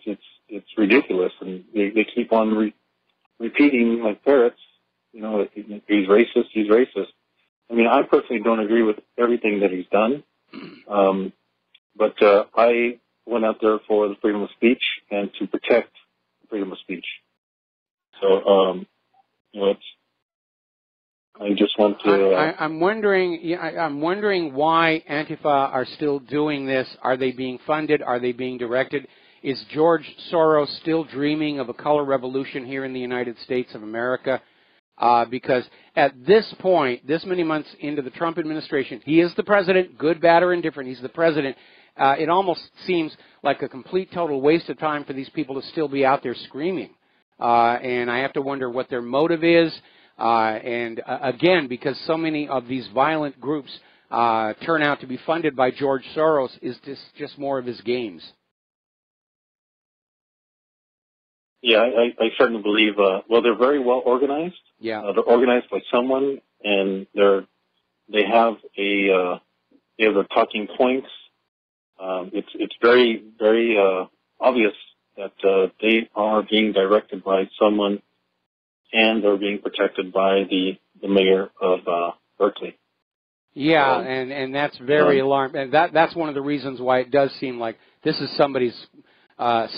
it's ridiculous, and they keep on repeating like parrots. He's racist. I mean, I personally don't agree with everything that he's done, but I went out there for the freedom of speech and to protect freedom of speech. So, I just want to... I'm wondering why Antifa are still doing this. Are they being funded? Are they being directed? Is George Soros still dreaming of a color revolution here in the United States of America? Because at this point, this many months into the Trump administration, he is the president, good, bad, or indifferent, he's the president. It almost seems like a complete, total waste of time for these people to still be out there screaming. And I have to wonder what their motive is. And again, because so many of these violent groups turn out to be funded by George Soros, is this just more of his games? Yeah, I certainly believe, they're very well organized. Yeah. They're organized by someone, and they have their talking points. It's very, very obvious that they are being directed by someone and they're being protected by the mayor of Berkeley. Yeah, and that's very alarming. And that's one of the reasons why it does seem like this is somebody's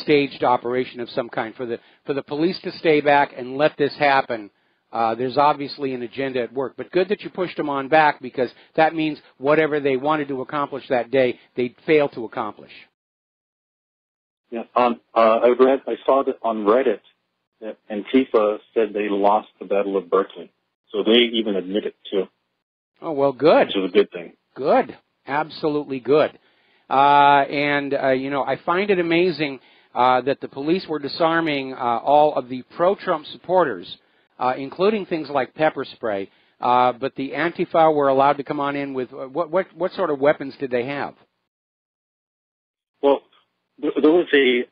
staged operation of some kind. For the police to stay back and let this happen, there's obviously an agenda at work. But good that you pushed them on back, because that means whatever they wanted to accomplish that day, they'd fail to accomplish. Yeah, I saw that on Reddit that Antifa said they lost the Battle of Berkeley. So they even admit it too. Oh, well, good. Which is a good thing. Good. Absolutely good. I find it amazing that the police were disarming all of the pro-Trump supporters, including things like pepper spray, but the Antifa were allowed to come on in with, what sort of weapons did they have? Well, there was a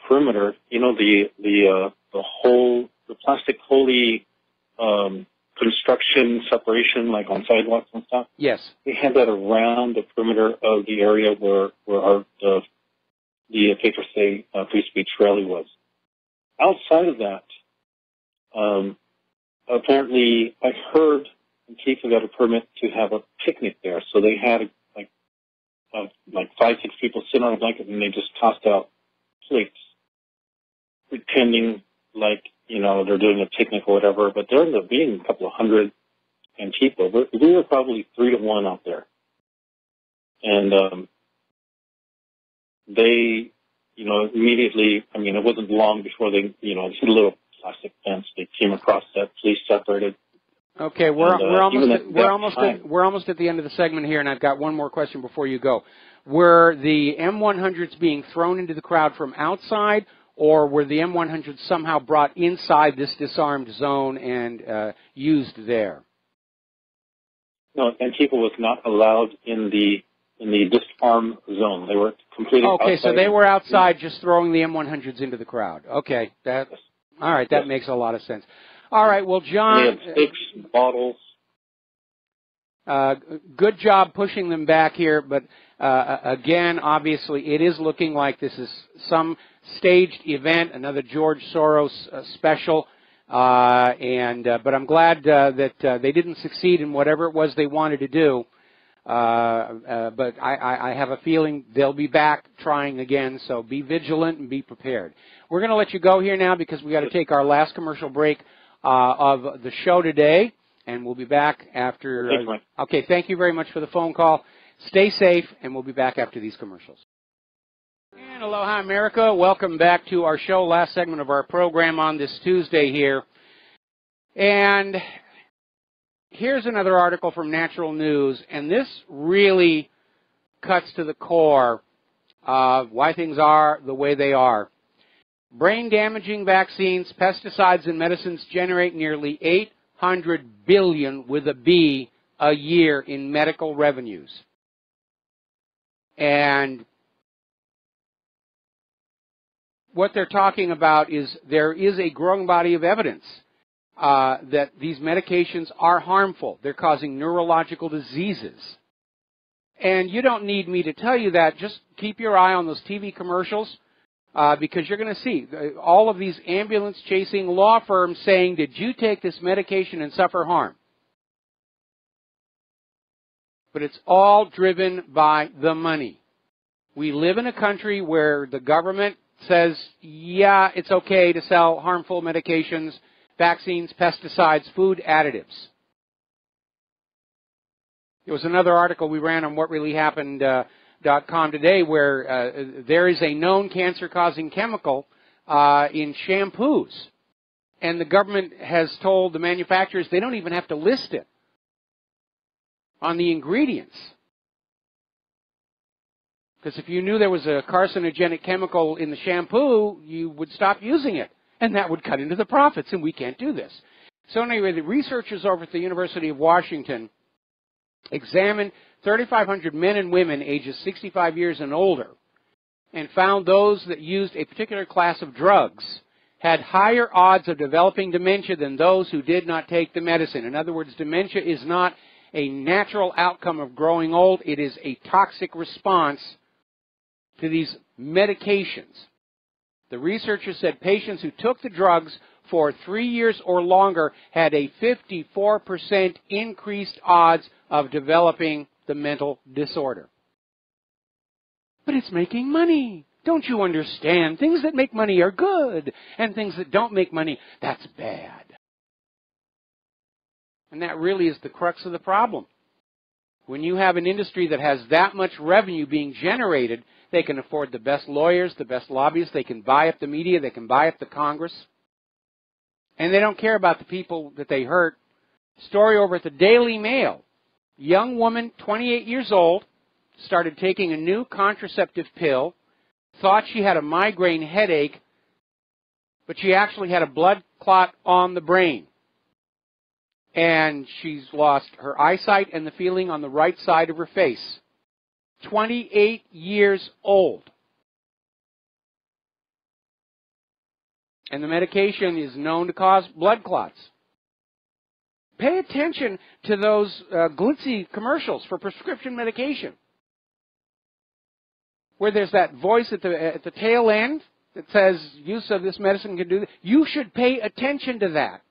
perimeter, the plastic Foley construction separation, like on sidewalks and stuff. Yes. They had that around the perimeter of the area where the Patriots Day free speech rally was. Outside of that, apparently I heard Antifa got a permit to have a picnic there, so they had like 5-6 people sitting on a blanket and they just tossed out plates, pretending like they're doing a picnic or whatever, but there ended up being a couple of hundred Antifa. We were probably 3 to 1 out there. And they, immediately, it wasn't long before they, just a little plastic fence. They came across that, police separated. Okay, we're almost at the end of the segment here, and I've got one more question before you go. Were the M100s being thrown into the crowd from outside, or were the M100s somehow brought inside this disarmed zone and used there? No, Antifa was not allowed in the disarm zone. They were completely outside. Okay, so they were outside just throwing the M100s into the crowd. Okay, all right, that makes a lot of sense. All right, well, John, they had sticks, bottles. Good job pushing them back here, but again, obviously, it is looking like this is some staged event, another George Soros special, but I'm glad that they didn't succeed in whatever it was they wanted to do. But I have a feeling they'll be back trying again, so be vigilant and be prepared. We're going to let you go here now because we got to take our last commercial break of the show today, and we'll be back after. Thanks, Mike. Okay, thank you very much for the phone call. Stay safe, and we'll be back after these commercials. And aloha, America. Welcome back to our show, last segment of our program on this Tuesday here. And here's another article from Natural News, and this really cuts to the core of why things are the way they are. Brain-damaging vaccines, pesticides, and medicines generate nearly $800 billion with a B a year in medical revenues. And what they're talking about is there is a growing body of evidence that these medications are harmful. They're causing neurological diseases. And you don't need me to tell you that. Just keep your eye on those TV commercials because you're going to see all of these ambulance-chasing law firms saying, did you take this medication and suffer harm? But it's all driven by the money. We live in a country where the government says, yeah, it's okay to sell harmful medications, vaccines, pesticides, food additives. There was another article we ran on whatreallyhappened.com today where there is a known cancer-causing chemical in shampoos. And the government has told the manufacturers they don't even have to list it on the ingredients. Because if you knew there was a carcinogenic chemical in the shampoo, you would stop using it. And that would cut into the profits, and we can't do this. So anyway, the researchers over at the University of Washington examined 3,500 men and women ages 65 years and older and found those that used a particular class of drugs had higher odds of developing dementia than those who did not take the medicine. In other words, dementia is not a natural outcome of growing old. It is a toxic response to these medications. The researchers said patients who took the drugs for 3 years or longer had a 54% increased odds of developing the mental disorder. But it's making money. Don't you understand? Things that make money are good, and things that don't make money, that's bad. And that really is the crux of the problem. When you have an industry that has that much revenue being generated, they can afford the best lawyers, the best lobbyists, they can buy up the media, they can buy up the Congress. And they don't care about the people that they hurt. Story over at the Daily Mail. Young woman, 28 years old, started taking a new contraceptive pill, thought she had a migraine headache, but she actually had a blood clot on the brain. And she's lost her eyesight and the feeling on the right side of her face. 28 years old. And the medication is known to cause blood clots. Pay attention to those glitzy commercials for prescription medication, where there's that voice at the tail end that says use of this medicine can do this. You should pay attention to that.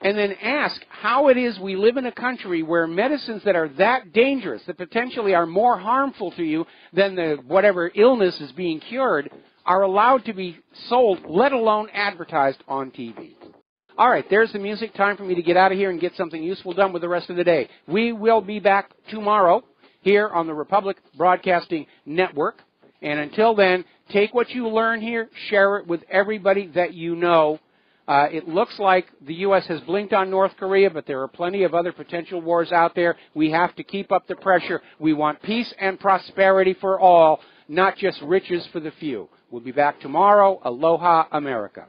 And then ask how it is we live in a country where medicines that are that dangerous, that potentially are more harmful to you than the whatever illness is being cured, are allowed to be sold, let alone advertised on TV. All right, there's the music. Time for me to get out of here and get something useful done with the rest of the day. We will be back tomorrow here on the Republic Broadcasting Network. And until then, take what you learn here, share it with everybody that you know. It looks like the U.S. has blinked on North Korea, but there are plenty of other potential wars out there. We have to keep up the pressure. We want peace and prosperity for all, not just riches for the few. We'll be back tomorrow. Aloha, America.